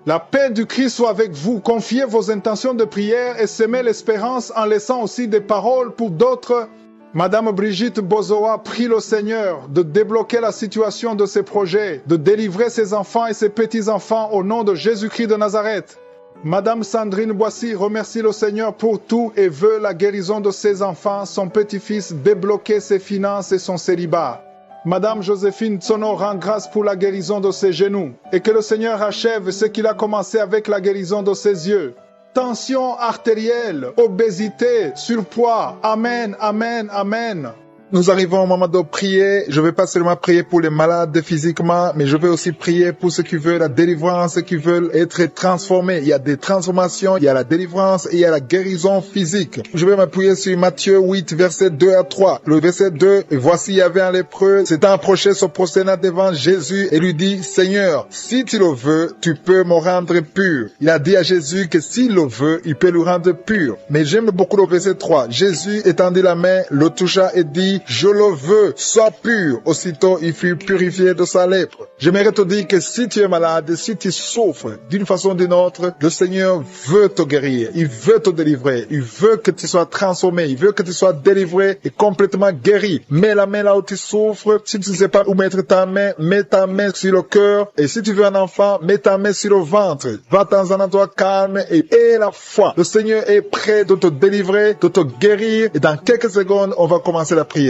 La paix du Christ soit avec vous. Confiez vos intentions de prière et semez l'espérance en laissant aussi des paroles pour d'autres. Madame Brigitte Bozoa prie le Seigneur de débloquer la situation de ses projets, de délivrer ses enfants et ses petits-enfants au nom de Jésus-Christ de Nazareth. Madame Sandrine Boissy remercie le Seigneur pour tout et veut la guérison de ses enfants, son petit-fils, débloquer ses finances et son célibat. Madame Joséphine Tsono rend grâce pour la guérison de ses genoux et que le Seigneur achève ce qu'il a commencé avec la guérison de ses yeux. Tension artérielle, obésité, surpoids. Amen, amen, amen. Nous arrivons au moment de prier. Je ne vais pas seulement prier pour les malades physiquement, mais je vais aussi prier pour ceux qui veulent la délivrance, ceux qui veulent être transformés. Il y a des transformations, il y a la délivrance et il y a la guérison physique. Je vais m'appuyer sur Matthieu 8, verset 2 à 3. Le verset 2, voici il y avait un lépreux, s'étant approché, se prosterna devant Jésus et lui dit, Seigneur, si tu le veux, tu peux me rendre pur. Il a dit à Jésus que s'il le veut, il peut le rendre pur. Mais j'aime beaucoup le verset 3. Jésus étendit la main, le toucha et dit, je le veux, sois pur. Aussitôt, il fut purifié de sa lèpre. J'aimerais te dire que si tu es malade, si tu souffres d'une façon ou d'une autre, le Seigneur veut te guérir, il veut te délivrer, il veut que tu sois transformé, il veut que tu sois délivré et complètement guéri. Mets la main là où tu souffres. Si tu ne sais pas où mettre ta main, mets ta main sur le cœur. Et si tu veux un enfant, mets ta main sur le ventre. Va dans un endroit calme et aie la foi. Le Seigneur est prêt de te délivrer, de te guérir. Et dans quelques secondes, on va commencer la prière.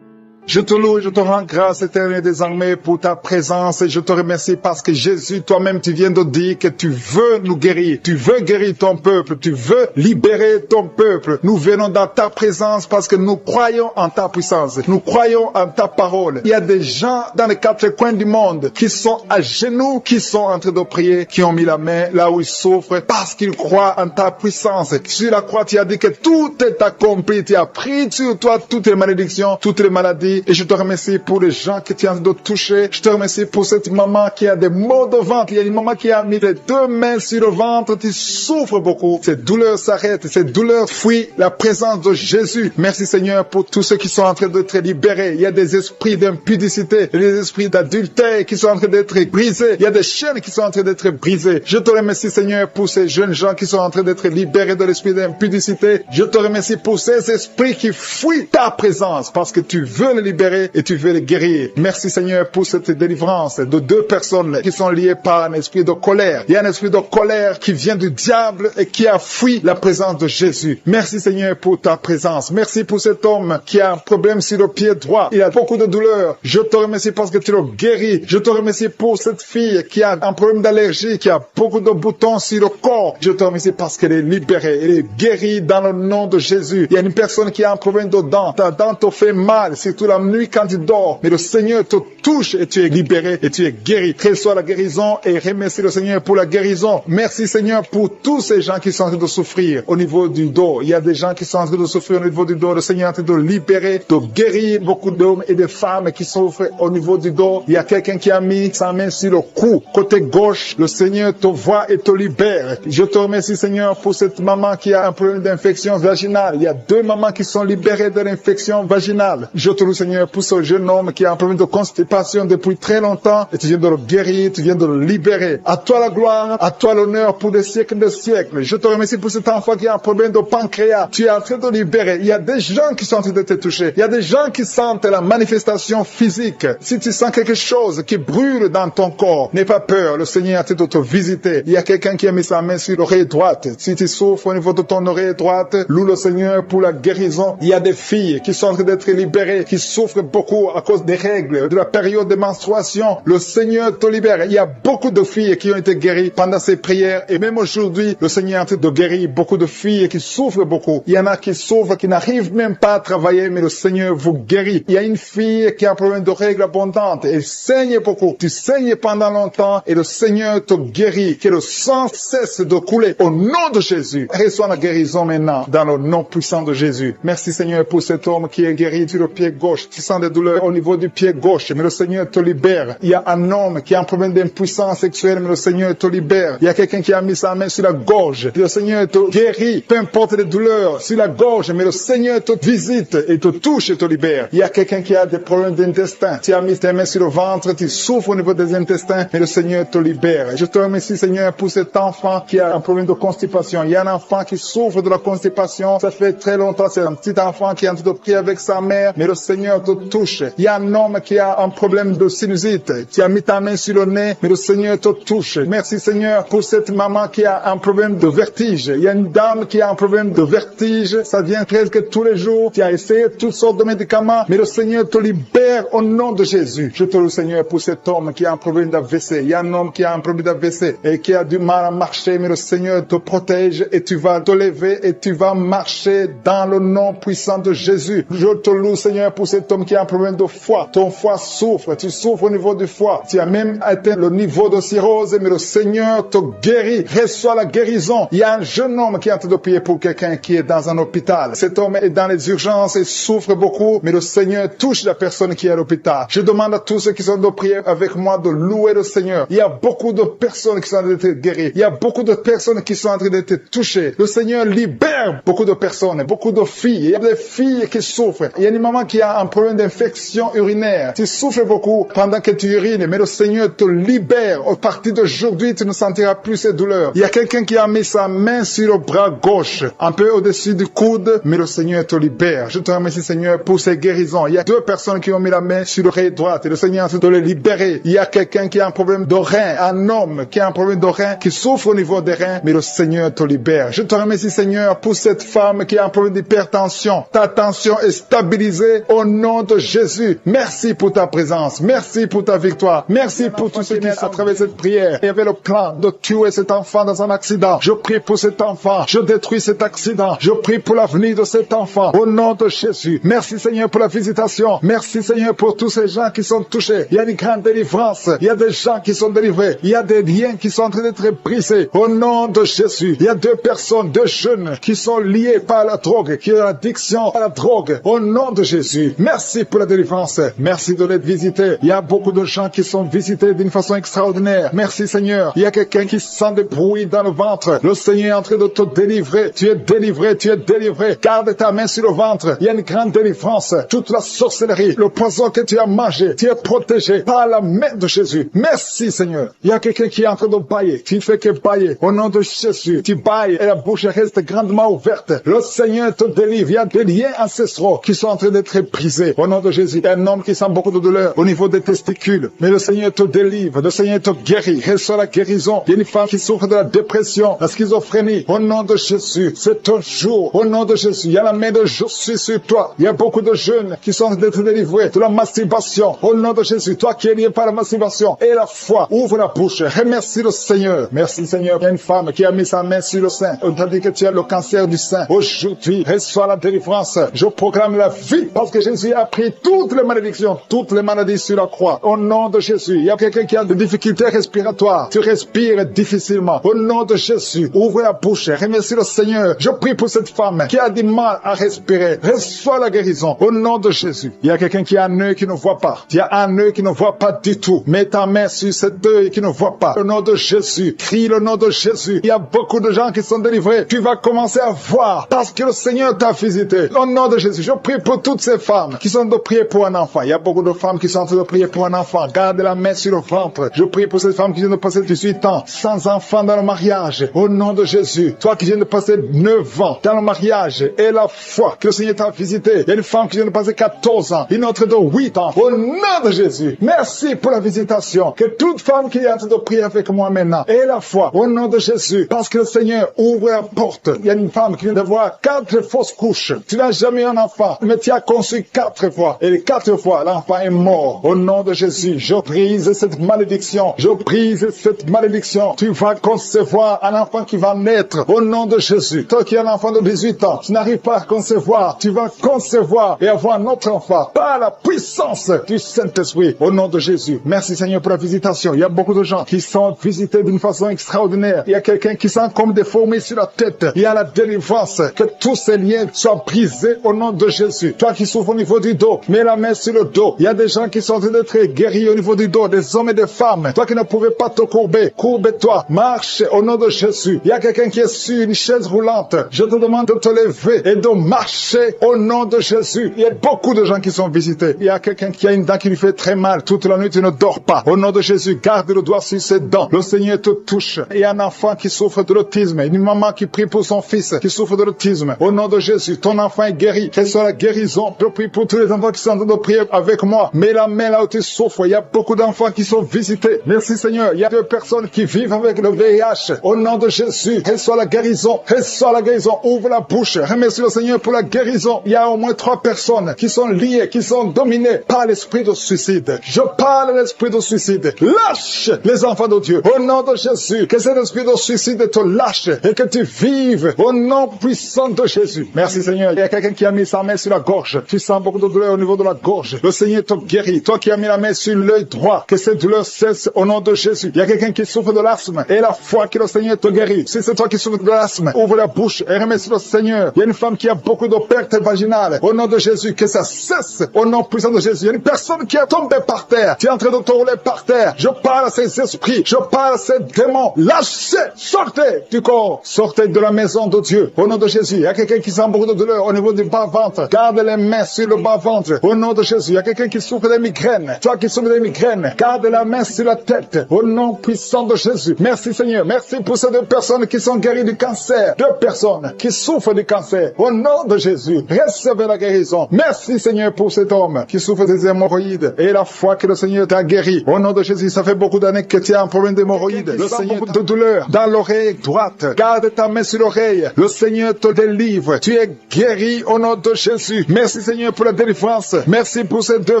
Je te loue, je te rends grâce éternelle désormais pour ta présence et je te remercie parce que Jésus, toi-même, tu viens de dire que tu veux nous guérir, tu veux guérir ton peuple, tu veux libérer ton peuple. Nous venons dans ta présence parce que nous croyons en ta puissance, nous croyons en ta parole. Il y a des gens dans les quatre coins du monde qui sont à genoux, qui sont en train de prier, qui ont mis la main là où ils souffrent parce qu'ils croient en ta puissance. Sur la croix, tu as dit que tout est accompli, tu as pris sur toi toutes les malédictions, toutes les maladies. Et je te remercie pour les gens que tu es en train de toucher. Je te remercie pour cette maman qui a des maux de ventre. Il y a une maman qui a mis les deux mains sur le ventre. Tu souffres beaucoup. Ces douleurs s'arrêtent. Ces douleurs fuient la présence de Jésus. Merci Seigneur pour tous ceux qui sont en train d'être libérés. Il y a des esprits d'impudicité, des esprits d'adultère qui sont en train d'être brisés. Il y a des chaînes qui sont en train d'être brisées. Je te remercie Seigneur pour ces jeunes gens qui sont en train d'être libérés de l'esprit d'impudicité. Je te remercie pour ces esprits qui fuient ta présence parce que tu veux les libérer et tu veux les guérir. Merci Seigneur pour cette délivrance de deux personnes qui sont liées par un esprit de colère. Il y a un esprit de colère qui vient du diable et qui a fui la présence de Jésus. Merci Seigneur pour ta présence. Merci pour cet homme qui a un problème sur le pied droit. Il a beaucoup de douleur. Je te remercie parce que tu le guéris. Je te remercie pour cette fille qui a un problème d'allergie, qui a beaucoup de boutons sur le corps. Je te remercie parce qu'elle est libérée. Elle est guérie dans le nom de Jésus. Il y a une personne qui a un problème de dents. Ta dent te fait mal, surtout la nuit quand tu dors, mais le Seigneur te touche et tu es libéré et tu es guéri. Reçois la guérison et remercie le Seigneur pour la guérison. Merci Seigneur pour tous ces gens qui sont en train de souffrir au niveau du dos. Il y a des gens qui sont en train de souffrir au niveau du dos. Le Seigneur est en train de libérer, de guérir beaucoup d'hommes et de femmes qui souffrent au niveau du dos. Il y a quelqu'un qui a mis sa main sur le cou, côté gauche. Le Seigneur te voit et te libère. Je te remercie Seigneur pour cette maman qui a un problème d'infection vaginale. Il y a deux mamans qui sont libérées de l'infection vaginale. Je te loue Seigneur pour ce jeune homme qui a un problème de constipation depuis très longtemps et tu viens de le guérir, tu viens de le libérer. À toi la gloire, à toi l'honneur pour des siècles de siècles. Je te remercie pour cet enfant qui a un problème de pancréas. Tu es en train de libérer. Il y a des gens qui sont en train de te toucher. Il y a des gens qui sentent la manifestation physique. Si tu sens quelque chose qui brûle dans ton corps, n'aie pas peur. Le Seigneur est en train de te visiter. Il y a quelqu'un qui a mis sa main sur l'oreille droite. Si tu souffres au niveau de ton oreille droite, loue le Seigneur pour la guérison. Il y a des filles qui sont en train d'être libérées, qui souffrent beaucoup à cause des règles, de la période de menstruation. Le Seigneur te libère. Il y a beaucoup de filles qui ont été guéries pendant ces prières et même aujourd'hui, le Seigneur est en train de guérir beaucoup de filles qui souffrent beaucoup. Il y en a qui souffrent, qui n'arrivent même pas à travailler, mais le Seigneur vous guérit. Il y a une fille qui a un problème de règles abondantes. Elle saigne beaucoup. Tu saignes pendant longtemps et le Seigneur te guérit. Que le sang cesse de couler au nom de Jésus. Reçois la guérison maintenant dans le nom puissant de Jésus. Merci Seigneur pour cet homme qui est guéri sur le pied gauche. gauche, tu sens des douleurs au niveau du pied gauche, mais le Seigneur te libère. Il y a un homme qui a un problème d'impuissance sexuelle, mais le Seigneur te libère. Il y a quelqu'un qui a mis sa main sur la gorge, le Seigneur te guérit, peu importe les douleurs sur la gorge, mais le Seigneur te visite et te touche et te libère. Il y a quelqu'un qui a des problèmes d'intestin, tu as mis tes mains sur le ventre, tu souffres au niveau des intestins, mais le Seigneur te libère. Je te remercie, Seigneur, pour cet enfant qui a un problème de constipation. Il y a un enfant qui souffre de la constipation, ça fait très longtemps, c'est un petit enfant qui est en train de prier avec sa mère, mais le Seigneur te touche. Il y a un homme qui a un problème de sinusite, tu as mis ta main sur le nez, mais le Seigneur te touche. Merci, Seigneur, pour cette maman qui a un problème de vertige. Il y a une dame qui a un problème de vertige, ça vient presque tous les jours, tu as essayé toutes sortes de médicaments, mais le Seigneur te libère au nom de Jésus. Je te loue, Seigneur, pour cet homme qui a un problème d'AVC. Il y a un homme qui a un problème d'AVC et qui a du mal à marcher, mais le Seigneur te protège et tu vas te lever et tu vas marcher dans le nom puissant de Jésus. Je te loue, Seigneur, pour cet homme qui a un problème de foie. Ton foie souffre, tu souffres au niveau du foie. Tu as même atteint le niveau de cirrhose, mais le Seigneur te guérit. Reçois la guérison. Il y a un jeune homme qui est en train de prier pour quelqu'un qui est dans un hôpital. Cet homme est dans les urgences et souffre beaucoup, mais le Seigneur touche la personne qui est à l'hôpital. Je demande à tous ceux qui sont de prier avec moi de louer le Seigneur. Il y a beaucoup de personnes qui sont en train d'être guéries. Il y a beaucoup de personnes qui sont en train d'être touchées. Le Seigneur libère beaucoup de personnes, beaucoup de filles. Il y a des filles qui souffrent. Il y a une maman qui a un problème d'infection urinaire. Tu souffres beaucoup pendant que tu urines, mais le Seigneur te libère. À partir d'aujourd'hui, tu ne sentiras plus ces douleurs. Il y a quelqu'un qui a mis sa main sur le bras gauche, un peu au-dessus du coude, mais le Seigneur te libère. Je te remercie, Seigneur, pour ces guérisons. Il y a 2 personnes qui ont mis la main sur l'oreille droite et le Seigneur est en train de les libérer. Il y a quelqu'un qui a un problème de rein, un homme qui a un problème de rein, qui souffre au niveau des reins, mais le Seigneur te libère. Je te remercie, Seigneur, pour cette femme qui a un problème d'hypertension. Ta tension est stabilisée au nom de Jésus. Merci pour ta présence. Merci pour ta victoire. Merci pour tous ceux qui sont à travers cette prière. Il y avait le plan de tuer cet enfant dans un accident. Je prie pour cet enfant. Je détruis cet accident. Je prie pour l'avenir de cet enfant. Au nom de Jésus. Merci, Seigneur, pour la visitation. Merci, Seigneur, pour tous ces gens qui sont touchés. Il y a une grande délivrance. Il y a des gens qui sont délivrés. Il y a des liens qui sont en train d'être brisés. Au nom de Jésus. Il y a 2 personnes, 2 jeunes qui sont liés par la drogue, qui ont l'addiction à la drogue. Au nom de Jésus. Merci pour la délivrance. Merci de l'être visité. Il y a beaucoup de gens qui sont visités d'une façon extraordinaire. Merci, Seigneur. Il y a quelqu'un qui sent des bruits dans le ventre. Le Seigneur est en train de te délivrer. Tu es délivré, tu es délivré. Garde ta main sur le ventre. Il y a une grande délivrance. Toute la sorcellerie, le poison que tu as mangé, tu es protégé par la main de Jésus. Merci, Seigneur. Il y a quelqu'un qui est en train de bailler. Tu ne fais que bailler. Au nom de Jésus, tu bailles et la bouche reste grandement ouverte. Le Seigneur te délivre. Il y a des liens ancestraux qui sont en train d'être brisés. Au nom de Jésus, il y a un homme qui sent beaucoup de douleur au niveau des testicules. Mais le Seigneur te délivre. Le Seigneur te guérit. Reçois la guérison. Il y a une femme qui souffre de la dépression, la schizophrénie. Au nom de Jésus, c'est ton jour. Au nom de Jésus, il y a la main de Jésus sur toi. Il y a beaucoup de jeunes qui sont en train d'être délivrés de la masturbation. Au nom de Jésus, toi qui es lié par la masturbation et la foi, ouvre la bouche. Remercie le Seigneur. Merci, Seigneur. Il y a une femme qui a mis sa main sur le sein. On t'a dit que tu as le cancer du sein. Aujourd'hui, reçois la délivrance. Je proclame la vie parce que Jésus a pris toutes les malédictions, toutes les maladies sur la croix. Au nom de Jésus, il y a quelqu'un qui a des difficultés respiratoires. Tu respires difficilement. Au nom de Jésus, ouvre la bouche. Remercie le Seigneur. Je prie pour cette femme qui a du mal à respirer. Reçois la guérison. Au nom de Jésus. Il y a quelqu'un qui a un œil qui ne voit pas. Il y a un œil qui ne voit pas du tout. Mets ta main sur cet œil qui ne voit pas. Au nom de Jésus. Crie le nom de Jésus. Il y a beaucoup de gens qui sont délivrés. Tu vas commencer à voir parce que le Seigneur t'a visité. Au nom de Jésus. Je prie pour toutes ces femmes qui sont de prier pour un enfant. Il y a beaucoup de femmes qui sont en train de prier pour un enfant. Garde la main sur le ventre. Je prie pour cette femme qui vient de passer 18 ans sans enfant dans le mariage. Au nom de Jésus. Toi qui viens de passer 9 ans dans le mariage et la foi que le Seigneur t'a visité. Il y a une femme qui vient de passer 14 ans. Une autre de 8 ans. Au nom de Jésus. Merci pour la visitation. Que toute femme qui est en train de prier avec moi maintenant ait la foi. Au nom de Jésus. Parce que le Seigneur ouvre la porte. Il y a une femme qui vient d'avoir 4 fausses couches. Tu n'as jamais eu un enfant. Mais tu as conçu 4 fois. Et les 4 fois, l'enfant est mort. Au nom de Jésus. Je brise cette malédiction. Je brise cette malédiction. Tu vas concevoir un enfant qui va naître. Au nom de Jésus. Toi qui es un enfant de 18 ans, tu n'arrives pas à concevoir. Tu vas concevoir et avoir un autre enfant. Par la puissance du Saint-Esprit. Au nom de Jésus. Merci Seigneur pour la visitation. Il y a beaucoup de gens qui sont visités d'une façon extraordinaire. Il y a quelqu'un qui sent comme des fourmis sur la tête. Il y a la délivrance. Que tous ces liens soient brisés au nom de Jésus. Toi qui souffres au niveau niveau du dos. Mets la main sur le dos. Il y a des gens qui sont en train d'être guéris au niveau du dos, des hommes et des femmes. Toi qui ne pouvais pas te courber, courbe-toi. Marche au nom de Jésus. Il y a quelqu'un qui est sur une chaise roulante. Je te demande de te lever et de marcher au nom de Jésus. Il y a beaucoup de gens qui sont visités. Il y a quelqu'un qui a une dent qui lui fait très mal. Toute la nuit, tu ne dors pas. Au nom de Jésus, garde le doigt sur ses dents. Le Seigneur te touche. Il y a un enfant qui souffre de l'autisme. Une maman qui prie pour son fils qui souffre de l'autisme. Au nom de Jésus, ton enfant est guéri. Quelle soit la guérison. Je prie pour tous les enfants qui sont en train de prier avec moi. Mets la main là où tu souffres. Il y a beaucoup d'enfants qui sont visités. Merci Seigneur. Il y a 2 personnes qui vivent avec le VIH. Au nom de Jésus, reçois la guérison. Reçois la guérison. Ouvre la bouche. Remercie le Seigneur pour la guérison. Il y a au moins 3 personnes qui sont liées, qui sont dominées par l'esprit de suicide. Je parle de l'esprit de suicide. Lâche les enfants de Dieu. Au nom de Jésus, que cet esprit de suicide te lâche et que tu vives au nom puissant de Jésus. Merci Seigneur. Il y a quelqu'un qui a mis sa main sur la gorge. Tu sens beaucoup de douleur au niveau de la gorge. Le Seigneur te guérit. Toi qui as mis la main sur l'œil droit, que cette douleur cesse au nom de Jésus. Il y a quelqu'un qui souffre de l'asthme et la foi que le Seigneur te guérit. Si c'est toi qui souffres de l'asthme, ouvre la bouche et remercie le Seigneur. Il y a une femme qui a beaucoup de pertes vaginales. Au nom de Jésus, que ça cesse au nom puissant de Jésus. Il y a une personne qui est tombée par terre. Tu es en train de te rouler par terre. Je parle à ces esprits. Je parle à ces démons. Lâchez, sortez du corps. Sortez de la maison de Dieu. Au nom de Jésus. Il y a quelqu'un qui sent beaucoup de douleur au niveau du bas-ventre. Garde les mains sur le bas-ventre. Au nom de Jésus. Il y a quelqu'un qui souffre des migraines. Toi qui souffres des migraines, garde la main sur la tête. Au nom puissant de Jésus. Merci Seigneur. Merci pour ces 2 personnes qui sont guéries du cancer. 2 personnes qui souffrent du cancer. Au nom de Jésus. Recevez la guérison. Merci Seigneur pour cet homme qui souffre des hémorroïdes et la foi que le Seigneur t'a guéri. Au nom de Jésus, ça fait beaucoup d'années que tu as un problème d'hémorroïdes. Le Seigneur beaucoup de douleur dans l'oreille droite. Garde ta main sur l'oreille. Le Seigneur te délivre. Tu es guéri au nom de Jésus. Merci Seigneur pour la délivrance. Merci pour ces 2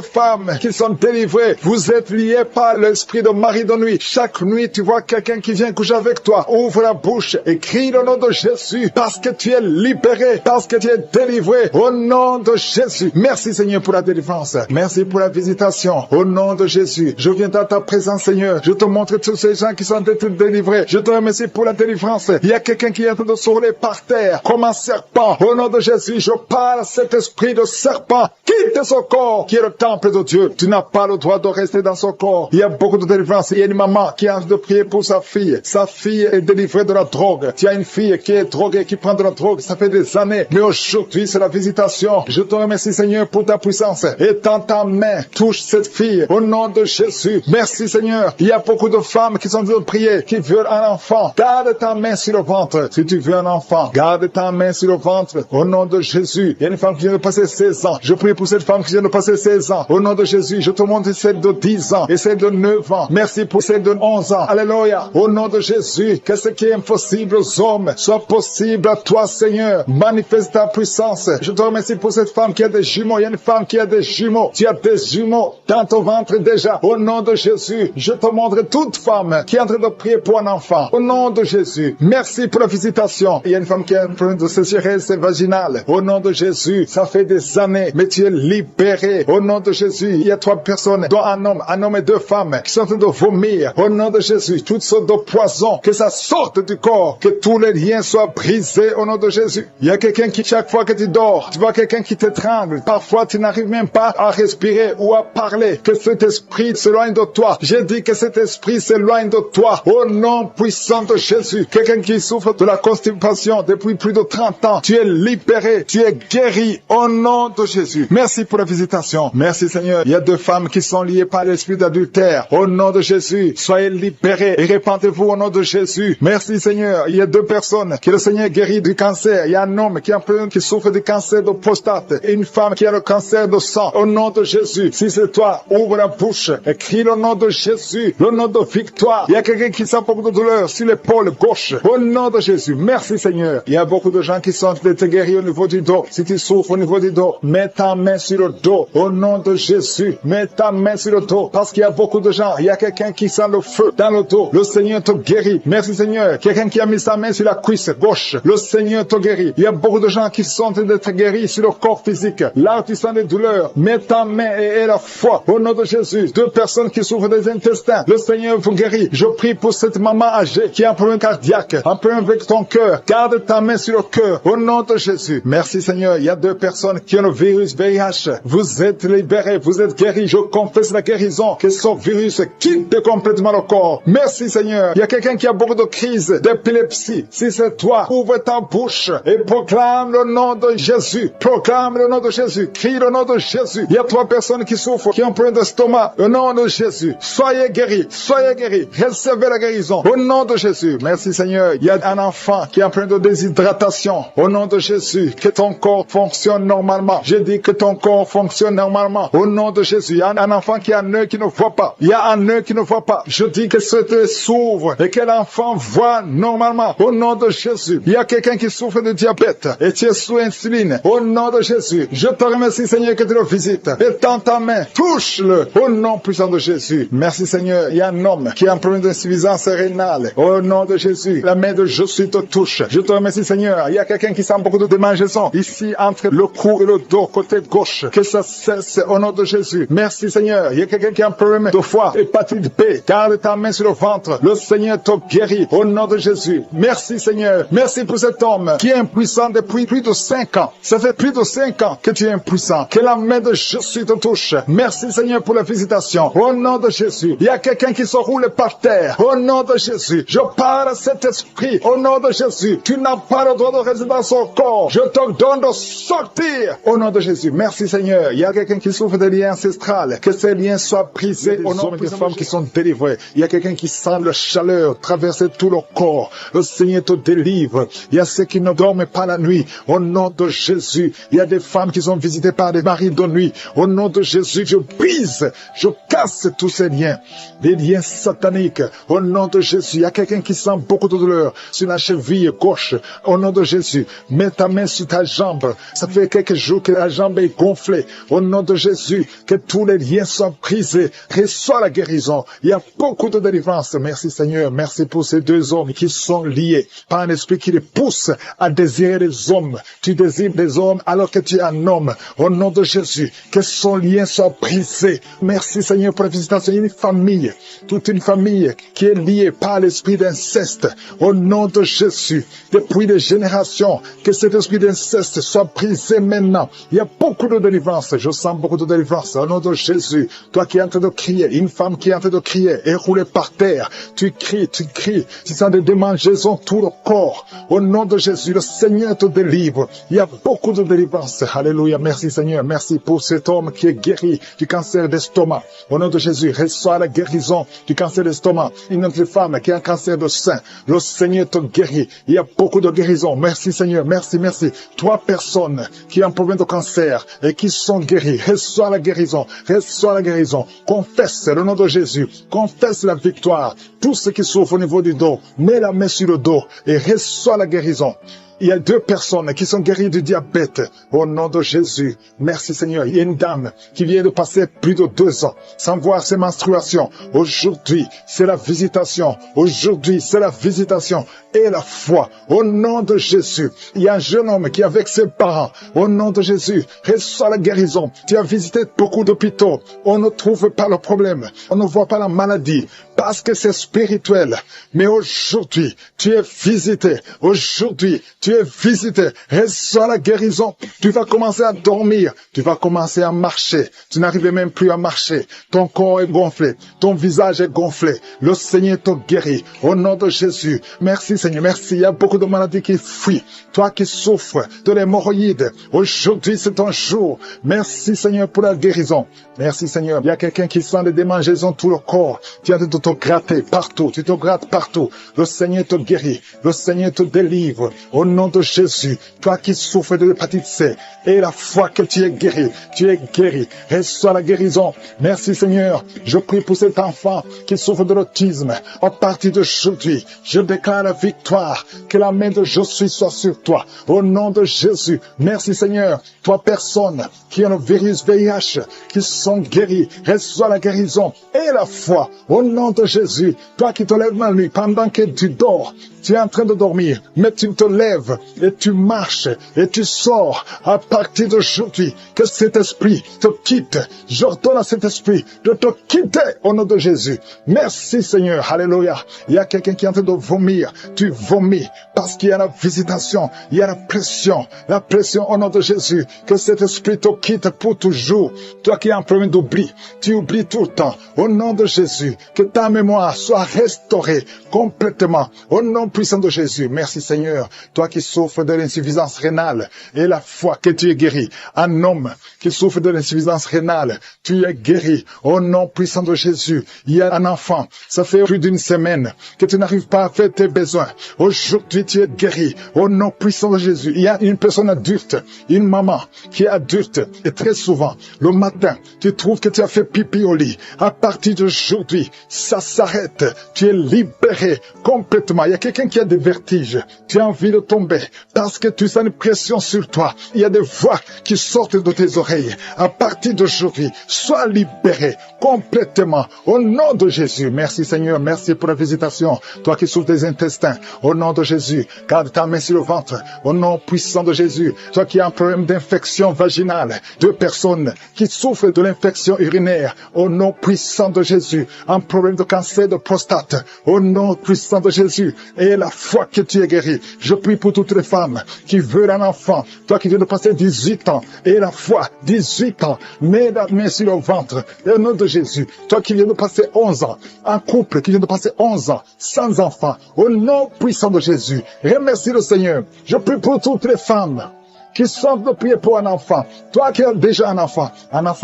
femmes qui sont délivrées. Vous êtes liés par l'esprit de mari de nuit. Chaque nuit, tu vois quelqu'un qui vient coucher avec toi. Ouvre la bouche et crie le nom de Jésus parce que tu es libéré, parce que tu es délivré au nom de Jésus. Merci Seigneur pour la délivrance. Merci pour la visitation. Au nom de Jésus, je viens dans ta présence Seigneur. Je te montre tous ces gens qui sont délivrés. Je te remercie pour la délivrance. Il y a quelqu'un qui est en train de se rouler par terre comme un serpent. Au nom de Jésus, je parle à cet esprit de serpent. Quitte son corps qui est le temple de Dieu. Tu n'as pas le droit de rester dans son corps. Il y a beaucoup de délivrance. Il y a une maman qui a envie de prier pour sa fille. Sa fille est délivrée de la drogue. Tu as une fille qui est droguée, qui prend de la drogue. Ça fait des années. Mais aujourd'hui, c'est la visitation. Je te remercie Seigneur pour ta puissance. Étends ta main. Touche cette fille. Au nom de Jésus. Merci Seigneur. Il y a beaucoup de femmes qui sont en train de prier, qui veulent un enfant. Garde ta main sur le ventre. Si tu veux un enfant, garde ta main sur le ventre. Au nom de Jésus. Il y a une femme qui vient de passer 16 ans. Je prie pour cette femme qui vient de passer 16 ans. Au nom de Jésus, je te montre celle de 10 ans et celle de 9 ans. Merci pour celle de 11 ans. Alléluia. Au nom de Jésus, que ce qui est impossible aux hommes soit possible à toi, Seigneur. Manifeste ta puissance. Je te remercie pour cette femme qui a des jumeaux. Il y a une femme qui a des jumeaux. Tu as des jumeaux dans ton ventre déjà. Au nom de Jésus, je te montre toute femme qui est en train de prier pour un enfant. Au nom de Jésus, merci pour la visitation. Il y a une femme qui a un problème de sécheresse vaginale. Au nom de Jésus, ça fait des années, mais tu es libéré. Au nom de Jésus, il y a 3 personnes, dont un homme et 2 femmes qui sont en train de vomir. Au nom de Jésus, toutes sortes de poisons, que ça sorte du corps, que tous les liens soient brisés au nom de Jésus. Il y a quelqu'un qui, chaque fois que tu dors, tu vois quelqu'un qui t'étrangle. Parfois, tu n'arrives même pas à respirer ou à parler. Que cet esprit s'éloigne de toi. J'ai dit que cet esprit s'éloigne de toi. Au nom puissant de Jésus. Quelqu'un qui souffre de la constipation depuis plus de 30 ans. Tu es libéré. Tu es guéri au nom de Jésus. Merci pour la visitation. Merci Seigneur. Il y a 2 femmes qui sont liées par l'esprit d'adultère. Au nom de Jésus, soyez libérés et répandez-vous au nom de Jésus. Merci Seigneur. Il y a 2 personnes que le Seigneur guérit du cancer. Il y a un homme qui souffre du cancer de prostate et une femme qui a le cancer de sang. Au nom de Jésus, si c'est toi, ouvre la bouche et crie le nom de Jésus, le nom de victoire. Il y a quelqu'un qui sent beaucoup de douleur sur l'épaule gauche. Au nom de Jésus, merci Seigneur. Il y a beaucoup de gens qui sont guéris au niveau du dos. Si tu souffres au niveau du dos, mets ta main sur le dos. Au nom de Jésus, mets ta main sur le dos. Parce qu'il y a beaucoup de gens. Il y a quelqu'un qui sent le feu dans le dos. Le Seigneur te guérit. Merci Seigneur. Quelqu'un qui a mis sa main sur la cuisse gauche. Le Seigneur te guérit. Il y a beaucoup de gens qui sont en train d'être guéris sur le corps physique. Là où tu sens des douleurs, mets ta main et aie la foi. Au nom de Jésus. 2 personnes qui souffrent des intestins. Le Seigneur vous guérit. Je prie pour cette maman âgée qui a un problème cardiaque. Un problème avec ton cœur. Garde ta main sur le cœur. Au nom de Jésus. Merci Seigneur. Il y a 2 personnes qui ont le virus virus VIH, vous êtes libéré, vous êtes guéri. Je confesse la guérison, que ce virus quitte complètement le corps. Merci Seigneur. Il y a quelqu'un qui a beaucoup de crises d'épilepsie. Si c'est toi, ouvre ta bouche et proclame le nom de Jésus. Proclame le nom de Jésus. Crie le nom de Jésus. Il y a 3 personnes qui souffrent, qui ont un problème d'estomac. Au nom de Jésus. Soyez guéris. Soyez guéris. Recevez la guérison. Au nom de Jésus. Merci Seigneur. Il y a un enfant qui a un problème de déshydratation. Au nom de Jésus. Que ton corps fonctionne normalement. Je dis que ton corps fonctionne normalement. Au nom de Jésus. Il y a un enfant qui a un œil qui ne voit pas. Il y a un œil qui ne voit pas. Je dis que cet œil s'ouvre et que l'enfant voit normalement. Au nom de Jésus. Il y a quelqu'un qui souffre de diabète et tu es sous insuline. Au nom de Jésus. Je te remercie Seigneur que tu le visites. Étends ta main. Touche-le. Au nom puissant de Jésus. Merci Seigneur. Il y a un homme qui a un problème d'insuffisance rénale. Au nom de Jésus. La main de Jésus te touche. Je te remercie Seigneur. Il y a quelqu'un qui sent beaucoup de démangeaisons. Ici, entre le cou et le dos, côté gauche. Que ça cesse au nom de Jésus. Merci Seigneur. Il y a quelqu'un qui a un problème de foie, hépatite B. Garde ta main sur le ventre. Le Seigneur te guérit au nom de Jésus. Merci Seigneur. Merci pour cet homme qui est impuissant depuis plus de 5 ans. Ça fait plus de 5 ans que tu es impuissant. Que la main de Jésus te touche. Merci Seigneur pour la visitation. Au nom de Jésus. Il y a quelqu'un qui se roule par terre. Au nom de Jésus. Je parle à cet esprit. Au nom de Jésus. Tu n'as pas le droit de rester dans son corps. Je te donne de sortir. Au nom de Jésus. Merci Seigneur. Il y a quelqu'un qui souffre de liens ancestrales. Que ces liens soient brisés. Au nom des femmes qui sont délivrées. Il y a quelqu'un qui sent la chaleur traverser tout le corps. Le Seigneur te délivre. Il y a ceux qui ne dorment pas la nuit. Au nom de Jésus. Il y a des femmes qui sont visitées par des maris de nuit. Au nom de Jésus, je brise, je casse tous ces liens. Des liens sataniques. Au nom de Jésus. Il y a quelqu'un qui sent beaucoup de douleur sur la cheville gauche. Au nom de Jésus. Mets ta main sur ta jambe. Ça fait quelques jours que la jambe est gonflée. Au nom de Jésus. Que tous les liens soient brisés. Reçois la guérison. Il y a beaucoup de délivrance. Merci Seigneur. Merci pour ces 2 hommes qui sont liés par un esprit qui les pousse à désirer les hommes. Tu désires des hommes alors que tu es un homme. Au nom de Jésus. Que son lien soit brisé. Merci Seigneur pour la visitation. Une famille. Toute une famille qui est liée par l'esprit d'inceste. Au nom de Jésus. Depuis des générations. Que cet esprit d'inceste soit brisé maintenant. Il y a beaucoup de délivrance. Je sens beaucoup de délivrance. Au nom de Jésus. Toi qui es en train de crier. Une femme qui est en train de crier. Et rouler par terre. Tu cries, tu cries. Tu sens des démangeaisons tout le corps. Au nom de Jésus. Le Seigneur te délivre. Il y a beaucoup de délivrance. Alléluia. Merci Seigneur. Merci pour cet homme qui est guéri du cancer d'estomac. Au nom de Jésus. Reçois la guérison du cancer d'estomac. Une autre femme qui a un cancer de sein. Le Seigneur te guérit. Il y a beaucoup de guérison. Merci Seigneur. Merci, merci. 3 personnes qui ont un problème de cancer et qui sont guéries. Reçois la guérison. Reçois la guérison. Confesse le nom de Jésus. Confesse la victoire. Tous ceux qui souffrent au niveau du dos, mets la main sur le dos et reçois la guérison. Il y a 2 personnes qui sont guéries du diabète. Au nom de Jésus. Merci Seigneur. Il y a une dame qui vient de passer plus de 2 ans sans voir ses menstruations. Aujourd'hui, c'est la visitation. Aujourd'hui, c'est la visitation et la foi. Au nom de Jésus. Il y a un jeune homme qui est avec ses parents. Au nom de Jésus. Reçois la guérison. Tu as visité beaucoup d'hôpitaux. On ne trouve pas le problème. On ne voit pas la maladie. Parce que c'est spirituel. Mais aujourd'hui, tu es visité. Aujourd'hui, tu es visité. Reçois la guérison. Tu vas commencer à dormir. Tu vas commencer à marcher. Tu n'arrives même plus à marcher. Ton corps est gonflé. Ton visage est gonflé. Le Seigneur te guérit. Au nom de Jésus. Merci Seigneur. Merci. Il y a beaucoup de maladies qui fuient. Toi qui souffres de l'hémorroïde. Aujourd'hui, c'est ton jour. Merci Seigneur pour la guérison. Merci Seigneur. Il y a quelqu'un qui sent des démangeaisons tout le corps. Tu as de te gratter partout. Tu te grattes partout. Le Seigneur te guérit. Le Seigneur te délivre. Au nom de Jésus. Toi qui souffres de l'hépatite C. Et la foi que tu es guéri. Tu es guéri. Reçois la guérison. Merci Seigneur. Je prie pour cet enfant qui souffre de l'autisme. À partir d'aujourd'hui, je déclare la victoire. Que la main de Jésus soit sur toi. Au nom de Jésus. Merci Seigneur. 3 personnes qui ont le virus VIH, qui sont guéries. Reçois la guérison et la foi. Au nom de Jésus. Toi qui te lèves la nuit pendant que tu dors, Tu es en train de dormir, mais tu te lèves et tu marches et tu sors à partir d'aujourd'hui. Que cet esprit te quitte. J'ordonne à cet esprit de te quitter au nom de Jésus. Merci Seigneur. Alléluia. Il y a quelqu'un qui est en train de vomir. Tu vomis parce qu'il y a la visitation. Il y a la pression au nom de Jésus. Que cet esprit te quitte pour toujours. Toi qui as un problème d'oubli, tu oublies tout le temps. Au nom de Jésus, que ta mémoire soit restaurée complètement. Au nom puissant de Jésus. Merci Seigneur. Toi qui souffres de l'insuffisance rénale et la foi que tu es guéri. Un homme qui souffre de l'insuffisance rénale, tu es guéri. Au nom puissant de Jésus. Il y a un enfant, ça fait plus d'une semaine que tu n'arrives pas à faire tes besoins. Aujourd'hui, tu es guéri. Au nom puissant de Jésus. Il y a une personne adulte, une maman qui est adulte et très souvent, le matin, tu trouves que tu as fait pipi au lit. À partir d'aujourd'hui, ça s'arrête. Tu es libéré complètement. Il y a quelqu'un qui a des vertiges. Tu as envie de tomber parce que tu sens une pression sur toi. Il y a des voix qui sortent de tes oreilles. À partir d'aujourd'hui, sois libéré complètement. Au nom de Jésus. Merci Seigneur. Merci pour la visitation. Toi qui souffres des intestins. Au nom de Jésus. Garde ta main sur le ventre. Au nom puissant de Jésus. Toi qui as un problème d'infection vaginale. Deux personnes qui souffrent de l'infection urinaire. Au nom puissant de Jésus. Un problème de cancer de prostate. Au nom puissant de Jésus. Et la foi que tu es guéri. Je prie pour toutes les femmes qui veulent un enfant. Toi qui viens de passer 18 ans. Et la foi, 18 ans. Mets la main sur le ventre. Et au nom de Jésus. Toi qui viens de passer 11 ans. Un couple qui vient de passer 11 ans. Sans enfant. Au nom puissant de Jésus. Remercie le Seigneur. Je prie pour toutes les femmes qui sont de prier pour un enfant. Toi qui as déjà un enfant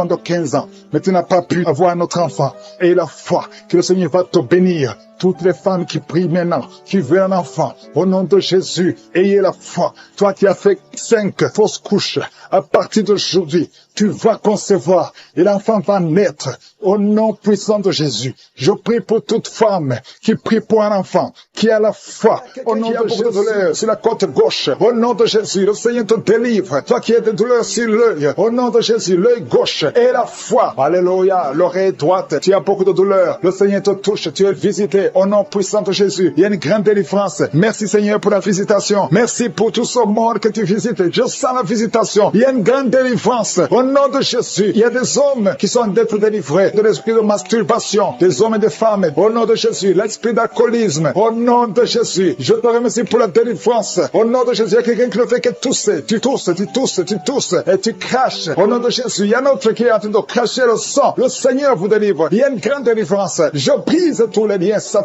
de 15 ans, mais tu n'as pas pu avoir un autre enfant. Et la foi que le Seigneur va te bénir. Toutes les femmes qui prient maintenant, qui veulent un enfant, au nom de Jésus, ayez la foi. Toi qui as fait 5 fausses couches, à partir d'aujourd'hui, tu vas concevoir et l'enfant va naître au nom puissant de Jésus. Je prie pour toute femme qui prie pour un enfant, qui a la foi, au nom de Jésus, sur la côte gauche, au nom de Jésus, le Seigneur te délivre. Toi qui as des douleurs sur l'œil, au nom de Jésus, l'œil gauche et la foi. Alléluia, l'oreille droite, tu as beaucoup de douleurs. Le Seigneur te touche, tu es visité. Au nom puissant de Jésus, il y a une grande délivrance. Merci Seigneur pour la visitation. Merci pour tout ce monde que tu visites. Je sens la visitation. Il y a une grande délivrance. Au nom de Jésus, il y a des hommes qui sont d'être délivrés de l'esprit de masturbation. Des hommes et des femmes. Au nom de Jésus, l'esprit d'alcoolisme. Au nom de Jésus, je te remercie pour la délivrance. Au nom de Jésus, il y a quelqu'un qui ne fait que tousser. Tu tousses, tu tousses, tu tousses et tu craches. Au nom de Jésus, il y a un autre qui est en train de cracher le sang. Le Seigneur vous délivre. Il y a une grande délivrance. Je brise tous les liens sataniques.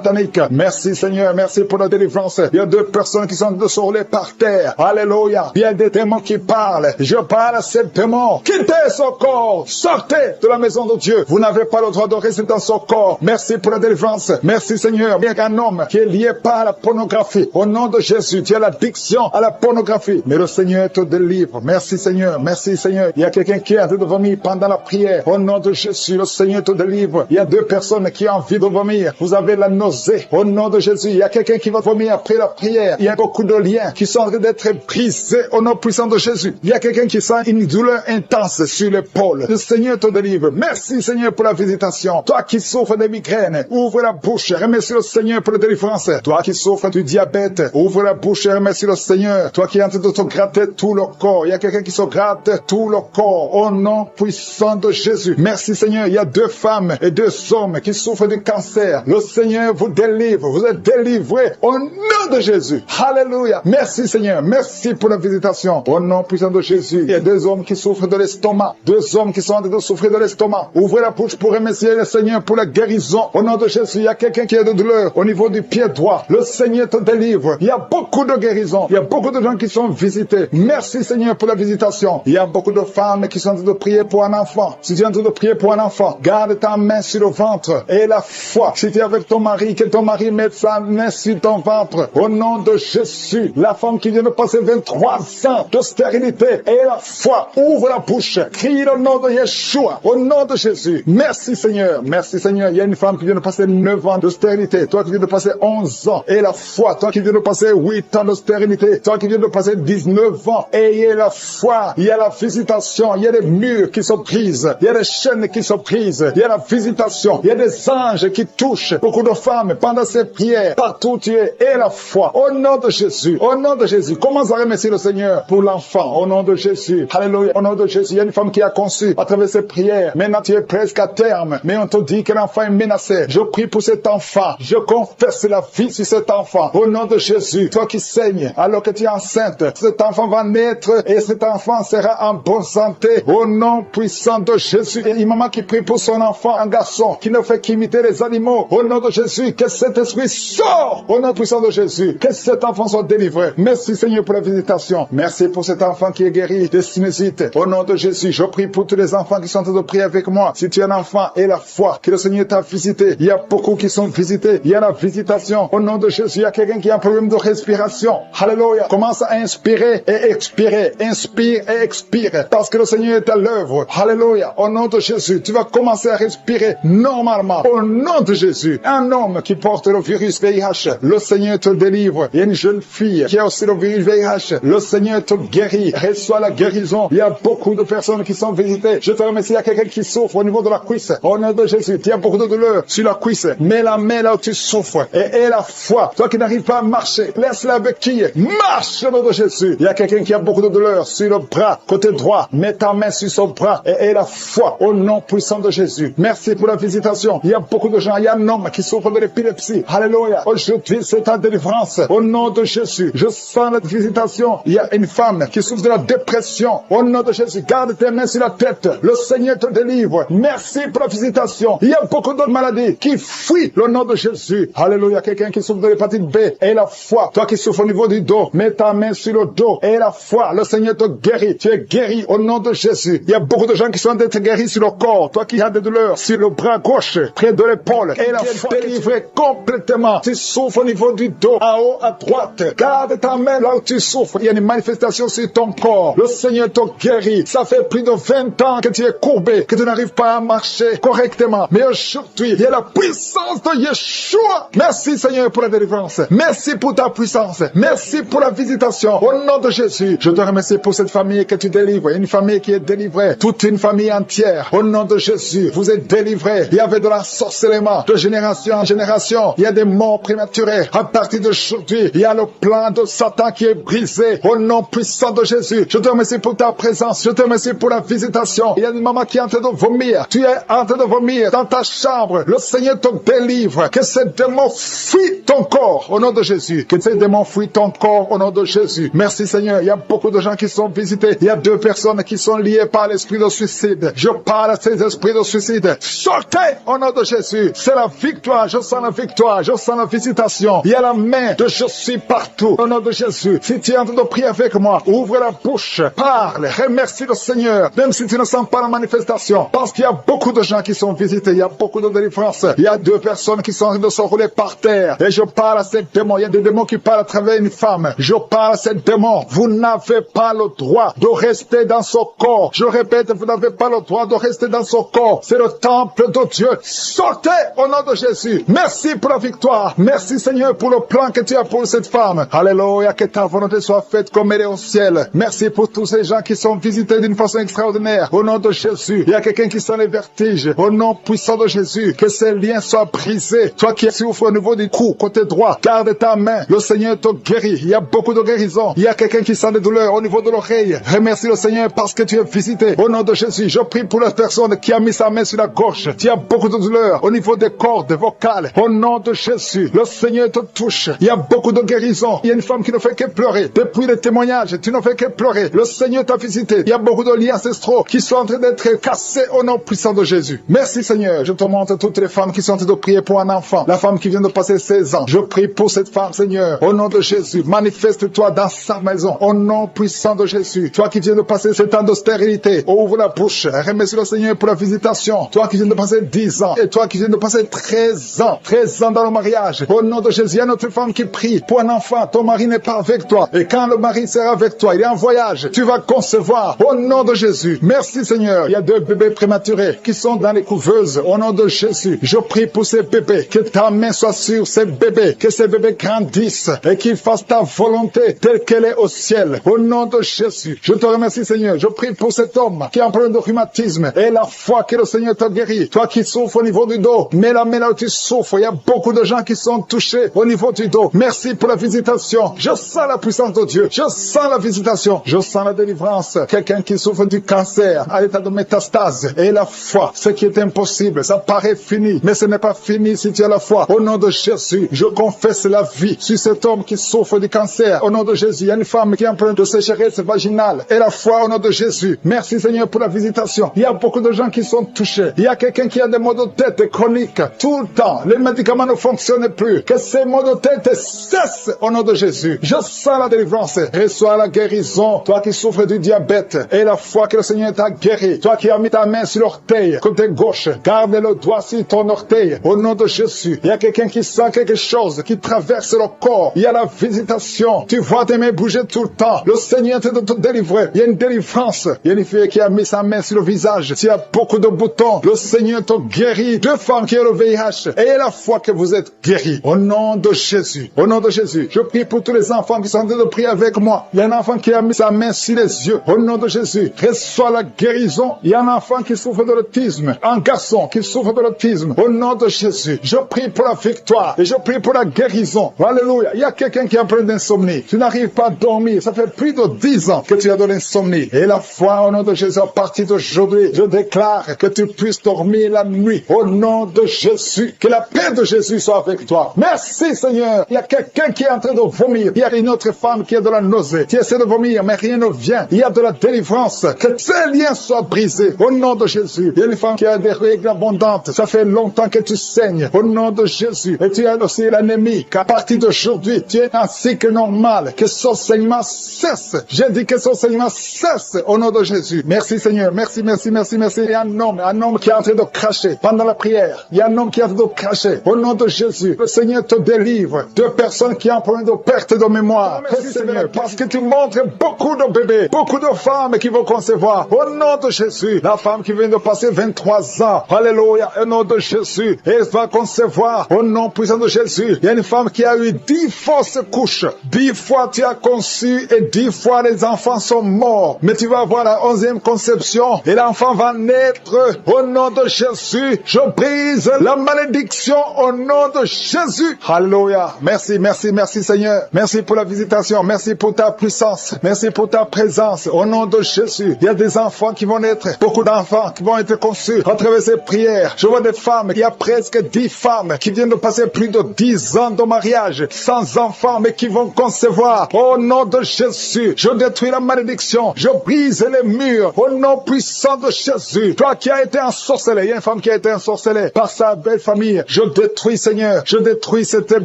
Merci Seigneur, merci pour la délivrance. Il y a 2 personnes qui sont de se rouler par terre. Alléluia. Il y a des démons qui parlent. Je parle à ces démons. Quittez ce corps. Sortez de la maison de Dieu. Vous n'avez pas le droit de rester dans ce corps. Merci pour la délivrance. Merci Seigneur. Il y a un homme qui est lié par la pornographie. Au nom de Jésus, tu as l'addiction à la pornographie. Mais le Seigneur te délivre. Merci Seigneur. Merci Seigneur. Il y a quelqu'un qui est en train de vomir pendant la prière. Au nom de Jésus, le Seigneur te délivre. Il y a 2 personnes qui ont envie de vomir. Vous avez la nausée. Au nom de Jésus, il y a quelqu'un qui va vomir après la prière. Il y a beaucoup de liens qui sont en train d'être brisés au nom puissant de Jésus. Il y a quelqu'un qui sent une douleur intense sur l'épaule. Le Seigneur te délivre. Merci Seigneur pour la visitation. Toi qui souffres de migraines, ouvre la bouche. Remercie le Seigneur pour la délivrance. Toi qui souffres du diabète, ouvre la bouche et remercie le Seigneur. Toi qui es en train de te gratter tout le corps. Il y a quelqu'un qui se gratte tout le corps au nom puissant de Jésus. Merci Seigneur. Il y a 2 femmes et 2 hommes qui souffrent du cancer. Le Seigneur vous délivre. Vous êtes délivrés au nom de Jésus. Alléluia. Merci Seigneur. Merci pour la visitation. Au nom puissant de Jésus. Il y a 2 hommes qui souffrent de l'estomac. 2 hommes qui sont en train de souffrir de l'estomac. Ouvrez la bouche pour remercier le Seigneur pour la guérison. Au nom de Jésus, il y a quelqu'un qui a de douleur au niveau du pied droit. Le Seigneur te délivre. Il y a beaucoup de guérisons. Il y a beaucoup de gens qui sont visités. Merci Seigneur pour la visitation. Il y a beaucoup de femmes qui sont en train de prier pour un enfant. Si tu es en train de prier pour un enfant, garde ta main sur le ventre et la foi. Si tu es avec ton mari, que ton mari mette sa main sur ton ventre. Au nom de Jésus, la femme qui vient de passer 23 10 ans de stérilité et la foi. Ouvre la bouche. Crie le nom de Yeshua. Au nom de Jésus. Merci Seigneur. Merci Seigneur. Il y a une femme qui vient de passer 9 ans de stérilité. Toi qui viens de passer 11 ans. Et la foi. Toi qui viens de passer 8 ans de stérilité. Toi qui viens de passer 19 ans. Ayez la foi. Il y a la visitation. Il y a des murs qui sont prises. Il y a des chaînes qui sont prises. Il y a la visitation. Il y a des anges qui touchent beaucoup de femmes pendant ces prières. Partout où tu es. Et la foi. Au nom de Jésus. Au nom de Jésus. Commence à remercier le Seigneur pour l'enfant. Au nom de Jésus. Alléluia. Au nom de Jésus. Il y a une femme qui a conçu à travers ces prières. Maintenant tu es presque à terme. Mais on te dit que l'enfant est menacé. Je prie pour cet enfant. Je confesse la vie sur cet enfant. Au nom de Jésus. Toi qui saignes alors que tu es enceinte. Cet enfant va naître et cet enfant sera en bonne santé. Au nom puissant de Jésus. Et une maman qui prie pour son enfant, un garçon qui ne fait qu'imiter les animaux. Au nom de Jésus. Que cet esprit sort. Au nom puissant de Jésus. Que cet enfant soit délivré. Merci Seigneur pour la visitation. Merci pour cet enfant qui est guéri de sinusite. Au nom de Jésus. Je prie pour tous les enfants qui sont en train de prier avec moi. Si tu es un enfant et la foi que le Seigneur t'a visité. Il y a beaucoup qui sont visités. Il y a la visitation. Au nom de Jésus. Il y a quelqu'un qui a un problème de respiration. Alléluia. Commence à inspirer et expirer. Inspire et expire. Parce que le Seigneur est à l'œuvre. Alléluia. Au nom de Jésus. Tu vas commencer à respirer normalement. Au nom de Jésus. Un homme qui porte le virus VIH. Le Seigneur te délivre. Il y a une jeune fille qui a aussi le virus VIH. Le Seigneur te guérit. Reçois la guérison. Il y a beaucoup de personnes qui sont visitées. Je te remercie. Il y a quelqu'un qui souffre au niveau de la cuisse. Au nom de Jésus. Il y a beaucoup de douleur sur la cuisse. Mets la main là où tu souffres. Et la foi. Toi qui n'arrives pas à marcher. Laisse la béquille. Marche au nom de Jésus. Il y a quelqu'un qui a beaucoup de douleur sur le bras. Côté droit. Mets ta main sur son bras. Et la foi. Au nom puissant de Jésus. Merci pour la visitation. Il y a beaucoup de gens. Il y a un homme qui souffre de l'épilepsie. Alléluia. Aujourd'hui, c'est ta délivrance. Au nom de Jésus. Je sens la visitation. Il y a une femme qui souffre de la dépression. Au nom de Jésus. Garde tes mains sur la tête. Le Seigneur te délivre. Merci pour la visitation. Il y a beaucoup d'autres maladies qui fuient le nom de Jésus. Alléluia. Quelqu'un qui souffre de l'hépatite B. Et la foi. Toi qui souffres au niveau du dos. Mets ta main sur le dos. Et la foi. Le Seigneur te guérit. Tu es guéri au nom de Jésus. Il y a beaucoup de gens qui sont d'être guéris sur le corps. Toi qui as des douleurs sur le bras gauche, près de l'épaule. Et la foi délivrée complètement. Tu souffres au niveau du dos. En haut, à droite. Garde ta main là où tu souffres. Il y a une manifestation sur ton corps. Le Seigneur te guérit. Ça fait plus de 20 ans que tu es courbé, que tu n'arrives pas à marcher correctement. Mais aujourd'hui, il y a la puissance de Yeshua. Merci Seigneur pour la délivrance. Merci pour ta puissance. Merci pour la visitation. Au nom de Jésus, je te remercie pour cette famille que tu délivres. Une famille qui est délivrée. Toute une famille entière. Au nom de Jésus, vous êtes délivrés. Il y avait de la sorcellement de génération en génération. Il y a des morts prématurées. À partir d'aujourd'hui, il y a le plan de Satan qui est brisé. Au nom puissant de Jésus, je te remercie pour ta présence. Je te remercie pour la visitation. Il y a une maman qui est en train de vomir. Tu es en train de vomir dans ta chambre. Le Seigneur te délivre. Que ces démons fuient ton corps au nom de Jésus. Que ces démons fuient ton corps au nom de Jésus. Merci Seigneur. Il y a beaucoup de gens qui sont visités. Il y a 2 personnes qui sont liées par l'esprit de suicide. Je parle à ces esprits de suicide. Sortez au nom de Jésus. C'est la victoire. Je sens la victoire. Je sens la visitation. Il y a la main de je suis partout au nom de Jésus. Si tu es en train de prier avec moi, ouvre la bouche. Parle. Remercie le Seigneur. Même si tu ne sens pas la manifestation. Parce qu'il y a beaucoup de gens qui sont visités. Il y a beaucoup de délivrances. Il y a 2 personnes qui sont en train de se rouler par terre. Et je parle à ces démons. Il y a des démons qui parlent à travers une femme. Je parle à ces démons. Vous n'avez pas le droit de rester dans ce corps. Je répète, vous n'avez pas le droit de rester dans ce corps. C'est le temple de Dieu. Sortez au nom de Jésus. Merci pour la victoire. Merci Seigneur pour le plan que tu as pour cette femme. Alléluia. Que ta volonté soit faite comme elle est au ciel. Merci pour tous ces gens qui sont visités d'une façon extraordinaire. Au nom de Jésus. Il y a quelqu'un qui sent les vertiges. Au nom puissant de Jésus. Que ces liens soient brisés. Toi qui souffres au niveau du cou, côté droit, garde ta main. Le Seigneur te guérit. Il y a beaucoup de guérisons. Il y a quelqu'un qui sent des douleurs au niveau de l'oreille. Remercie le Seigneur parce que tu es visité. Au nom de Jésus, je prie pour la personne qui a mis sa main sur la gauche. Tu as beaucoup de douleurs au niveau des cordes vocales. Au nom de Jésus, le Seigneur te touche. Il y a beaucoup de guérisons. Il y a une femme qui ne fait que pleurer. Depuis les témoignages, tu ne fais que pleurer. Le Seigneur t'a visité. Il y a beaucoup de liens ancestraux qui sont en train d'être cassés au nom puissant de Jésus. Merci Seigneur. Je te montre toutes les femmes qui sont en train de prier pour un enfant. La femme qui vient de passer 16 ans. Je prie pour cette femme, Seigneur. Au nom de Jésus, manifeste-toi dans sa maison. Au nom puissant de Jésus. Toi qui viens de passer ce temps de stérilité, ouvre la bouche. Remercie le Seigneur pour la visitation. Toi qui viens de passer 10 ans. Et toi qui viens de passer 13 ans. 13 ans dans le mariage. Au nom de Jésus, il y a notre femme qui prie pour un enfant. Ton mari n'est pas avec toi. Et quand le mari il sera avec toi. Il est en voyage. Tu vas concevoir au nom de Jésus. Merci Seigneur. Il y a 2 bébés prématurés qui sont dans les couveuses. Au nom de Jésus, je prie pour ces bébés. Que ta main soit sur ces bébés. Que ces bébés grandissent et qu'ils fassent ta volonté telle qu'elle est au ciel. Au nom de Jésus, je te remercie Seigneur. Je prie pour cet homme qui est en problème de rhumatisme et la foi que le Seigneur t'a guéri. Toi qui souffres au niveau du dos, mais là où tu souffres, il y a beaucoup de gens qui sont touchés au niveau du dos. Merci pour la visitation. Je sens la puissance de Dieu. Je sens la visitation. Je sens la délivrance. Quelqu'un qui souffre du cancer à l'état de métastase et la foi. Ce qui est impossible, ça paraît fini, mais ce n'est pas fini si tu as la foi. Au nom de Jésus, je confesse la vie sur cet homme qui souffre du cancer. Au nom de Jésus, il y a une femme qui est en train de sécheresse vaginale et la foi au nom de Jésus. Merci Seigneur pour la visitation. Il y a beaucoup de gens qui sont touchés. Il y a quelqu'un qui a des maux de tête chroniques tout le temps. Les médicaments ne fonctionnent plus. Que ces maux de tête cessent au nom de Jésus. Je sens la délivrance. Reçois la guérison. Toi qui souffres du diabète et la foi que le Seigneur t'a guéri. Toi qui as mis ta main sur l'orteil côté gauche, garde le doigt sur ton orteil au nom de Jésus. Il y a quelqu'un qui sent quelque chose qui traverse le corps. Il y a la visitation. Tu vois tes mains bouger tout le temps. Le Seigneur te délivrer. Il y a une délivrance. Il y a une fille qui a mis sa main sur le visage. Il y a beaucoup de boutons. Le Seigneur te guérit. 2 femmes qui ont le VIH. Ayez la foi que vous êtes guéris. Au nom de Jésus. Au nom de Jésus. Je prie pour tous les enfants qui sont en train de prier avec moi. Il y a un enfant qui a mis sa main sur les yeux. Au nom de Jésus. Reçois la guérison. Il y a un enfant qui souffre de l'autisme. Un garçon qui souffre de l'autisme. Au nom de Jésus. Je prie pour la victoire. Et je prie pour la guérison. Alléluia. Il y a quelqu'un qui a un problème d'insomnie. Tu n'arrives pas à dormir. Ça fait plus de 10 ans que tu as de l'insomnie. Et la foi au nom de Jésus, à partir d'aujourd'hui, je déclare que tu puisses dormir la nuit. Au nom de Jésus. Que la paix de Jésus soit avec toi. Merci Seigneur. Il y a quelqu'un qui est en train de vomir. Il y a une autre femme qui a de la nausée. Tu essaies de vomir, mais rien ne vient. Il y a de la délivrance. Que ces liens soient brisés. Au nom de Jésus. Il y a une femme qui a des règles abondantes. Ça fait longtemps que tu saignes. Au nom de Jésus. Et tu as aussi l'anémie. Qu'à partir d'aujourd'hui, tu es un cycle normal. Que son saignement cesse. J'ai dit que son saignement cesse. Au nom de Jésus. Merci Seigneur. Merci, merci, merci, merci. Il y a un homme qui est en train de cracher pendant la prière. Il y a un homme qui est en train de cracher. Au nom de Jésus. Le Seigneur te délivre de personnes qui ont un problème de perte de mémoire. Merci Seigneur. Parce que tu montres beaucoup de bébés, beaucoup de femmes qui vont concevoir. Au nom de Jésus. La femme qui vient de passer 23 ans. Alléluia. Au nom de Jésus. Elle va concevoir. Au nom puissant de Jésus. Il y a une femme qui a eu 10 fausses couches. 10 fois tu as conçu et 10 fois les enfants sont morts. Mais tu vas avoir la 11e conception et l'enfant va naître. Au nom de Jésus, je brise la malédiction au nom de Jésus. Alléluia. Merci, merci, merci Seigneur. Merci pour la visitation. Merci pour ta puissance. Merci pour ta présence. Au nom de Jésus, il y a des enfants qui vont naître. Beaucoup d'enfants qui vont être conçus à travers ces prières. Je vois des femmes. Il y a presque 10 femmes qui viennent de passer plus de 10 ans de mariage sans enfants, mais qui vont concevoir. Au nom de Jésus, je détruis la malédiction. Je brise les murs. Au nom puissant de Jésus. Toi qui as été ensorcelé. Il y a une femme qui a été ensorcelée par sa belle famille. Je détruis, Seigneur. Je détruis cette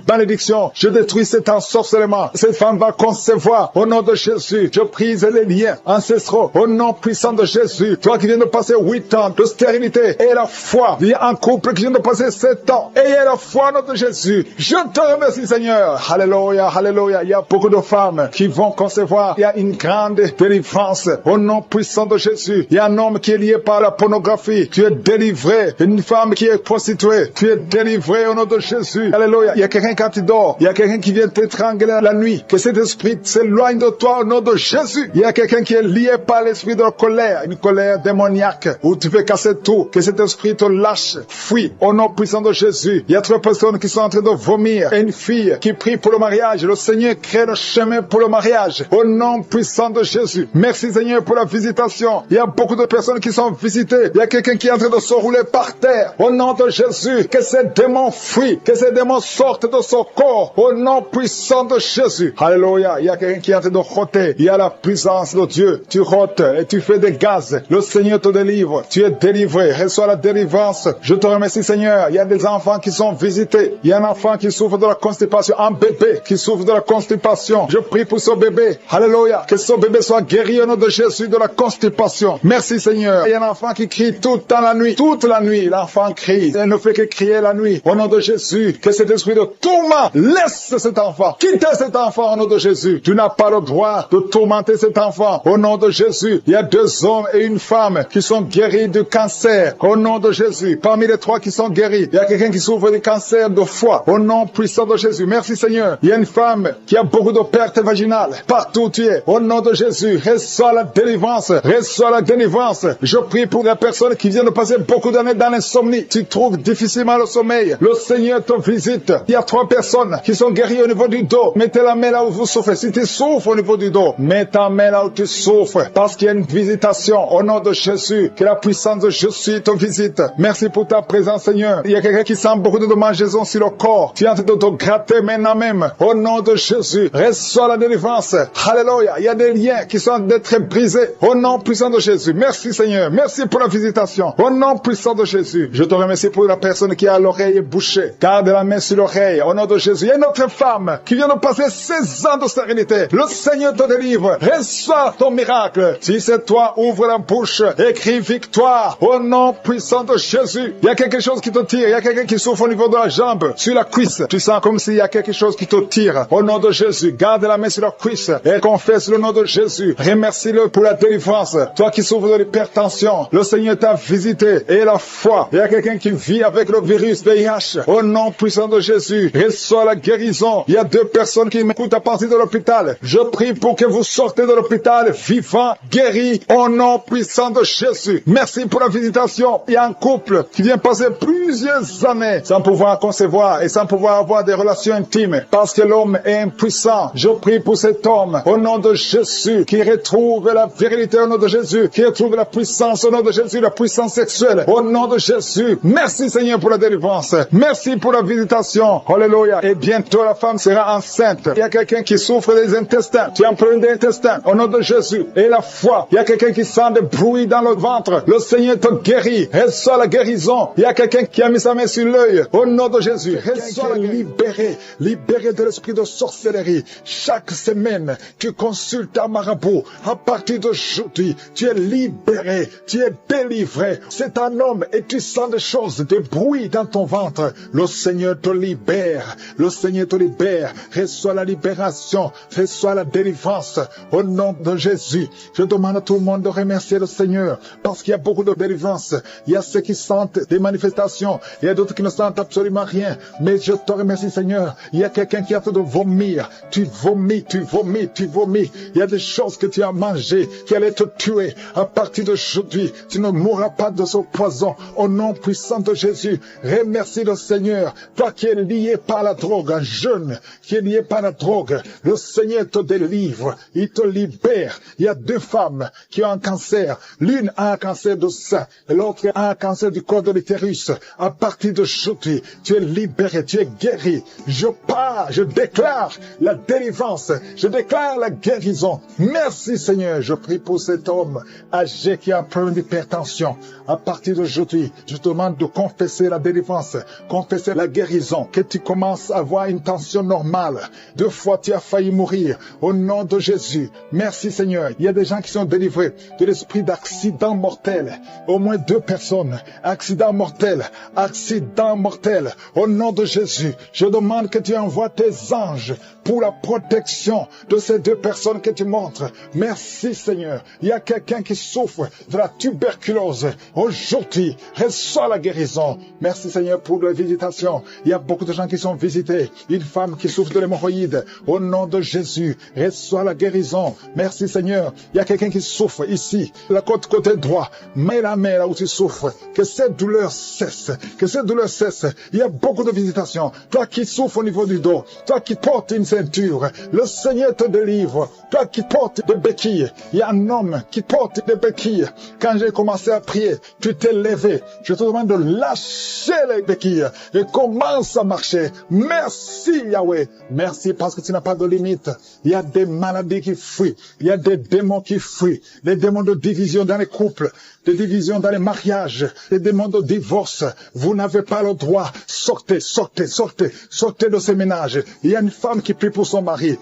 malédiction. Je détruis cet ensorcellement. Cette femme va concevoir. Au nom de Jésus, je brise les liens ancestraux. Au nom puissant de Jésus. Toi qui viens de passer 8 ans de stérilité et la foi. Il y a un couple qui vient de passer 7 ans. Et la foi au nom de Jésus. Je te remercie, Seigneur. Alléluia, alléluia. Il y a beaucoup de femmes qui vont concevoir. Il y a une grande délivrance. Au nom puissant de Jésus. Il y a un homme qui est lié par la pornographie. Tu es délivré. Une femme qui est prostituée. Tu es délivré au nom de Jésus. Alléluia. Il y a quelqu'un quand tu dors. Il y a quelqu'un qui vient t'étrangler la nuit. Que cet esprit s'éloigne de toi au nom de Jésus. Il y a quelqu'un qui est lié par l'esprit de la colère. Une colère démoniaque où tu veux casser tout. Que cet esprit te lâche. Fuis au nom puissant de Jésus. Il y a 3 personnes qui sont en train de vomir. Et une fille qui prie pour le mariage. Le Seigneur crée le chemin pour le mariage. Au nom puissant de Jésus. Merci Seigneur pour la visitation. Il y a beaucoup de personnes qui sont visitées. Il y a quelqu'un qui est en train de se rouler par terre. Au nom de Jésus. Que ces démons fuient. Que ces démons sortent de son corps. Au nom puissant de Jésus. Alléluia. Il y a quelqu'un qui est en train de rôter. Il y a la puissance de Dieu. Tu rôtes et tu fais des gaz. Le Seigneur te délivre. Tu es délivré. Reçois la délivrance. Je te remercie Seigneur. Il y a des enfants qui sont visités. Il y a un enfant qui souffre de la constipation. Un bébé qui souffre de la constipation. Je prie pour ce bébé. Alléluia. Que ce bébé soit guéri au nom de Jésus de la constipation. Merci Seigneur. Il y a un enfant qui crie toute la nuit. Toute la nuit, l'enfant crie. Il ne fait que crier la nuit. Au nom de Jésus, que cet esprit de tourment laisse cet enfant. Quitte cet enfant au nom de Jésus. Tu n'as pas le droit de tourmenter cet enfant. Au nom de Jésus, il y a 2 hommes et une femme qui sont guéris du cancer. Au nom de Jésus, parmi les 3 qui sont guéris, il y a quelqu'un qui souffre du cancer de foie. Au nom puissant de Jésus, merci Seigneur. Il y a une femme qui a beaucoup de pertes vaginales. Partout où tu es, au nom de Jésus, reçois la délivrance. Reçois la délivrance. Je prie pour les personnes qui viennent de passer beaucoup d'années dans l'insomnie. Tu trouves difficilement le sommeil. Le Seigneur te visite. Il y a 3 personnes qui sont guéries au niveau du dos. Mettez la main là où vous souffrez. Si tu souffres au niveau du dos, mets ta main là où tu souffres. Parce qu'il y a une visitation. Au nom de Jésus, que la puissance de Jésus te visite. Merci pour ta présence, Seigneur. Il y a quelqu'un qui sent beaucoup de démangeaisons sur le corps. Tu es en train de te gratter maintenant même. Au nom de Jésus, reçois la délivrance. Alléluia. Il y a des liens qui sont d'être brisés. Au nom puissant de Jésus. Merci, Seigneur. Merci pour la visitation. Au nom puissant de Jésus. Je te remercie pour la personne qui a l'oreille bouchée. Garde la main sur l'oreille. Au nom de Jésus. Il y a une autre femme qui vient de passer 16 ans de stérilité. Le Seigneur te délivre. Reçois ton miracle. Si c'est toi, ouvre la bouche. Écris victoire. Au nom puissant de Jésus. Il y a quelque chose qui te tire. Il y a quelqu'un qui souffre au niveau de la jambe, sur la cuisse. Tu sens comme s'il y a quelque chose qui te tire. Au nom de Jésus. Garde la main sur la cuisse et confesse le nom de Jésus. Remercie-le pour la délivrance. Toi qui souffres de l'hypertension, le Seigneur t'a visité. Et la foi. Il y a quelqu'un qui vit avec le virus VIH. Au nom puissant de Jésus. Reçois la guérison. Il y a 2 personnes qui m'écoutent à partir de l'hôpital. Je prie pour que vous sortez de l'hôpital vivant, guéri, au nom puissant de Jésus. Merci pour la visitation. Il y a un couple qui vient passer plusieurs années sans pouvoir concevoir et sans pouvoir avoir des relations intimes parce que l'homme est impuissant. Je prie pour cet homme au nom de Jésus qui retrouve la virilité au nom de Jésus, qui retrouve la puissance au nom de Jésus, la puissance sexuelle au nom de Jésus. Merci Seigneur pour la délivrance. Merci pour la visitation. Alléluia. Et bientôt la femme sera enceinte. Il y a quelqu'un qui souffre des intestins. Tu as un problème d'intestin au nom de Jésus. Et la foi. Il y a quelqu'un qui sent des bruits dans le ventre. Le Seigneur te guérit. Reçois la guérison. Il y a quelqu'un qui a mis sa main sur l'œil. Au nom de Jésus. Reçois libéré. Libéré de l'esprit de sorcellerie. Chaque semaine, tu consultes un marabout. À partir d'aujourd'hui, tu es libéré. Tu es délivré. C'est un homme et tu sens des choses, des bruits dans ton ventre. Le Seigneur te libère. Le Seigneur te libère. Reçois la libération. Reçois la délivrance. Au nom de Jésus. Je demande à tout le monde de remercier le Seigneur parce qu'il y a beaucoup de délivrance. Il y a ceux qui sentent des manifestations. Il y a d'autres qui ne sentent absolument rien. Mais je te remercie Seigneur. Il y a quelqu'un qui a fait de vomir. Tu vomis, tu vomis, tu vomis. Il y a des choses que tu as mangées qui allaient te tuer. À partir d'aujourd'hui, tu ne mourras pas de ce poison. Au nom puissant de Jésus, remercie le Seigneur. Toi qui es lié par la drogue, un jeune qui est lié par la drogue, le Seigneur te délivre. Il te libère. Il y a 2 femmes qui ont un cancer. L'une a un cancer du sein et l'autre a un cancer du col de l'utérus. À partir d'aujourd'hui, tu es libéré, tu es guéri. Je pars, je déclare la délivrance. Je déclare la guérison. Merci Seigneur. Je prie pour cet homme âgé qui a un problème d'hypertension. À partir d'aujourd'hui, je te demande de confesser la délivrance, confesser la guérison, que tu commences à avoir une tension normale. 2 fois tu as failli mourir. Au nom de Jésus. Merci Seigneur. Il y a des gens qui sont délivrés de l'esprit d'accident mortel. Au moins 2 personnes. Accident mortel. Accident mortel. Au nom de Jésus. Je demande que tu envoies tes anges pour la protection de ces 2 personnes que tu montres. Merci Seigneur. Il y a quelqu'un qui souffre de la tuberculose. Aujourd'hui, reçois la guérison. Merci Seigneur pour la visitation. Il y a beaucoup de gens qui sont visités. Une femme qui souffre de l'hémorroïde. Au nom de Jésus, reçois la guérison. Merci Seigneur. Il y a quelqu'un qui souffre ici, la côté droit. Mets la main là où tu souffres. Que cette douleur cesse. Que cette douleur cesse. Il y a beaucoup de visitations. Toi qui souffres au niveau du dos. Toi qui portes une ceinture. Le Seigneur te délivre. Toi qui portes des béquilles. Il y a un homme qui porte des béquilles. Quand j'ai commencé à prier, tu t'es levé. Je te demande de lâcher les béquilles et commence à marcher. Merci Yahweh. Merci parce que tu n'as pas de limite. Il y a des maladies qui fuient. Il y a des démons qui fuient. Les démons de division dans les couples. de division dans les mariages, des demandes de divorce. Vous n'avez pas le droit. Sortez, sortez, sortez, sortez de ces ménages. Il y a une femme qui prie pour son mari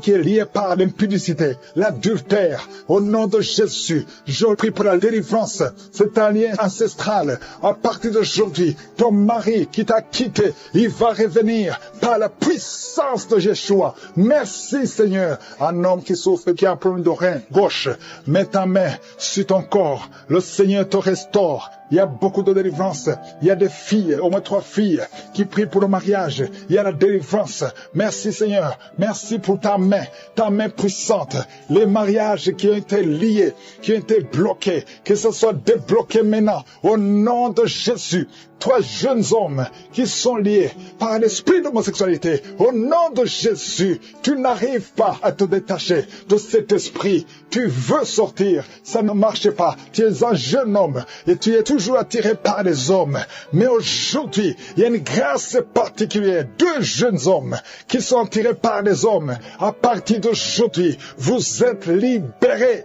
qui est lié par l'impudicité, l'adultère. Au nom de Jésus, je prie pour la délivrance. C'est un lien ancestral. À partir d'aujourd'hui, ton mari qui t'a quitté, il va revenir par la puissance de Yeshua. Merci Seigneur. Un homme qui souffre, qui a un problème de rein gauche, mets ta main sur ton corps. Le Seigneur te restaure. Il y a beaucoup de délivrance. Il y a des filles, au moins 3 filles, qui prient pour le mariage. Il y a la délivrance. Merci Seigneur. Merci pour ta main puissante. Les mariages qui ont été liés, qui ont été bloqués, que ce soit débloqué maintenant. Au nom de Jésus. 3 jeunes hommes qui sont liés par l'esprit d'homosexualité. Au nom de Jésus, tu n'arrives pas à te détacher de cet esprit. Tu veux sortir, ça ne marche pas. Tu es un jeune homme et tu es toujours attiré par les hommes. Mais aujourd'hui, il y a une grâce particulière. 2 jeunes hommes qui sont attirés par les hommes. À partir d'aujourd'hui, vous êtes libérés.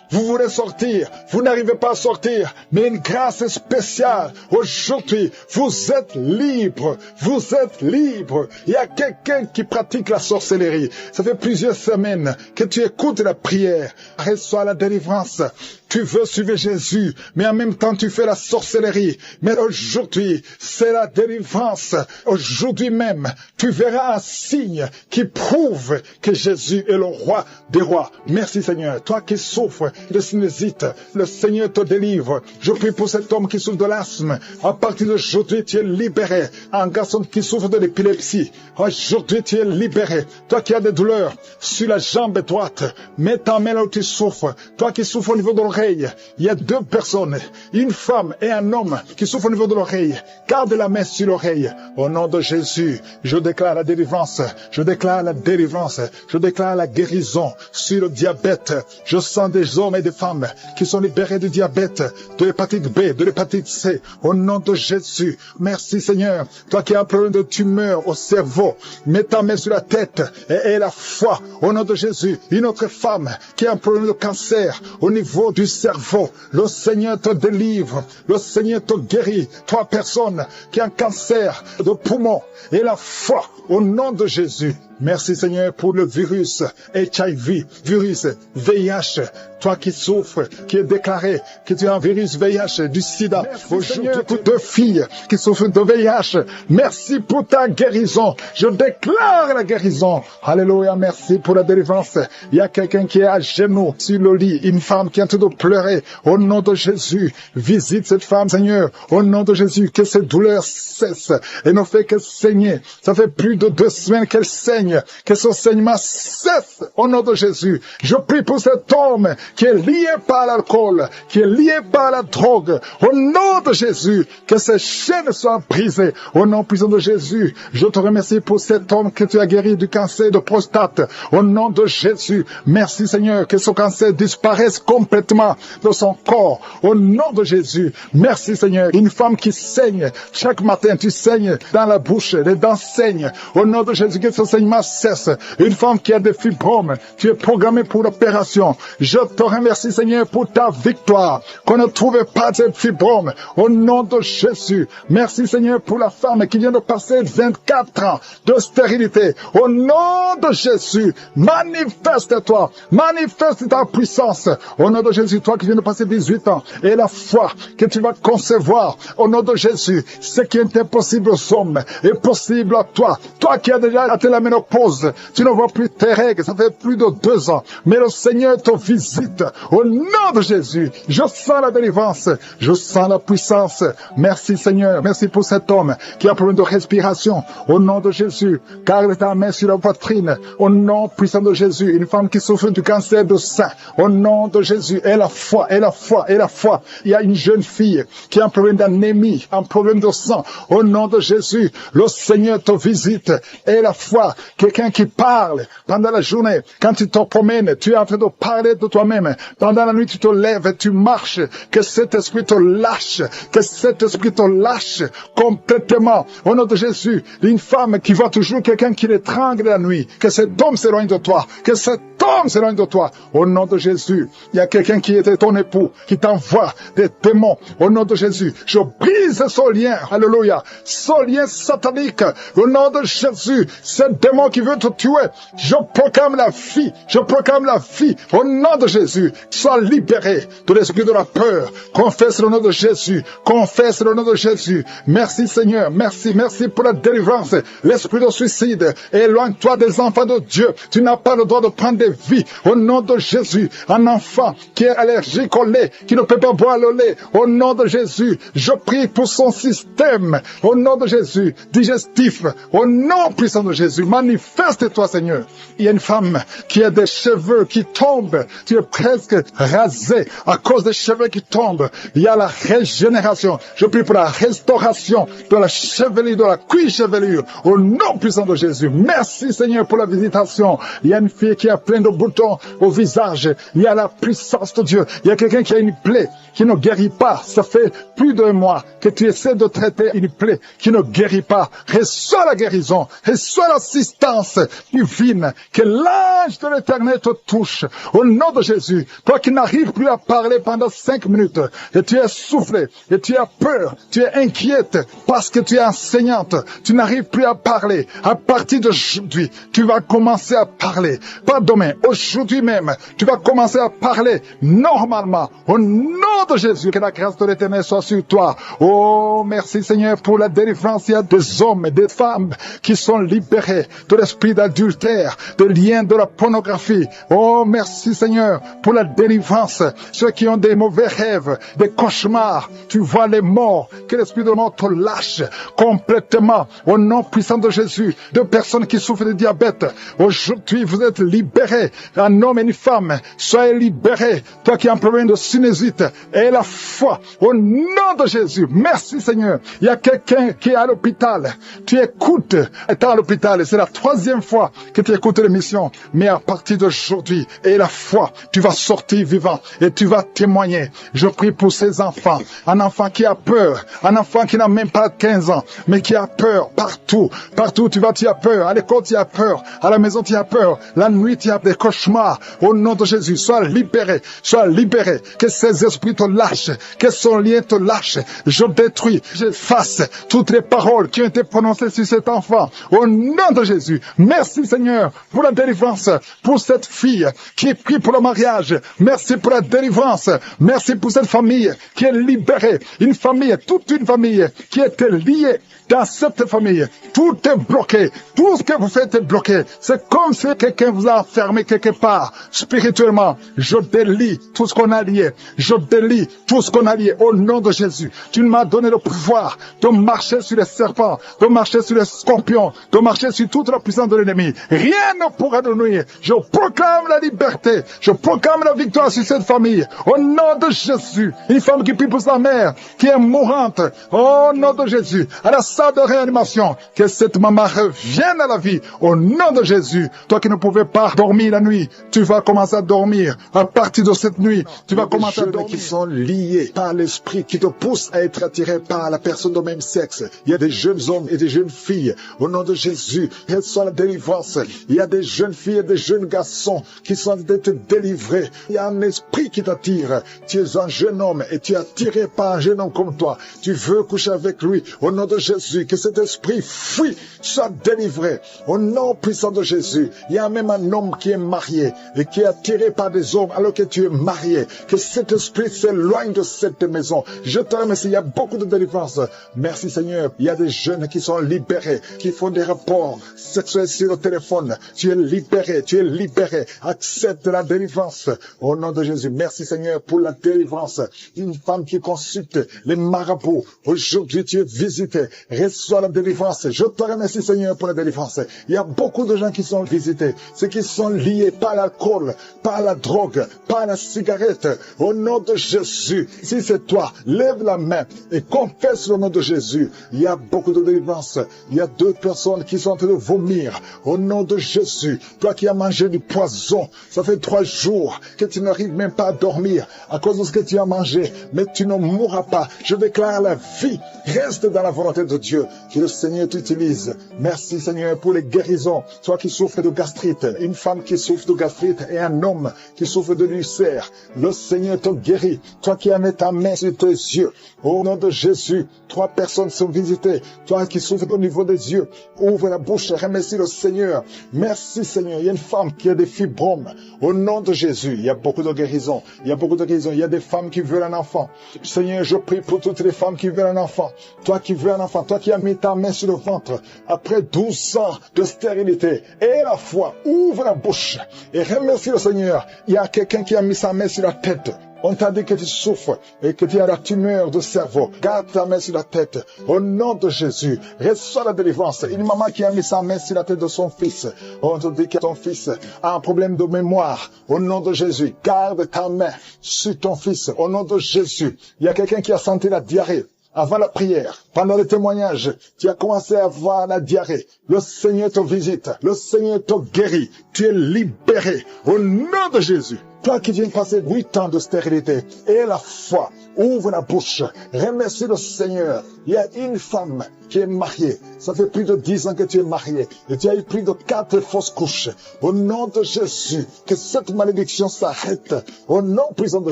Vous voulez sortir, vous n'arrivez pas à sortir, mais une grâce spéciale. Aujourd'hui, vous êtes libre, vous êtes libre. Il y a quelqu'un qui pratique la sorcellerie. Ça fait plusieurs semaines que tu écoutes la prière. Reçois la délivrance. Tu veux suivre Jésus, mais en même temps tu fais la sorcellerie. Mais aujourd'hui, c'est la délivrance. Aujourd'hui même, tu verras un signe qui prouve que Jésus est le roi des rois. Merci Seigneur. Toi qui souffres de sinusite, le Seigneur te délivre. Je prie pour cet homme qui souffre de l'asthme. À partir d'aujourd'hui, tu es libéré. Un garçon qui souffre de l'épilepsie. Aujourd'hui, tu es libéré. Toi qui as des douleurs sur la jambe droite, mets ta main là où tu souffres. Toi qui souffres au niveau de l'oreille, il y a 2 personnes, une femme et un homme qui souffrent au niveau de l'oreille. Garde la main sur l'oreille. Au nom de Jésus, je déclare la délivrance. Je déclare la délivrance. Je déclare la guérison sur le diabète. Je sens des hommes et des femmes qui sont libérés du diabète, de l'hépatite B, de l'hépatite C. Au nom de Jésus, merci Seigneur. Toi qui as un problème de tumeur au cerveau, mets ta main sur la tête et aie la foi. Au nom de Jésus, une autre femme qui a un problème de cancer au niveau du cerveau, le Seigneur te délivre, le Seigneur te guérit. 3 personnes qui ont un cancer de poumon et la foi au nom de Jésus. Merci Seigneur pour le virus HIV, virus VIH. Toi qui souffres, qui est déclaré que tu as un virus VIH du sida. Aujourd'hui, pour 2 filles qui souffrent de VIH. Merci pour ta guérison. Je déclare la guérison. Alléluia, merci pour la délivrance. Il y a quelqu'un qui est à genoux sur le lit, une femme qui est en train de pleurer. Au nom de Jésus, visite cette femme Seigneur. Au nom de Jésus, que cette douleur cesse et ne fait que saigner. Ça fait plus de 2 semaines qu'elle saigne. Que ce saignement cesse au nom de Jésus. Je prie pour cet homme qui est lié par l'alcool, qui est lié par la drogue. Au nom de Jésus, que ces chaînes soient brisées. Au nom puissant de Jésus, je te remercie pour cet homme que tu as guéri du cancer de prostate. Au nom de Jésus, merci Seigneur, que ce cancer disparaisse complètement de son corps. Au nom de Jésus, merci Seigneur. Une femme qui saigne, chaque matin tu saignes dans la bouche, les dents saignent. Au nom de Jésus, que ce saignement cesse. Une femme qui a des fibromes, tu es programmée pour l'opération. Je te remercie Seigneur pour ta victoire, qu'on ne trouve pas de fibromes. Au nom de Jésus, merci Seigneur pour la femme qui vient de passer 24 ans de stérilité. Au nom de Jésus, manifeste-toi, manifeste ta puissance. Au nom de Jésus, toi qui viens de passer 18 ans, et la foi que tu vas concevoir. Au nom de Jésus, ce qui est impossible aux hommes est possible à toi. Toi qui as déjà atteint la ménopause, tu ne vois plus tes règles, ça fait plus de 2 ans. Mais le Seigneur te visite. Au nom de Jésus, je sens la délivrance, je sens la puissance. Merci Seigneur, merci pour cet homme qui a un problème de respiration. Au nom de Jésus, garde ta main sur la poitrine. Au nom puissant de Jésus, une femme qui souffre du cancer de sein. Au nom de Jésus, et la foi, et la foi, et la foi. Il y a une jeune fille qui a un problème d'anémie, un problème de sang. Au nom de Jésus, le Seigneur te visite. suite. Et la foi, quelqu'un qui parle pendant la journée, quand tu te promènes, tu es en train de parler de toi-même. Pendant la nuit, tu te lèves, tu marches, que cet esprit te lâche, que cet esprit te lâche complètement. Au nom de Jésus, une femme qui voit toujours quelqu'un qui l'étrangle la nuit, que cet homme s'éloigne de toi, que cet homme s'éloigne de toi. Au nom de Jésus, il y a quelqu'un qui était ton époux, qui t'envoie des démons. Au nom de Jésus, je brise ce lien, alléluia, ce lien satanique. Au nom de Jésus, ce démon qui veut te tuer, je proclame la vie, je proclame la vie. Au nom de Jésus, sois libéré de l'esprit de la peur. Confesse le nom de Jésus, confesse le nom de Jésus. Merci Seigneur, merci pour la délivrance. L'esprit de suicide, éloigne-toi des enfants de Dieu. Tu n'as pas le droit de prendre des vies. Au nom de Jésus, un enfant qui est allergique au lait, qui ne peut pas boire le lait, au nom de Jésus, je prie pour son système, au nom de Jésus, digestif, au nom puissant de Jésus, manifeste-toi Seigneur. Il y a une femme qui a des cheveux qui tombent, tu es presque rasé à cause des cheveux qui tombent. Il y a la régénération, je prie pour la restauration de la chevelure, de la cuisse chevelure, au nom puissant de Jésus. Merci Seigneur pour la visitation. Il y a une fille qui a plein de boutons au visage, il y a la puissance de Dieu. Il y a quelqu'un qui a une plaie qui ne guérit pas. Ça fait plus d'un mois que tu essaies de traiter une plaie qui ne guérit pas. Reçois la guérison, reçois l'assistance divine, que l'ange de l'Éternel te touche. Au nom de Jésus, toi qui n'arrives plus à parler pendant 5 minutes, et tu es soufflé, et tu as peur, tu es inquiète parce que tu es enseignante, tu n'arrives plus à parler. À partir d'aujourd'hui, tu vas commencer à parler. Pas demain, aujourd'hui même, tu vas commencer à parler normalement. Au nom de Jésus, que la grâce de l'Éternel soit sur toi. Oh, merci Seigneur pour la délivrance. Il y a des hommes et des femmes qui sont libérés de l'esprit d'adultère, de liens de la pornographie. Oh, merci Seigneur pour la délivrance. Ceux qui ont des mauvais rêves, des cauchemars, tu vois les morts, que l'esprit de mort te lâche complètement. Au nom puissant de Jésus, de personnes qui souffrent de diabète, aujourd'hui vous êtes libérés. Un homme et une femme, soyez libérés. Toi qui as un problème de sinusite, et la foi, au nom de Jésus. Merci Seigneur. Il y a quelqu'un qui est à l'hôpital. Tu écoutes, et à l'hôpital, et c'est la 3e fois que tu écoutes l'émission. Mais à partir d'aujourd'hui, et la foi, tu vas sortir vivant, et tu vas témoigner. Je prie pour ces enfants. Un enfant qui a peur, un enfant qui n'a même pas 15 ans, mais qui a peur partout. Partout tu vas, tu as peur. À l'école, tu as peur. À la maison, tu as peur. La nuit, tu as des cauchemars. Au nom de Jésus, sois libéré. Sois libéré. Que ces esprits te lâchent. Que son lien te lâche. Je détruis, j'efface toutes les paroles qui ont été prononcées sur cet enfant. Au nom de Jésus. Merci Seigneur pour la délivrance. Pour cette fille qui est prise pour le mariage. Merci pour la délivrance. Merci pour cette famille qui est libérée. Une famille, toute une famille qui était liée. Dans cette famille, tout est bloqué. Tout ce que vous faites est bloqué. C'est comme si quelqu'un vous a enfermé quelque part. Spirituellement, je délie tout ce qu'on a lié. Je délie tout ce qu'on a lié. Au nom de Jésus, tu m'as donné le pouvoir de marcher sur les serpents, de marcher sur les scorpions, de marcher sur toute la puissance de l'ennemi. Rien ne pourra nous nuire. Je proclame la liberté. Je proclame la victoire sur cette famille. Au nom de Jésus, une femme qui prie pour sa mère, qui est mourante. Au nom de Jésus, à la salle de réanimation, que cette maman revienne à la vie. Au nom de Jésus, toi qui ne pouvais pas dormir la nuit, tu vas commencer à dormir. À partir de cette nuit, tu vas commencer à dormir. Qui sont liés par l'esprit qui te pousse à être attiré par la personne de même sexe. Il y a des jeunes hommes et des jeunes filles. Au nom de Jésus, reçois la délivrance. Il y a des jeunes filles et des jeunes garçons qui sont d'être délivrés. Il y a un esprit qui t'attire. Tu es un jeune homme et tu es attiré par un jeune homme comme toi. Tu veux coucher avec lui. Au nom de Jésus, que cet esprit fuit, soit délivré. Au nom puissant de Jésus, il y a même un homme qui est marié et qui est attiré par des hommes alors que tu es marié. Que cet esprit s'éloigne de cette maison. Je te remercie, il y a beaucoup de délivrance. Merci Seigneur. Il y a des jeunes qui sont libérés, qui font des rapports sexuels sur le téléphone. Tu es libéré, tu es libéré. Accepte la délivrance. Au nom de Jésus, merci Seigneur pour la délivrance. Une femme qui consulte les marabouts. Aujourd'hui, tu es visité. Reçois la délivrance. Je te remercie Seigneur pour la délivrance. Il y a beaucoup de gens qui sont visités. Ceux qui sont liés par l'alcool, par la drogue, par la cigarette. Au nom de Jésus, si c'est toi, lève la main et confesse le nom de Jésus. Il y a beaucoup de délivrance. Il y a 2 personnes qui sont en train de vomir, au nom de Jésus, toi qui as mangé du poison, ça fait 3 jours que tu n'arrives même pas à dormir à cause de ce que tu as mangé, mais tu ne mourras pas. Je déclare la vie, reste dans la volonté de Dieu, que le Seigneur t'utilise. Merci Seigneur pour les guérisons, toi qui souffres de gastrite, une femme qui souffre de gastrite et un homme qui souffre de l'ulcère, le Seigneur te guérit, toi qui as mis ta main sur tes yeux, au nom de Jésus, 3 personnes sont visitées, toi qui souffres au niveau des yeux, ouvre la bouche, remercie le Seigneur. Merci Seigneur, il y a une femme qui a des fibromes, au nom de Jésus, il y a beaucoup de guérisons, il y a beaucoup de guérisons, il y a des femmes qui veulent un enfant. Seigneur, je prie pour toutes les femmes qui veulent un enfant, toi qui veux un enfant, toi qui as mis ta main sur le ventre, après 12 ans de stérilité, et la foi, ouvre la bouche, et remercie le Seigneur. Il y a quelqu'un qui a mis sa main sur la tête, on t'a dit que tu souffres et que tu as la tumeur de cerveau. Garde ta main sur la tête. Au nom de Jésus, reçois la délivrance. Une maman qui a mis sa main sur la tête de son fils. On te dit que ton fils a un problème de mémoire. Au nom de Jésus, garde ta main sur ton fils. Au nom de Jésus, il y a quelqu'un qui a senti la diarrhée. Avant la prière, pendant le témoignage, tu as commencé à avoir la diarrhée. Le Seigneur te visite. Le Seigneur te guérit. Tu es libéré. Au nom de Jésus. Toi qui viens passer 8 ans de stérilité, et la foi, ouvre la bouche, remercie le Seigneur. Il y a une femme qui est mariée. Ça fait plus de 10 ans que tu es mariée. Et tu as eu plus de 4 fausses couches. Au nom de Jésus, que cette malédiction s'arrête. Au nom puissant de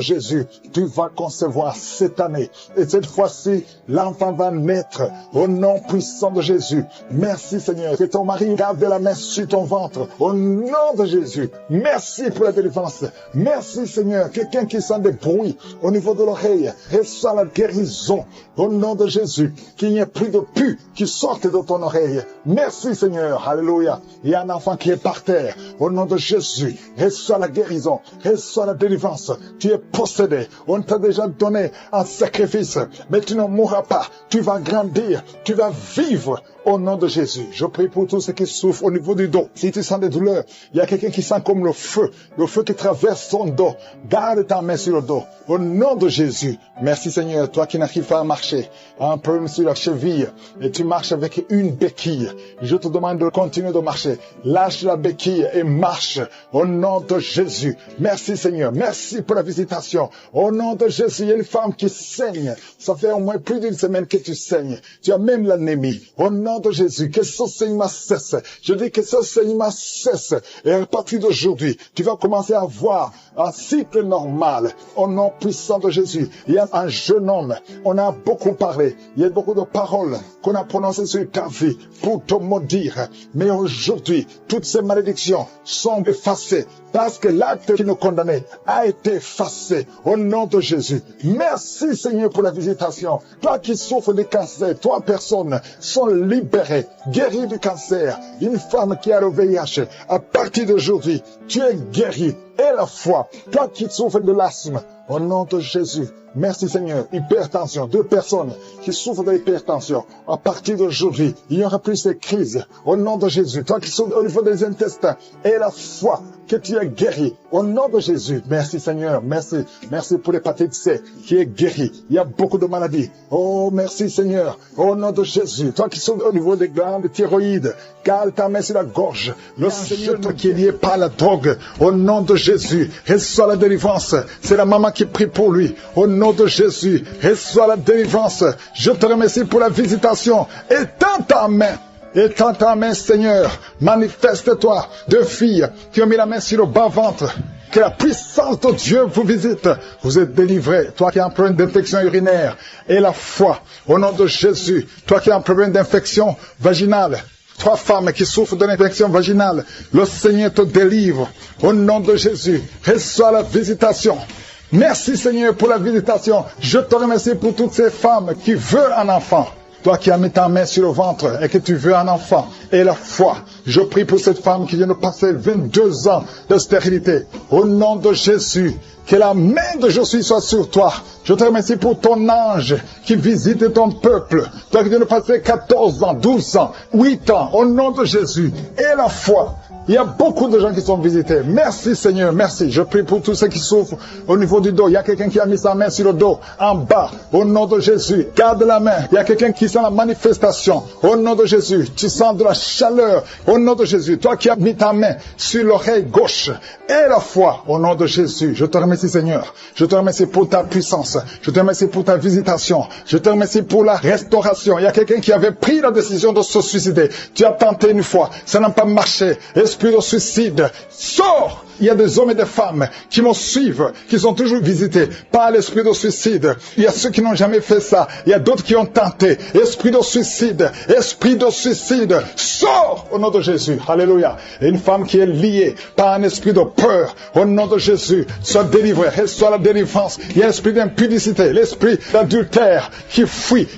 Jésus, tu vas concevoir cette année. Et cette fois-ci, l'enfant va naître. Au nom puissant de Jésus. Merci Seigneur. Que ton mari garde la main sur ton ventre. Au nom de Jésus. Merci pour la délivrance. Merci Seigneur. Quelqu'un qui sent des bruits au niveau de l'oreille, reçoit la guérison. Au nom de Jésus. Qu'il n'y ait plus de pu qui sortent de ton oreille. Merci Seigneur. Alléluia. Il y a un enfant qui est par terre. Au nom de Jésus. Reçois la guérison. Reçois la délivrance. Tu es possédé. On t'a déjà donné un sacrifice. Mais tu ne mourras pas. Tu vas grandir. Tu vas vivre. Au nom de Jésus, je prie pour tous ceux qui souffrent au niveau du dos. Si tu sens des douleurs, il y a quelqu'un qui sent comme le feu qui traverse son dos. Garde ta main sur le dos. Au nom de Jésus, merci Seigneur, toi qui n'arrives pas à marcher, un problème sur la cheville, et tu marches avec une béquille. Je te demande de continuer de marcher. Lâche la béquille et marche. Au nom de Jésus, merci Seigneur, merci pour la visitation. Au nom de Jésus, il y a une femme qui saigne. Ça fait au moins plus d'une semaine que tu saignes. Tu as même l'anémie. Au nom de Jésus, que ce saignement cesse. Je dis que ce saignement cesse. Et à partir d'aujourd'hui, tu vas commencer à avoir un cycle normal. Au nom puissant de Jésus, il y a un jeune homme. On a beaucoup parlé. Il y a beaucoup de paroles qu'on a prononcées sur ta vie pour te maudire. Mais aujourd'hui, toutes ces malédictions sont effacées. Parce que l'acte qui nous condamnait a été effacé au nom de Jésus. Merci Seigneur pour la visitation. Toi qui souffres de cancer, 3 personnes sont libérées, guéries du cancer. Une femme qui a le VIH, à partir d'aujourd'hui, tu es guéri. Et la foi, toi qui souffres de l'asthme, au nom de Jésus. Merci Seigneur. Hypertension, 2 personnes qui souffrent de l'hypertension. À partir d'aujourd'hui, il n'y aura plus ces crises. Au nom de Jésus, toi qui souffres au niveau des intestins. Et la foi, que tu es guéri. Au nom de Jésus. Merci Seigneur. Merci. Merci pour l'hépatite C qui est guéri. Il y a beaucoup de maladies. Oh, merci Seigneur. Au nom de Jésus. Toi qui souffres au niveau des glandes thyroïdes. Garde ta main sur la gorge. Le Seigneur qui est lié par la drogue. Au nom de Jésus. Reçois la délivrance. C'est la maman qui prie pour lui. Au nom de Jésus. Reçois la délivrance. Je te remercie pour la visitation. Étends ta main. Étends ta main, Seigneur. Manifeste-toi. 2 filles qui ont mis la main sur le bas-ventre. Que la puissance de Dieu vous visite. Vous êtes délivrés. Toi qui as un problème d'infection urinaire. Et la foi. Au nom de Jésus. Toi qui as un problème d'infection vaginale. 3 femmes qui souffrent de l'infection vaginale. Le Seigneur te délivre. Au nom de Jésus. Reçois la visitation. Merci Seigneur pour la visitation. Je te remercie pour toutes ces femmes qui veulent un enfant. Toi qui as mis ta main sur le ventre et que tu veux un enfant. Et la foi. Je prie pour cette femme qui vient de passer 22 ans de stérilité. Au nom de Jésus. Que la main de Jésus soit sur toi. Je te remercie pour ton ange qui visite ton peuple. Toi qui viens de passer 14 ans, 12 ans, 8 ans, au nom de Jésus. Et la foi. Il y a beaucoup de gens qui sont visités. Merci Seigneur, merci. Je prie pour tous ceux qui souffrent au niveau du dos. Il y a quelqu'un qui a mis sa main sur le dos, en bas, au nom de Jésus. Garde la main. Il y a quelqu'un qui sent la manifestation. Au nom de Jésus, tu sens de la chaleur. Au nom de Jésus, toi qui as mis ta main sur l'oreille gauche et la foi, au nom de Jésus. Je te remercie Seigneur. Je te remercie pour ta puissance. Je te remercie pour ta visitation. Je te remercie pour la restauration. Il y a quelqu'un qui avait pris la décision de se suicider. Tu as tenté une fois. Ça n'a pas marché. Esprit de suicide, sors! Il y a des hommes et des femmes qui me suivent, qui sont toujours visités par l'esprit de suicide. Il y a ceux qui n'ont jamais fait ça. Il y a d'autres qui ont tenté. Esprit de suicide, sors au nom de Jésus. Alléluia. Et une femme qui est liée par un esprit de peur, au nom de Jésus, soit délivrée, reçoit la délivrance. Il y a l'esprit d'impudicité, l'esprit d'adultère qui fuit.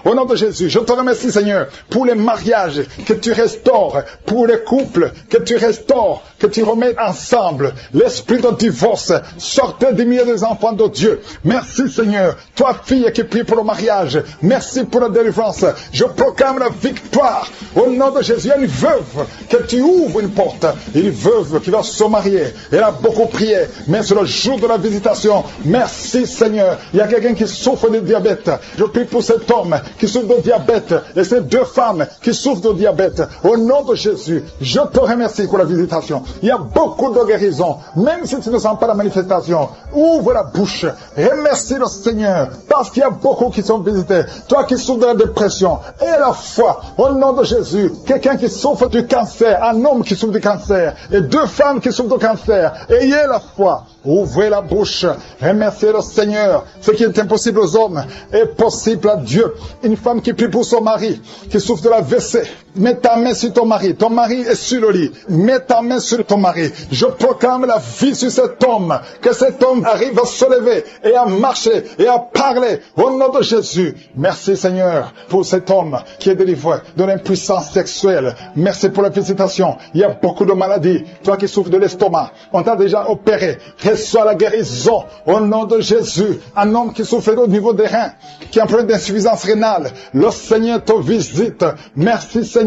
Au nom de Jésus, je te remercie Seigneur pour les mariages que tu restaures, pour les couples que tu restaures, que tu remets ensemble. L'esprit de divorce, sortez des milieux des enfants de Dieu. Merci Seigneur. Toi fille qui prie pour le mariage, merci pour la délivrance. Je proclame la victoire au nom de Jésus. Il y a une veuve que tu ouvres une porte. Une veuve qui va se marier. Elle a beaucoup prié, mais c'est le jour de la visitation. Merci Seigneur. Il y a quelqu'un qui souffre de diabète. Je prie pour cet homme qui souffre de diabète et ces deux femmes qui souffrent de diabète. Au nom de Jésus, je te remercie pour la visitation. Il y a beaucoup de guérison, même si tu ne sens pas la manifestation. Ouvre la bouche, remercie le Seigneur, parce qu'il y a beaucoup qui sont visités. Toi qui souffres de la dépression, et la foi, au nom de Jésus. Quelqu'un qui souffre du cancer, un homme qui souffre du cancer, et deux femmes qui souffrent du cancer. Ayez la foi. Ouvrez la bouche, remerciez le Seigneur. Ce qui est impossible aux hommes est possible à Dieu. Une femme qui prie pour son mari, qui souffre de la WC. Mets ta main sur ton mari est sur le lit. Mets ta main sur ton mari. Je proclame la vie sur cet homme. Que cet homme arrive à se lever et à marcher et à parler au nom de Jésus. Merci Seigneur pour cet homme qui est délivré de l'impuissance sexuelle. Merci pour la visitation. Il y a beaucoup de maladies. Toi qui souffres de l'estomac, on t'a déjà opéré. Reçois la guérison au nom de Jésus. Un homme qui souffre au niveau des reins, qui a un problème d'insuffisance rénale, le Seigneur te visite. Merci Seigneur.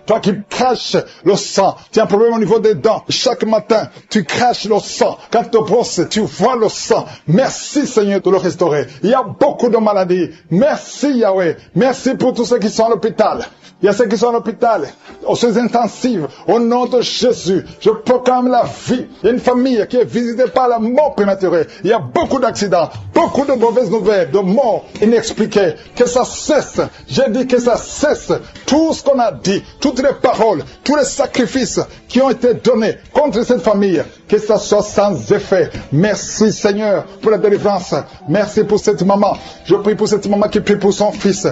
Toi qui craches le sang, tu as un problème au niveau des dents. Chaque matin, tu craches le sang. Quand tu te brosses, tu vois le sang. Merci Seigneur de le restaurer. Il y a beaucoup de maladies. Merci Yahweh. Merci pour tous ceux qui sont à l'hôpital. Il y a ceux qui sont à l'hôpital, aux soins intensives, au nom de Jésus. Je proclame la vie. Il y a une famille qui est visitée par la mort prématurée. Il y a beaucoup d'accidents, beaucoup de mauvaises nouvelles, de morts inexpliquées. Que ça cesse. J'ai dit que ça cesse. Tout ce qu'on a dit, toutes les paroles, tous les sacrifices qui ont été donnés contre cette famille, que ça soit sans effet. Merci Seigneur pour la délivrance. Merci pour cette maman. Je prie pour cette maman qui prie pour son fils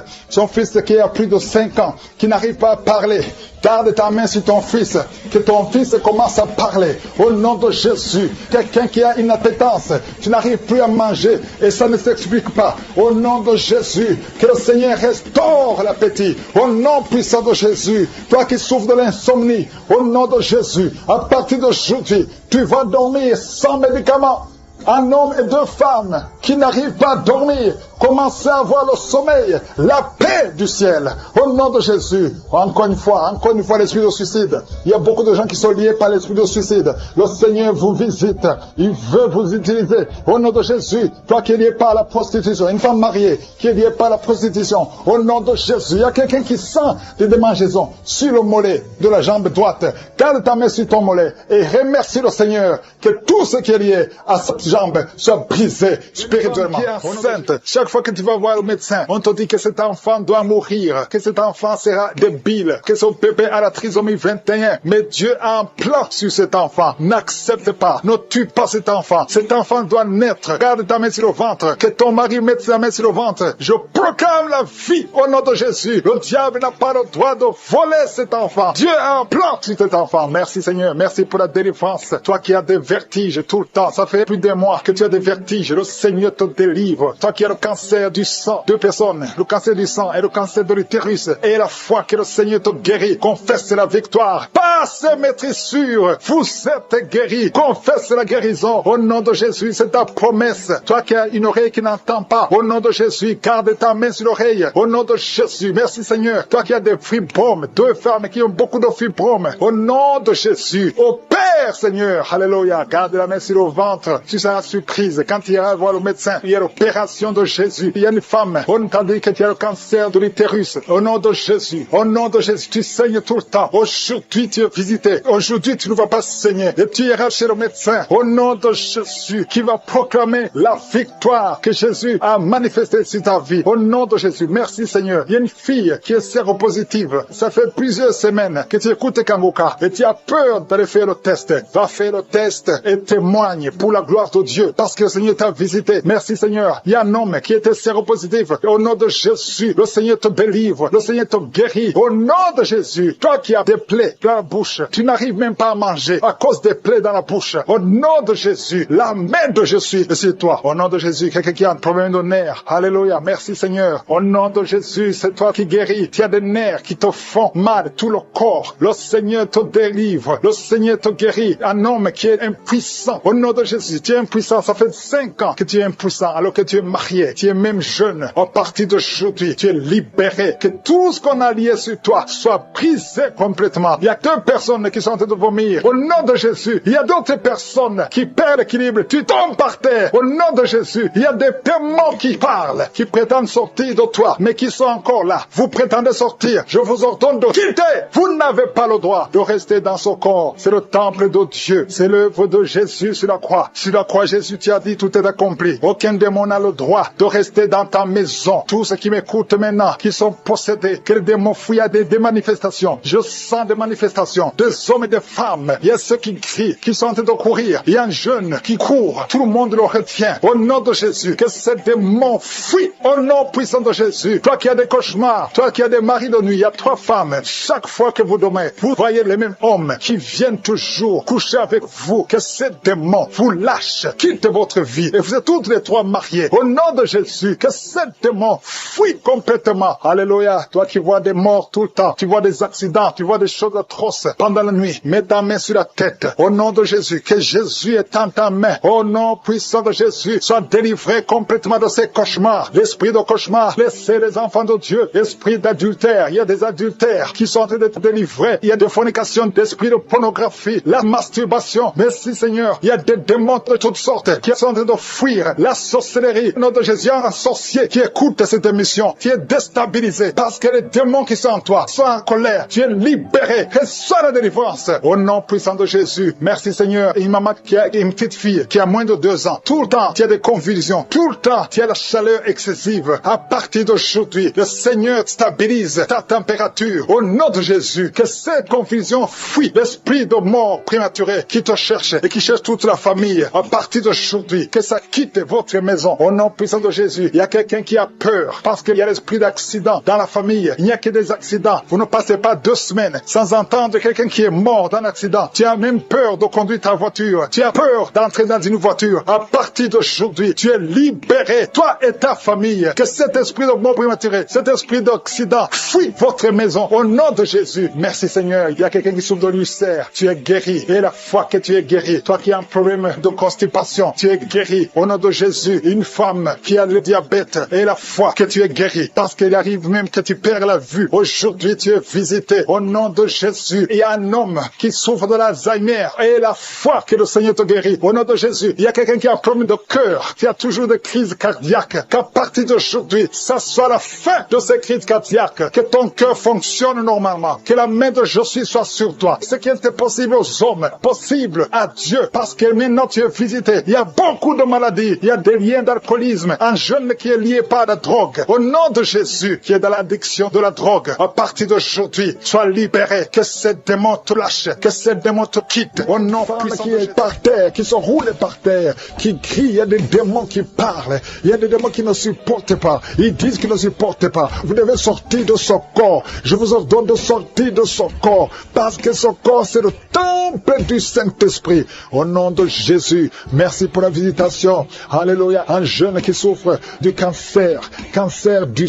qui a plus de 5 ans, qui n'arrive pas à parler. Garde ta main sur ton fils, que ton fils commence à parler au nom de Jésus. Quelqu'un qui a une appétence, tu n'arrives plus à manger et ça ne s'explique pas. Au nom de Jésus, que le Seigneur restaure l'appétit. Au nom puissant de Jésus, toi qui souffres de l'insomnie, au nom de Jésus, à partir d'aujourd'hui, tu vas dormir sans médicaments. Un homme et deux femmes qui n'arrivent pas à dormir, commencez à avoir le sommeil, la paix du ciel, au nom de Jésus. Encore une fois, l'esprit de suicide. Il y a beaucoup de gens qui sont liés par l'esprit de suicide. Le Seigneur vous visite, il veut vous utiliser, au nom de Jésus. Toi qui es lié par la prostitution, une femme mariée qui est liée par la prostitution, au nom de Jésus. Il y a quelqu'un qui sent des démangeaisons sur le mollet de la jambe droite. Garde ta main sur ton mollet et remercie le Seigneur que tout ce qui est lié à cette jambe soit brisé spirituellement. Enceinte, chaque fois que tu vas voir le médecin, on te dit que cet enfant doit mourir, que cet enfant sera débile, que son bébé a la trisomie 21. Mais Dieu a un plan sur cet enfant. N'accepte pas, ne tue pas cet enfant. Cet enfant doit naître. Garde ta main sur le ventre, que ton mari mette sa main sur le ventre. Je proclame la vie au nom de Jésus. Le diable n'a pas le droit de voler cet enfant. Dieu a un plan sur cet enfant. Merci Seigneur, merci pour la délivrance. Toi qui as des vertiges tout le temps, ça fait plus d'un mois que tu as des vertiges, le Seigneur te délivre. Toi qui as le cancer cancer du sang. 2 personnes, le cancer du sang et le cancer de l'utérus. Et la foi que le Seigneur te guérit. Confesse la victoire. Par ses maîtrissures, vous êtes guéris. Confesse la guérison. Au nom de Jésus, c'est ta promesse. Toi qui as une oreille qui n'entend pas, au nom de Jésus, garde ta main sur l'oreille. Au nom de Jésus, merci Seigneur. Toi qui as des fibromes, 2 femmes qui ont beaucoup de fibromes, au nom de Jésus, au Père Seigneur, alléluia, garde la main sur le ventre. Tu seras surprise quand tu iras voir le médecin. Il y a l'opération de Jésus. Il y a une femme, on t'a dit que tu as le cancer de l'utérus. Au nom de Jésus, au nom de Jésus, tu saignes tout le temps. Aujourd'hui, tu es visité. Aujourd'hui, tu ne vas pas saigner. Et tu iras chez le médecin. Au nom de Jésus, qui va proclamer la victoire que Jésus a manifestée sur ta vie. Au nom de Jésus, merci Seigneur. Il y a une fille qui est séropositive. Ça fait plusieurs semaines que tu écoutes Kangoka et tu as peur d'aller faire le test. Va faire le test et témoigne pour la gloire de Dieu parce que le Seigneur t'a visité. Merci Seigneur. Il y a un homme qui était séropositif. Et au nom de Jésus, le Seigneur te délivre. Le Seigneur te guérit. Au nom de Jésus, toi qui as des plaies dans la bouche, tu n'arrives même pas à manger à cause des plaies dans la bouche. Au nom de Jésus, la main de Jésus est sur toi. Au nom de Jésus, quelqu'un qui a un problème de nerfs. Alléluia. Merci Seigneur. Au nom de Jésus, c'est toi qui guéris. Tu as des nerfs qui te font mal, tout le corps. Le Seigneur te délivre. Le Seigneur te guérit. Un homme qui est impuissant. Au nom de Jésus, tu es impuissant. Ça fait 5 ans que tu es impuissant alors que tu es marié. Tu es même jeune. À partir d'aujourd'hui, tu es libéré. Que tout ce qu'on a lié sur toi soit brisé complètement. Il y a 2 personnes qui sont en train de vomir. Au nom de Jésus, il y a d'autres personnes qui perdent l'équilibre. Tu tombes par terre. Au nom de Jésus, il y a des démons qui parlent, qui prétendent sortir de toi, mais qui sont encore là. Vous prétendez sortir. Je vous ordonne de quitter. Vous n'avez pas le droit de rester dans ce corps. C'est le temple de Dieu. C'est l'œuvre de Jésus sur la croix. Sur la croix, Jésus t'a dit tout est accompli. Aucun démon n'a le droit de rester dans ta maison. Tous ceux qui m'écoutent maintenant, qui sont possédés, que les démons fuient, il y a des manifestations. Je sens des manifestations. Des hommes et des femmes. Il y a ceux qui crient, qui sont en train de courir. Il y a un jeune qui court. Tout le monde le retient. Au nom de Jésus, que ces démons fuient. Au nom puissant de Jésus. Toi qui as des cauchemars, toi qui as des maris de nuit, il y a 3 femmes. Chaque fois que vous dormez, vous voyez les mêmes hommes qui viennent toujours coucher avec vous. Que ces démons vous lâchent, quittent votre vie. Et vous êtes toutes les 3 mariés. Au nom de Jésus, que ces démons fuient complètement. Alléluia. Toi qui vois des morts tout le temps, tu vois des accidents, tu vois des choses atroces pendant la nuit. Mets ta main sur la tête. Au nom de Jésus, que Jésus est en ta main. Au nom puissant de Jésus, sois délivré complètement de ces cauchemars. L'esprit de cauchemar, laissez les enfants de Dieu. Esprit d'adultère, il y a des adultères qui sont en train d'être délivrés. Il y a des fornications, d'esprit de pornographie, la masturbation. Merci Seigneur. Il y a des démons de toutes sortes qui sont en train de fuir. La sorcellerie. Au nom de Jésus, il y a un sorcier qui écoute cette émission, qui est déstabilisé parce que les démons qui sont en toi sont en colère. Tu es libéré. Reçois la délivrance. Au nom puissant de Jésus. Merci Seigneur. Et une maman qui a une petite fille qui a moins de 2 ans. Tout le temps, tu as des convulsions. Tout le temps, tu as la chaleur excessive. À partir d'aujourd'hui, le Seigneur stabilise ta température. Au nom de Jésus, que cette confusion fuit. L'esprit de mort prématuré qui te cherche et qui cherche toute la famille. À partir d'aujourd'hui, que ça quitte votre maison. Au nom puissant de Jésus, il y a quelqu'un qui a peur parce qu'il y a l'esprit d'accident dans la famille. Il n'y a que des accidents. Vous ne passez pas 2 semaines sans entendre quelqu'un qui est mort dans un accident. Tu as même peur de conduire ta voiture. Tu as peur d'entrer dans une voiture. À partir d'aujourd'hui, tu es libéré. Toi et ta famille. Que cet esprit de mort prématuré, cet esprit d'accident fuit votre maison. Au nom de Jésus. Merci Seigneur. Il y a quelqu'un qui souffre de l'ulcère. Tu es guéri. Et la foi que tu es guéri. Toi qui as un problème de constipation, tu es guéri. Au nom de Jésus. Une femme qui a le diabète. Et la foi que tu es guéri. Parce qu'il arrive même que tu perds la vue. Aujourd'hui, tu es visité. Au nom de Jésus. Il y a un homme qui souffre de l'Alzheimer. Et la foi que le Seigneur te guérit. Au nom de Jésus. Il y a quelqu'un qui a un problème de cœur. Qui a toujours des crises cardiaques. Qu'à partir d'aujourd'hui, ça soit la fin de ces crises cardiaques. Que ton cœur fonctionne normalement. Que la main de Jésus soit sur toi. Ce qui était possible aux hommes, possible à Dieu. Parce que maintenant tu es visité. Il y a beaucoup de maladies. Il y a des liens d'alcoolisme. Un jeune qui est lié par la drogue. Au nom de Jésus, qui est dans l'addiction de la drogue. À partir d'aujourd'hui, sois libéré. Que ces démons te lâchent. Que ces démons te quittent. Au nom puissant qui est par terre, qui se roulent par terre, qui crient. Il y a des démons qui parlent. Il y a des démons qui ne supportent pas. Ils disent qu'ils ne supportent pas. Vous devez sortir de ce corps. Je vous ordonne de sortir de ce corps. Parce que ce corps, c'est le temple du Saint-Esprit. Au nom de Jésus, merci pour la visitation. Alléluia. Un jeune qui souffre souffre du cancer du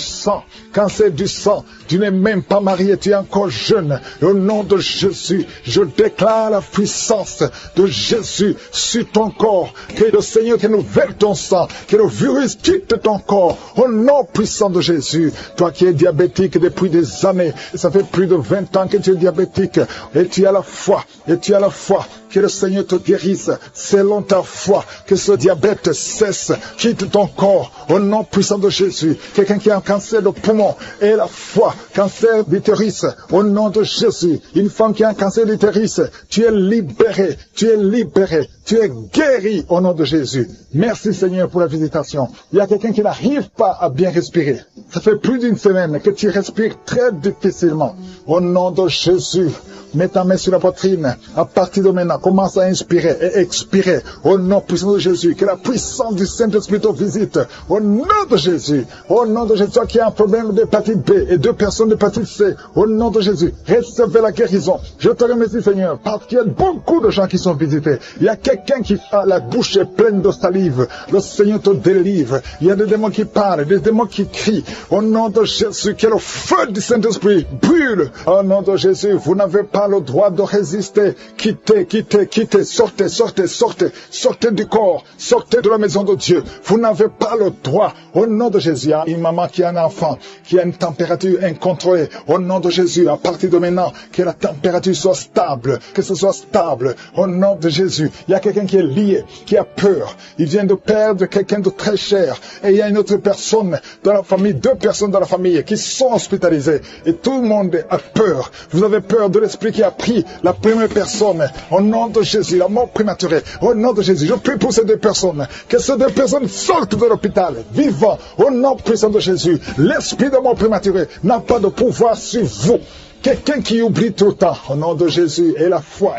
sang, tu n'es même pas marié, tu es encore jeune. Au nom de Jésus, je déclare la puissance de Jésus sur ton corps, que le Seigneur renouvelle ton sang, que le virus quitte ton corps, au nom puissant de Jésus. Toi qui es diabétique depuis des années, ça fait plus de 20 ans que tu es diabétique, et tu as la foi, que le Seigneur te guérisse selon ta foi, que ce diabète cesse, quitte ton corps, au nom puissant de Jésus. Quelqu'un qui a un cancer de poumon, et la foi, cancer d'utérus, au nom de Jésus. Une femme qui a un cancer d'utérus, tu es libéré, tu es guéri au nom de Jésus. Merci Seigneur pour la visitation. Il y a quelqu'un qui n'arrive pas à bien respirer. Ça fait plus d'une semaine que tu respires très difficilement. Au nom de Jésus, mets ta main sur la poitrine. À partir de maintenant, commence à inspirer et expirer. Au nom puissant de Jésus, que la puissance du Saint-Esprit te visite. Au nom de Jésus. Au nom de Jésus, toi qui as un problème d'hépatite B et 2 personnes d'hépatite C. Au nom de Jésus, recevez la guérison. Je te remercie Seigneur, parce qu'il y a beaucoup de gens qui sont visités. Il y a quelqu'un qui a la bouche pleine de salive. Le Seigneur te délivre. Il y a des démons qui parlent, des démons qui crient. Au nom de Jésus, que le feu du Saint-Esprit brûle. Au nom de Jésus, vous n'avez pas le droit de résister. Quittez, sortez du corps, sortez de la maison de Dieu. Vous n'avez pas le droit. Au nom de Jésus, il y a une maman qui a un enfant, qui a une température incontrôlée. Au nom de Jésus, à partir de maintenant, que la température soit stable, que ce soit stable. Au nom de Jésus, il y a quelqu'un qui est lié, qui a peur. Il vient de perdre quelqu'un de très cher. Et il y a une autre personne dans la famille, 2 personnes dans la famille qui sont hospitalisées. Et tout le monde a peur. Vous avez peur de l'esprit qui a pris la première personne. Au nom de Jésus, la mort prématurée. Au nom de Jésus, je prie pour ces 2 personnes. Que ces 2 personnes sortent de l'hôpital, vivant. Au nom puissant de Jésus, l'esprit de mort prématurée n'a pas de pouvoir sur vous. Quelqu'un qui oublie tout le temps, au nom de Jésus, et la foi.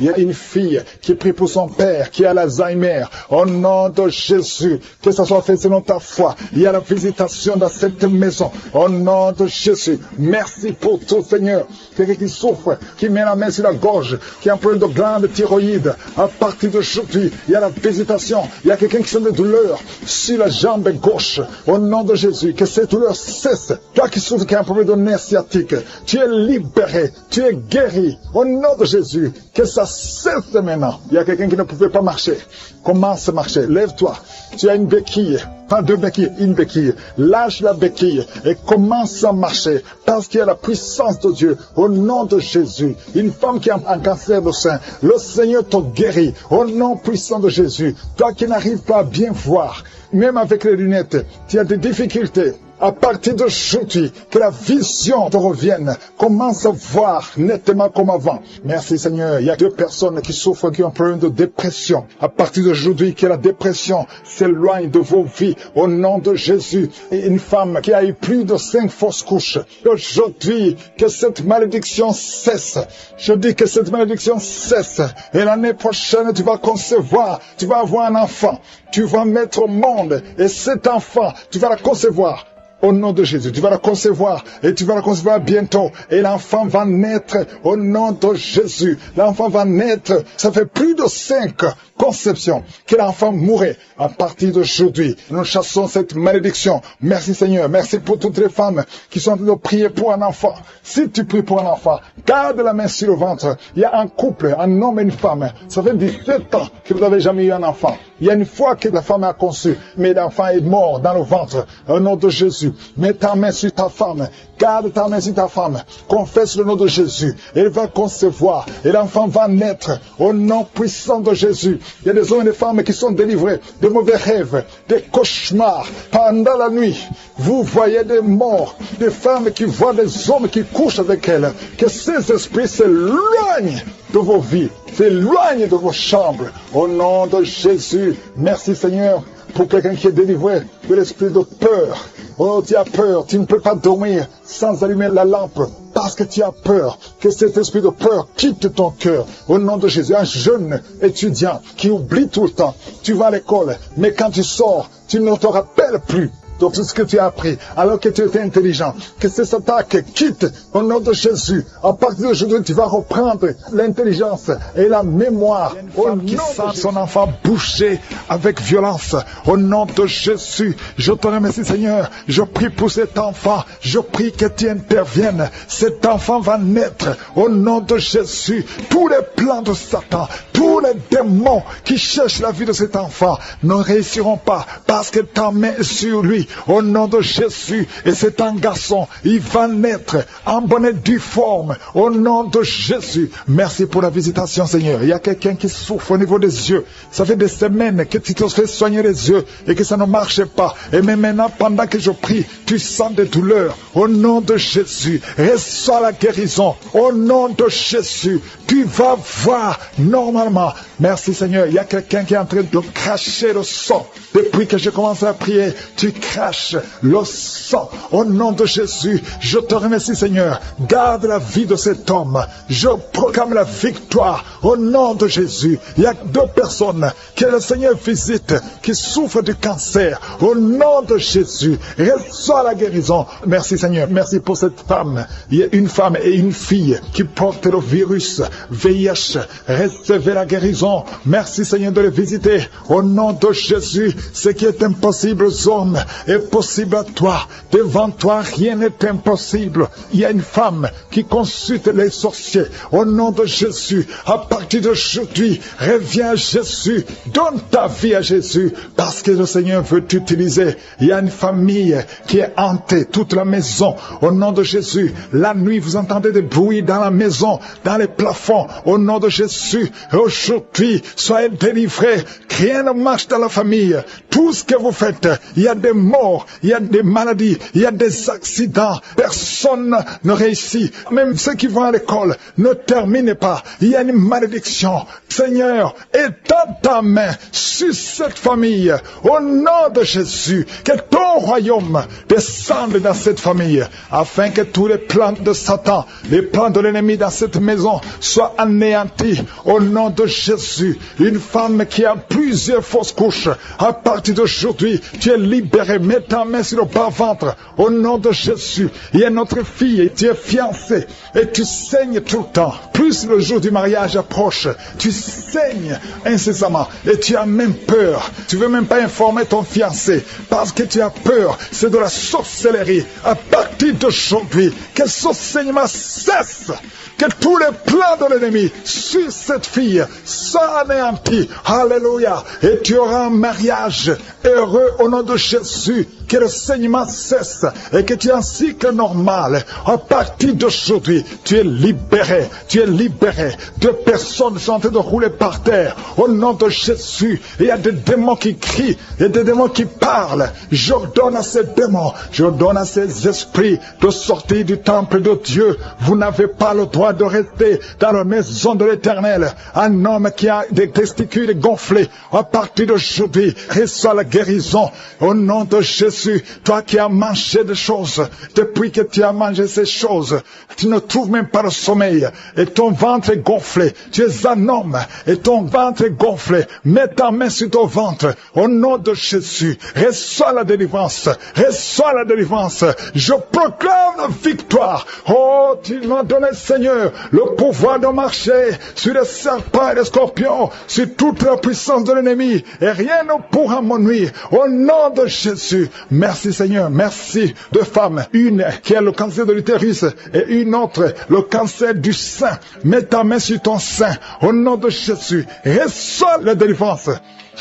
Il y a une fille qui prie pour son père, qui a l'Alzheimer. Au nom de Jésus, que ça soit fait selon ta foi. Il y a la visitation dans cette maison. Au nom de Jésus, merci pour tout, Seigneur. Quelqu'un qui souffre, qui met la main sur la gorge, qui a un problème de glande thyroïde. À partir d'aujourd'hui, il y a la visitation. Il y a quelqu'un qui sent des douleurs sur la jambe gauche. Au nom de Jésus, que ces douleurs cessent. Toi qui souffres, qui a un problème de nerf sciatique, tu es libéré, tu es guéri. Au nom de Jésus, que ça cesse maintenant. Il y a quelqu'un qui ne pouvait pas marcher. Commence à marcher. Lève-toi. Tu as une béquille. Pas 2 béquilles, une béquille. Lâche la béquille et commence à marcher. Parce qu'il y a la puissance de Dieu. Au nom de Jésus. Une femme qui a un cancer de sein. Le Seigneur te guérit. Au nom puissant de Jésus. Toi qui n'arrives pas à bien voir. Même avec les lunettes, tu as des difficultés. À partir d'aujourd'hui, que la vision te revienne. Commence à voir nettement comme avant. Merci Seigneur. Il y a 2 personnes qui souffrent, qui ont un problème de dépression. À partir d'aujourd'hui, que la dépression s'éloigne de vos vies. Au nom de Jésus. Et une femme qui a eu plus de 5 fausses couches. Aujourd'hui, que cette malédiction cesse. Je dis que cette malédiction cesse. Et l'année prochaine, tu vas concevoir. Tu vas avoir un enfant. Tu vas mettre au monde. Et cet enfant, tu vas la concevoir. Au nom de Jésus, tu vas la concevoir et tu vas la concevoir bientôt. Et l'enfant va naître au nom de Jésus. L'enfant va naître. Ça fait plus de 5 conceptions que l'enfant mourrait. À partir d'aujourd'hui, nous chassons cette malédiction. Merci Seigneur. Merci pour toutes les femmes qui sont en train de prier pour un enfant. Si tu pries pour un enfant, garde la main sur le ventre. Il y a un couple, un homme et une femme. Ça fait 17 ans que vous n'avez jamais eu un enfant. Il y a une fois que la femme a conçu, mais l'enfant est mort dans le ventre. Au nom de Jésus, mets ta main sur ta femme. Garde ta main sur ta femme. Confesse le nom de Jésus. Elle va concevoir. Et l'enfant va naître. Au nom puissant de Jésus. Il y a des hommes et des femmes qui sont délivrés de mauvais rêves, des cauchemars. Pendant la nuit, vous voyez des morts, des femmes qui voient des hommes qui couchent avec elles. Que ces esprits s'éloignent de vos vies, s'éloignent de vos chambres. Au nom de Jésus, merci Seigneur pour quelqu'un qui est délivré de l'esprit de peur. Oh, tu as peur, tu ne peux pas dormir sans allumer la lampe parce que tu as peur. Que cet esprit de peur quitte ton cœur. Au nom de Jésus, un jeune étudiant qui oublie tout le temps. Tu vas à l'école, mais quand tu sors, tu ne te rappelles plus. de tout ce que tu as appris, alors que tu étais intelligent. Que ces attaques quittent au nom de Jésus. À partir d'aujourd'hui, tu vas reprendre l'intelligence et la mémoire. Au nom qui sent son enfant bouger avec violence. Au nom de Jésus, je te remercie, Seigneur. Je prie pour cet enfant. Je prie que tu interviennes. Cet enfant va naître au nom de Jésus. Tous les plans de Satan, tous les démons qui cherchent la vie de cet enfant ne réussiront pas parce que ta main est sur lui. Au nom de Jésus, et c'est un garçon, il va naître en bonne et due forme. Au nom de Jésus, merci pour la visitation, Seigneur. Il y a quelqu'un qui souffre au niveau des yeux. Ça fait des semaines que tu te fais soigner les yeux et que ça ne marche pas. Et même maintenant, pendant que je prie, tu sens des douleurs. Au nom de Jésus, reçois la guérison. Au nom de Jésus, tu vas voir normalement. Merci, Seigneur. Il y a quelqu'un qui est en train de cracher le sang. Depuis que je commence à prier, tu craches le sang. Au nom de Jésus, je te remercie, Seigneur. Garde la vie de cet homme. Je proclame la victoire. Au nom de Jésus, il y a 2 personnes que le Seigneur visite qui souffrent du cancer. Au nom de Jésus, reçois la guérison. Merci, Seigneur. Merci pour cette femme. Il y a une femme et une fille qui portent le virus VIH. Recevez la guérison. Merci, Seigneur, de les visiter. Au nom de Jésus, ce qui est impossible aux hommes est possible à toi. Devant toi, rien n'est impossible. Il y a une femme qui consulte les sorciers. Au nom de Jésus, à partir d'aujourd'hui, reviens à Jésus. Donne ta vie à Jésus parce que le Seigneur veut t'utiliser. Il y a une famille qui est hantée, toute la maison. Au nom de Jésus, la nuit, vous entendez des bruits dans la maison, dans les plafonds. Au nom de Jésus, aujourd'hui, soyez délivrés. Rien ne marche dans la famille. Tout ce que vous faites, il y a des morts, il y a des maladies, il y a des accidents. Personne ne réussit. Même ceux qui vont à l'école ne terminent pas. Il y a une malédiction. Seigneur, étends ta main sur cette famille. Au nom de Jésus, que ton royaume descende dans cette famille, afin que tous les plans de Satan, les plans de l'ennemi dans cette maison soient anéantis. Au nom de Jésus, une femme qui a plusieurs fausses couches, à partir d'aujourd'hui, tu es libéré. Mets ta main sur le bas-ventre. Au nom de Jésus, il y a notre fille, tu es fiancée et tu saignes tout le temps. Plus le jour du mariage approche, tu saignes incessamment et tu as même peur. Tu ne veux même pas informer ton fiancé parce que tu as peur. C'est de la sorcellerie. À partir d'aujourd'hui, que ce saignement cesse. Que tous les plans de l'ennemi sur cette fille soient anéantis. Alléluia. Et tu auras un mariage heureux au nom de Jésus. Que le saignement cesse et que tu aies un cycle normal. À partir d'aujourd'hui, tu es libéré. Tu es libéré. 2 personnes sont en train de rouler par terre. Au nom de Jésus, il y a des démons qui crient. Il y a des démons qui parlent. J'ordonne à ces démons, j'ordonne à ces esprits de sortir du temple de Dieu. Vous n'avez pas le droit de rester dans la maison de l'Éternel. Un homme qui a des testicules gonflés, à partir d'aujourd'hui, reçoit la guérison. Au nom de Jésus, toi qui as mangé des choses, depuis que tu as mangé ces choses, tu ne trouves même pas le sommeil, et ton ventre est gonflé. Tu es un homme, et ton ventre est gonflé. Mets ta main sur ton ventre. Au nom de Jésus, reçois la délivrance. Reçois la délivrance. Je proclame la victoire. Oh, tu m'as donné, Seigneur, le pouvoir de marcher sur les serpents et les scorpions, sur toute la puissance de l'ennemi, et rien ne pourra me nuire. Au nom de Jésus, merci, Seigneur. Merci. 2 femmes, une qui a le cancer de l'utérus et une autre le cancer du sein. Mets ta main sur ton sein. Au nom de Jésus, reçois la délivrance.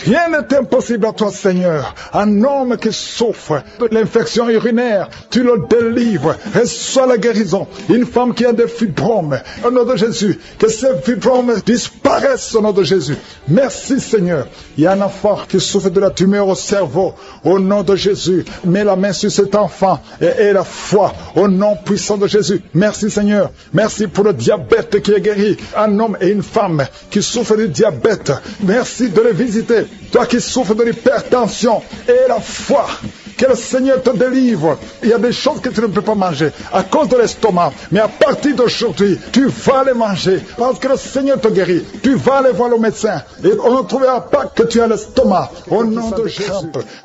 Rien n'est impossible à toi, Seigneur. Un homme qui souffre de l'infection urinaire, tu le délivres. Reçois la guérison. Une femme qui a des fibromes, au nom de Jésus, que ces fibromes disparaissent au nom de Jésus. Merci, Seigneur. Il y a un enfant qui souffre de la tumeur au cerveau. Au nom de Jésus, mets la main sur cet enfant et aie la foi. Au nom puissant de Jésus. Merci, Seigneur. Merci pour le diabète qui est guéri. Un homme et une femme qui souffrent du diabète. Merci de les visiter. Toi qui souffres de l'hypertension, aie la foi. Que le Seigneur te délivre. Il y a des choses que tu ne peux pas manger à cause de l'estomac. Mais à partir d'aujourd'hui, tu vas les manger. Parce que le Seigneur te guérit. Tu vas aller voir le médecin. Et on ne trouvera pas que tu as l'estomac. Au nom de Jésus.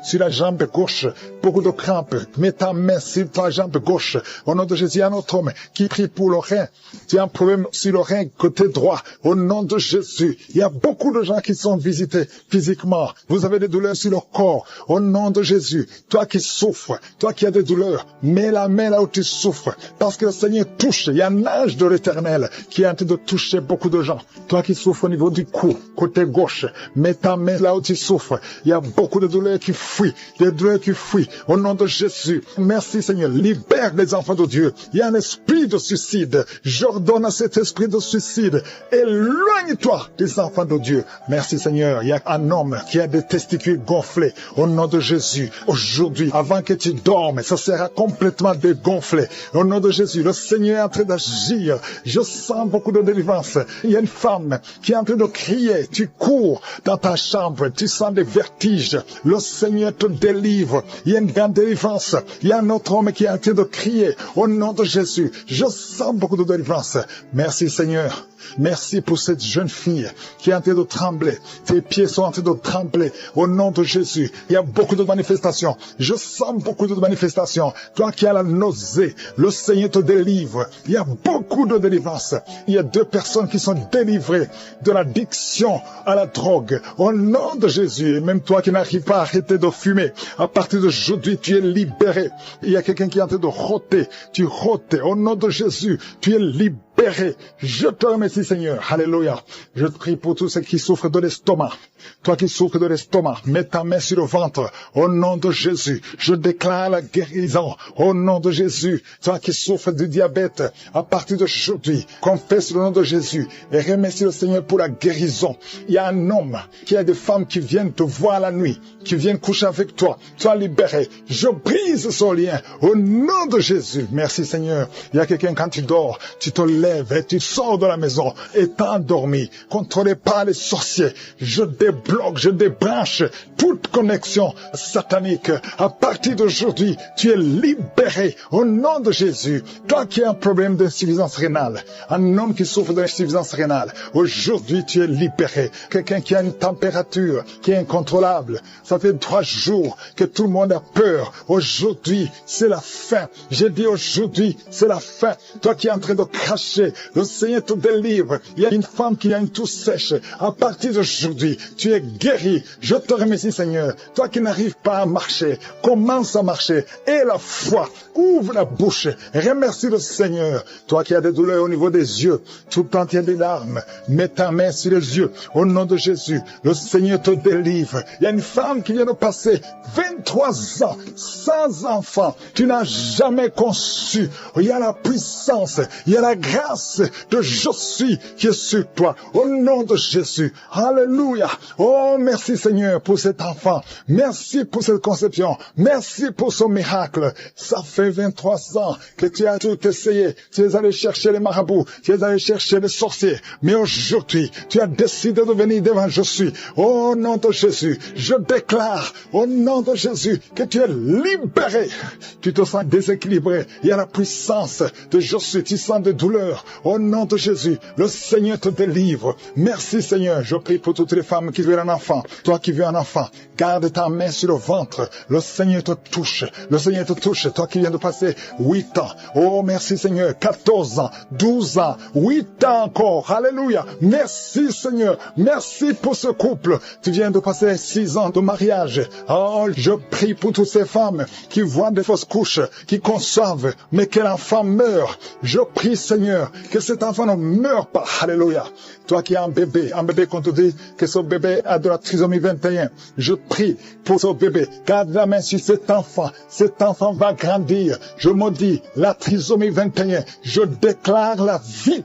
Sur la jambe gauche, beaucoup de crampes. Mets ta main sur ta jambe gauche. Au nom de Jésus, il y a un autre homme qui prie pour le rein. Tu as un problème sur le rein côté droit. Au nom de Jésus. Il y a beaucoup de gens qui sont visités physiquement. Vous avez des douleurs sur le corps. Au nom de Jésus. Toi qui souffres, toi qui as des douleurs, mets la main là où tu souffres. Parce que le Seigneur touche. Il y a un ange de l'Éternel qui est en train de toucher beaucoup de gens. Toi qui souffres au niveau du cou, côté gauche, mets ta main là où tu souffres. Il y a beaucoup de douleurs qui fuient. Des douleurs qui fuient. Au nom de Jésus. Merci Seigneur. Libère les enfants de Dieu. Il y a un esprit de suicide. J'ordonne à cet esprit de suicide. Éloigne-toi des enfants de Dieu. Merci Seigneur. Il y a un homme qui a des testicules gonflés. Au nom de Jésus. Aujourd'hui, avant que tu dormes, ça sera complètement dégonflé. Au nom de Jésus, le Seigneur est en train d'agir. Je sens beaucoup de délivrance. Il y a une femme qui est en train de crier. Tu cours dans ta chambre. Tu sens des vertiges. Le Seigneur te délivre. Il y a une grande délivrance. Il y a un autre homme qui est en train de crier. Au nom de Jésus, je sens beaucoup de délivrance. Merci Seigneur. Merci pour cette jeune fille qui est en train de trembler. Tes pieds sont en train de trembler. Au nom de Jésus, il y a beaucoup de manifestations. Je sens beaucoup de manifestations. Toi qui as la nausée, le Seigneur te délivre. Il y a beaucoup de délivrance. Il y a 2 personnes qui sont délivrées de l'addiction à la drogue. Au nom de Jésus, et même toi qui n'arrives pas à arrêter de fumer, à partir d'aujourd'hui, tu es libéré. Il y a quelqu'un qui est en train de rôter. Tu rôtes. Au nom de Jésus, tu es libéré. Je te remercie Seigneur. Alléluia. Je te prie pour tous ceux qui souffrent de l'estomac. Toi qui souffres de l'estomac, mets ta main sur le ventre. Au nom de Jésus, je déclare la guérison. Au nom de Jésus, toi qui souffres du diabète, à partir d'aujourd'hui, confesse le nom de Jésus et remercie le Seigneur pour la guérison. Il y a un homme, qui a des femmes qui viennent te voir la nuit, qui viennent coucher avec toi. Sois libéré. Je brise son lien. Au nom de Jésus. Merci Seigneur. Il y a quelqu'un quand tu dors, tu te lèves et tu sors de la maison et t'es endormi, contrôlé par les sorciers. Je débloque, je débranche toute connexion satanique. À partir d'aujourd'hui, tu es libéré au nom de Jésus. Toi qui as un problème d'insuffisance rénale, un homme qui souffre d'insuffisance rénale, aujourd'hui tu es libéré. Quelqu'un qui a une température qui est incontrôlable, ça fait 3 jours que tout le monde a peur. Aujourd'hui, c'est la fin. J'ai dit aujourd'hui, c'est la fin. Toi qui es en train de cracher, le Seigneur te délivre. Il y a une femme qui a une toux sèche. À partir d'aujourd'hui, tu es guéri. Je te remercie Seigneur. Toi qui n'arrives pas à marcher, commence à marcher. Et la foi, ouvre la bouche. Remercie le Seigneur. Toi qui as des douleurs au niveau des yeux, tout le temps tu as des larmes, mets ta main sur les yeux. Au nom de Jésus, le Seigneur te délivre. Il y a une femme qui vient de passer 23 ans sans enfant. Tu n'as jamais conçu. Il y a la puissance, il y a la grâce de je suis qui est sur toi. Au nom de Jésus. Alléluia. Oh, merci Seigneur pour cet enfant. Merci pour cette conception. Merci pour ce miracle. Ça fait 23 ans que tu as tout essayé. Tu es allé chercher les marabouts. Tu es allé chercher les sorciers. Mais aujourd'hui, tu as décidé de venir devant je suis. Au nom de Jésus, je déclare au nom de Jésus que tu es libéré. Tu te sens déséquilibré. Il y a la puissance de je suis. Tu sens des douleurs. Au nom de Jésus, le Seigneur te délivre. Merci Seigneur. Je prie pour toutes les femmes qui veulent un enfant. Toi qui veux un enfant, garde ta main sur le ventre. Le Seigneur te touche. Le Seigneur te touche. Toi qui viens de passer 8 ans. Oh, merci Seigneur. 14 ans, 12 ans, 8 ans encore. Alléluia. Merci Seigneur. Merci pour ce couple. Tu viens de passer 6 ans de mariage. Oh, je prie pour toutes ces femmes qui voient des fausses couches, qui conçoivent, mais que l'enfant meurt. Je prie Seigneur que cet enfant ne meure pas. Alléluia. Toi qui as un bébé qu'on te dit que ce bébé a de la trisomie 21. Je prie pour ce bébé. Garde la main sur cet enfant. Cet enfant va grandir. Je maudis la trisomie 21. Je déclare la vie.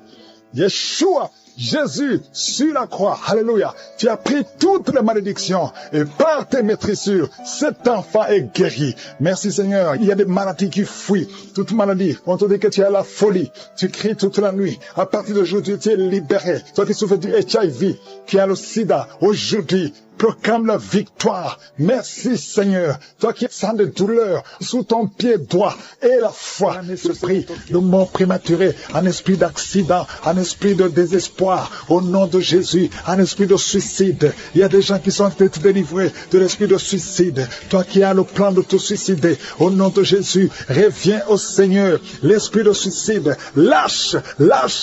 Yeshua. Jésus, sur la croix, alléluia, tu as pris toutes les malédictions et par tes maîtrissures, cet enfant est guéri. Merci Seigneur, il y a des maladies qui fuient, toute maladie, on te dit que tu as la folie, tu cries toute la nuit, à partir d'aujourd'hui tu es libéré. Toi qui souffres du HIV, qui a le sida, aujourd'hui, proclame la victoire. Merci Seigneur, toi qui sens de douleur sous ton pied droit et la foi. Je prie de mort prématurée, un esprit d'accident, un esprit de désespoir, au nom de Jésus, un esprit de suicide. Il y a des gens qui sont délivrés de l'esprit de suicide. Toi qui as le plan de te suicider, au nom de Jésus, reviens au Seigneur. L'esprit de suicide, lâche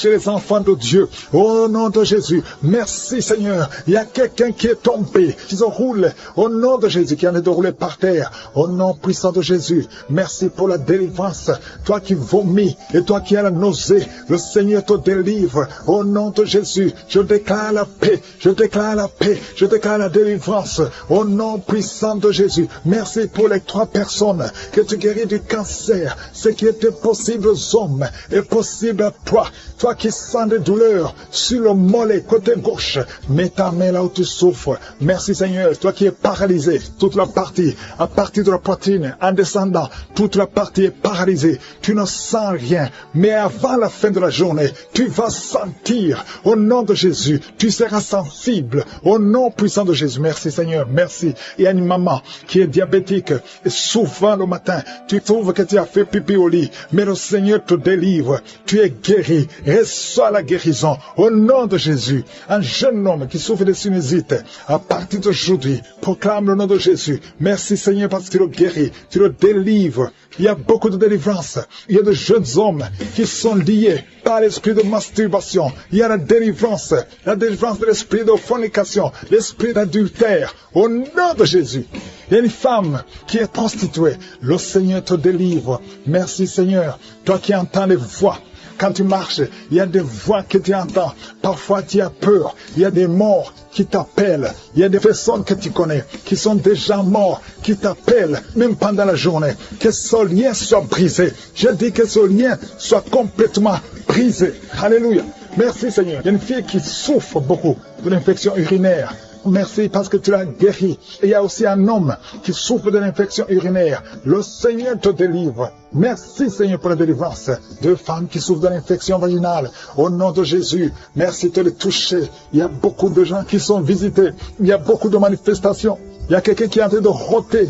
les enfants de Dieu, au nom de Jésus. Merci Seigneur. Il y a quelqu'un qui est tombé, qui se roule, au nom de Jésus, qui en est de rouler par terre, au nom puissant de Jésus. Merci pour la délivrance. Toi qui vomis et toi qui as la nausée, le Seigneur te délivre, au nom de Jésus. Je déclare la paix, je déclare la paix, je déclare la délivrance, au nom puissant de Jésus. Merci pour les 3 personnes que tu guéris du cancer. Ce qui était possible aux hommes est possible à toi. Toi qui sens des douleurs sur le mollet, côté gauche, mets ta main là où tu souffres. Merci Seigneur. Toi qui es paralysé, toute la partie, à partir de la poitrine, en descendant, toute la partie est paralysée. Tu ne sens rien, mais avant la fin de la journée, tu vas sentir, au nom de Jésus, tu seras sensible, au nom puissant de Jésus. Merci Seigneur, merci. Il y a une maman qui est diabétique, et souvent le matin, tu trouves que tu as fait pipi au lit, mais le Seigneur te délivre, tu es guéri, reçois la guérison, au nom de Jésus. Un jeune homme qui souffre de sinusite, à partir d'aujourd'hui, proclame le nom de Jésus. Merci Seigneur parce que tu le guéris, tu le délivres. Il y a beaucoup de délivrance. Il y a de jeunes hommes qui sont liés par l'esprit de masturbation. Il y a la délivrance de l'esprit de fornication, l'esprit d'adultère, au nom de Jésus. Il y a une femme qui est prostituée. Le Seigneur te délivre. Merci Seigneur. Toi qui entends les voix. Quand tu marches, il y a des voix que tu entends. Parfois tu as peur. Il y a des morts qui t'appellent. Il y a des personnes que tu connais qui sont déjà morts, qui t'appellent, même pendant la journée. Que ce lien soit brisé. Je dis que ce lien soit complètement brisé. Alléluia. Merci Seigneur. Il y a une fille qui souffre beaucoup de l'infection urinaire. Merci parce que tu l'as guéri. Et il y a aussi un homme qui souffre de l'infection urinaire. Le Seigneur te délivre. Merci Seigneur pour la délivrance. 2 femmes qui souffrent de l'infection vaginale. Au nom de Jésus, merci de les toucher. Il y a beaucoup de gens qui sont visités. Il y a beaucoup de manifestations. Il y a quelqu'un qui est en train de roter.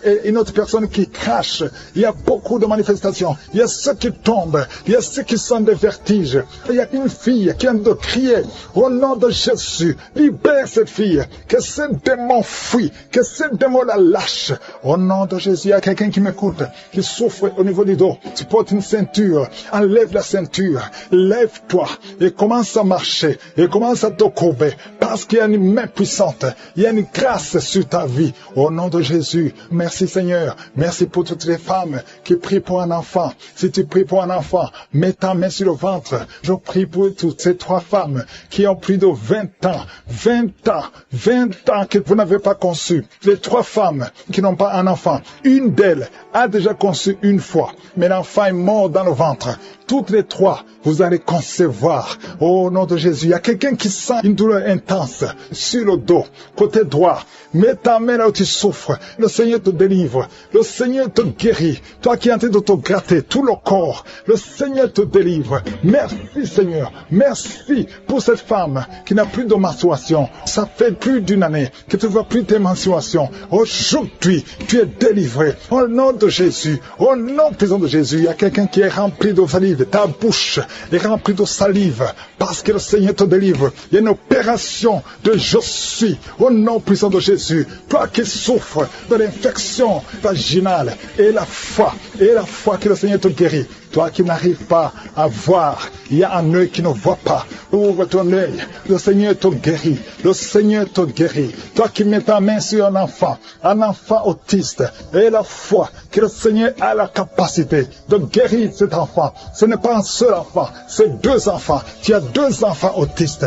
Et une autre personne qui crache. Il y a beaucoup de manifestations. Il y a ceux qui tombent. Il y a ceux qui sentent des vertiges. Il y a une fille qui vient de crier. Au nom de Jésus, libère cette fille. Que ce démon fuit. Que ce démon la lâche. Au nom de Jésus, il y a quelqu'un qui m'écoute, qui souffre au niveau du dos. Tu portes une ceinture. Enlève la ceinture. Lève-toi. Et commence à marcher. Et commence à te courber. Parce qu'il y a une main puissante. Il y a une grâce sur ta vie, au nom de Jésus. Merci Seigneur, merci pour toutes les femmes qui prient pour un enfant. Si tu pries pour un enfant, mets ta main sur le ventre. Je prie pour toutes ces 3 femmes qui ont plus de 20 ans que vous n'avez pas conçu. Les 3 femmes qui n'ont pas un enfant, une d'elles a déjà conçu une fois, mais l'enfant est mort dans le ventre. Toutes les 3, vous allez concevoir au nom de Jésus. Il y a quelqu'un qui sent une douleur intense sur le dos, côté droit. Mets ta main là où tu souffres. Le Seigneur te délivre. Le Seigneur te guérit. Toi qui es en train de te gratter tout le corps, le Seigneur te délivre. Merci Seigneur. Merci pour cette femme qui n'a plus de menstruation. Ça fait plus d'1 année que tu ne vois plus tes menstruations. Aujourd'hui, tu es délivré. Au nom de Jésus, au nom puissant de Jésus, il y a quelqu'un qui est rempli de salive. Ta bouche est remplie de salive parce que le Seigneur te délivre. Il y a une opération de je suis au nom puissant de Jésus. Toi qui souffres de l'infection vaginale et la foi que le Seigneur te guérit. Toi qui n'arrives pas à voir, il y a un œil qui ne voit pas. Ouvre ton œil. Le Seigneur te guérit. Le Seigneur te guérit. Toi qui mets ta main sur un enfant autiste, et la foi que le Seigneur a la capacité de guérir cet enfant. Ce n'est pas un seul enfant, c'est 2 enfants. Tu as 2 enfants autistes.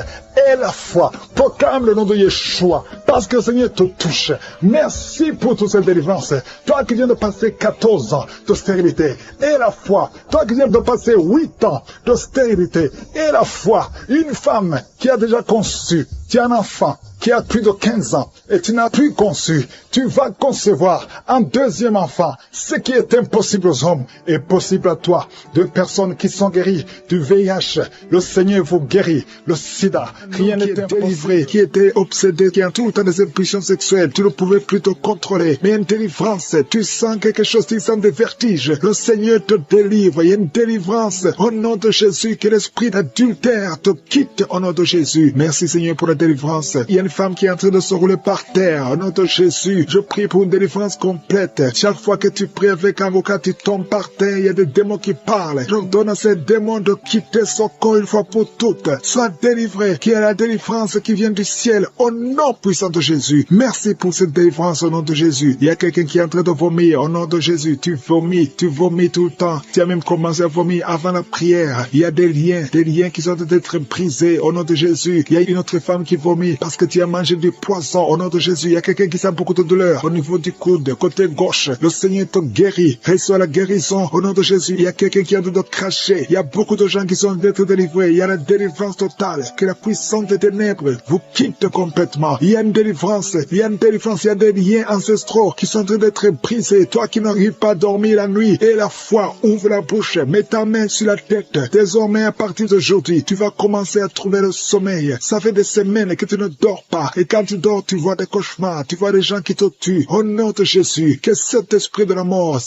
Et la foi, proclame le nom de Yeshua, parce que le Seigneur te touche. Merci pour toute cette délivrance. Toi qui viens de passer 14 ans de stérilité, et la foi. Toi qui viens de passer 8 ans de stérilité, et la foi. Une femme qui a déjà conçu Tu as un enfant qui a plus de 15 ans et tu n'as plus conçu. Tu vas concevoir un deuxième enfant. Ce qui est impossible aux hommes est possible à toi. 2 personnes qui sont guéries du VIH. Le Seigneur vous guérit. Le sida. Rien n'était délivré. Qui était obsédé, qui a tout le temps des impulsions sexuelles. Tu ne pouvais plus te contrôler. Mais une délivrance. Tu sens quelque chose, tu sens des vertiges. Le Seigneur te délivre. Il y a une délivrance. Au nom de Jésus, que l'esprit d'adultère te quitte au nom de Jésus. Merci Seigneur pour la délivrance. Il y a une femme qui est en train de se rouler par terre. Au nom de Jésus, je prie pour une délivrance complète. Chaque fois que tu pries avec un avocat, tu tombes par terre. Il y a des démons qui parlent. J'ordonne à ces démons de quitter son corps une fois pour toutes. Sois délivré. Qu'il y ait la délivrance qui vient du ciel. Au nom puissant de Jésus. Merci pour cette délivrance au nom de Jésus. Il y a quelqu'un qui est en train de vomir. Au nom de Jésus, tu vomis tout le temps. Tu as même commencé à vomir avant la prière. Il y a des liens qui sont en train d'être brisés au nom de Jésus. Il y a une autre femme qui vomit parce que tu as mangé du poison au nom de Jésus. Il y a quelqu'un qui sent beaucoup de douleur au niveau du coude, côté gauche. Le Seigneur te guérit. Reçois la guérison au nom de Jésus. Il y a quelqu'un qui est en train de cracher. Il y a beaucoup de gens qui sont en train d'être délivrés. Il y a la délivrance totale. Que la puissance des ténèbres vous quitte complètement. Il y a une délivrance. Il y a une délivrance. Il y a des liens ancestraux qui sont en train d'être brisés. Toi qui n'arrives pas à dormir la nuit et la foi, ouvre la bouche. Mets ta main sur la tête. Désormais, à partir d'aujourd'hui, tu vas commencer à trouver le sommeil. Ça fait des semaines que tu ne dors pas. Et quand tu dors, tu vois des cauchemars. Tu vois des gens qui te tuent. Au nom de Jésus, que cet esprit de la mort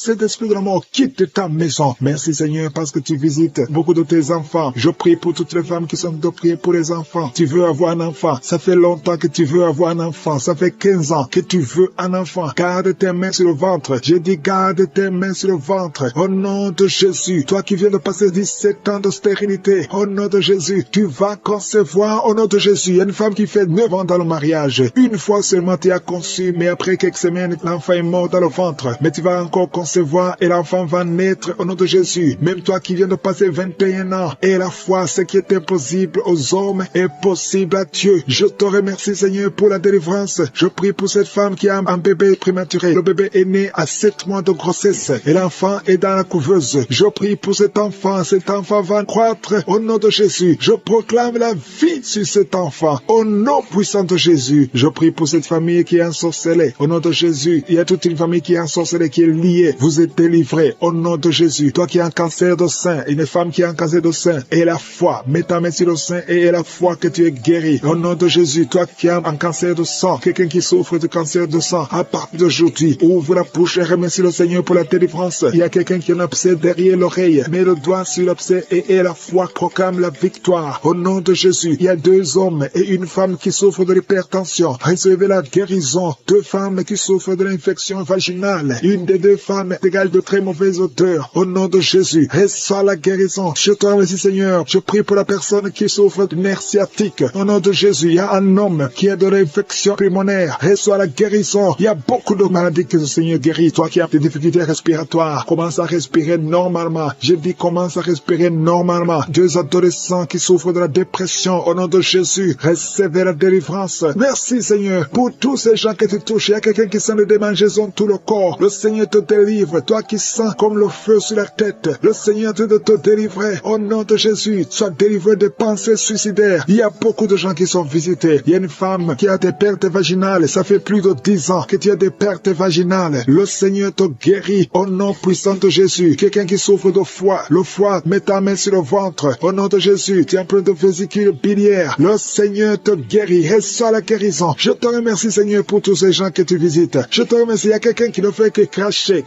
quitte ta maison. Merci Seigneur parce que tu visites beaucoup de tes enfants. Je prie pour toutes les femmes qui sont de prier pour les enfants. Tu veux avoir un enfant. Ça fait longtemps que tu veux avoir un enfant. Ça fait 15 ans que tu veux un enfant. Garde tes mains sur le ventre. J'ai dit garde tes mains sur le ventre. Au nom de Jésus. Toi qui viens de passer 17 ans de stérilité. Au nom de Jésus. Tu vas concevoir au nom de Jésus. Il y a une femme qui fait 9 ans dans le mariage. Une fois seulement tu as conçu, mais après quelques semaines, l'enfant est mort dans le ventre. Mais tu vas encore concevoir et l'enfant va naître au nom de Jésus. Même toi qui viens de passer 21 ans, et la foi, ce qui est impossible aux hommes est possible à Dieu. Je te remercie Seigneur pour la délivrance. Je prie pour cette femme qui a un bébé prématuré. Le bébé est né à 7 mois de grossesse et l'enfant est dans la couveuse. Je prie pour cet enfant va croître au nom de Jésus. Je proclame la vie sur cet enfant au nom puissant de Jésus. Je prie pour cette famille qui est ensorcelée. Au nom de Jésus, il y a toute une famille qui est ensorcelée, qui est liée. Vous êtes délivrés au nom de Jésus. Toi qui as un cancer de sein, une femme qui a un cancer de sein, et la foi, mets ta main sur le sein et la foi que tu es guéri. Au nom de Jésus, toi qui as un cancer de sang, quelqu'un qui souffre de cancer de sang, à partir d'aujourd'hui, ouvre la bouche et remercie le Seigneur pour la délivrance. Il y a quelqu'un qui a un abcès derrière l'oreille. Mets le doigt sur l'abcès et la foi proclame la victoire. Au nom de Jésus, il y a 2 hommes et une femme qui souffrent de l'hypertension. Recevez la guérison. 2 femmes qui souffrent de l'infection vaginale. Une des 2 femmes égale de très mauvaise odeur. Au nom de Jésus, reçois la guérison. Je te remercie Seigneur. Je prie pour la personne qui souffre de nerfs sciatiques. Au nom de Jésus, il y a un homme qui a de l'infection pulmonaire. Reçois la guérison. Il y a beaucoup de maladies que le Seigneur guérit. Toi qui as des difficultés respiratoires, commence à respirer normalement. Je dis commence à respirer normalement. 2 adolescents qui souffrent de la dépression. Au nom de Jésus, recevez la délivrance. Merci Seigneur pour tous ces gens que tu touches. Il y a quelqu'un qui sent des démangeaisons tout le corps. Le Seigneur te délivre. Toi qui sens comme le feu sur la tête, le Seigneur te délivrer. Au nom de Jésus, sois délivré des pensées suicidaires. Il y a beaucoup de gens qui sont visités. Il y a une femme qui a des pertes vaginales. Ça fait plus de 10 ans que tu as des pertes vaginales. Le Seigneur te guérit au nom puissant de Jésus. Quelqu'un qui souffre de foie. Le foie, mets ta main sur le ventre. Au nom de Jésus, tu es un peu de vésicule biliaire. Le Seigneur te guérit. Reçois la guérison. Je te remercie Seigneur pour tous ces gens que tu visites. Je te remercie. Il y a quelqu'un qui ne fait que cracher.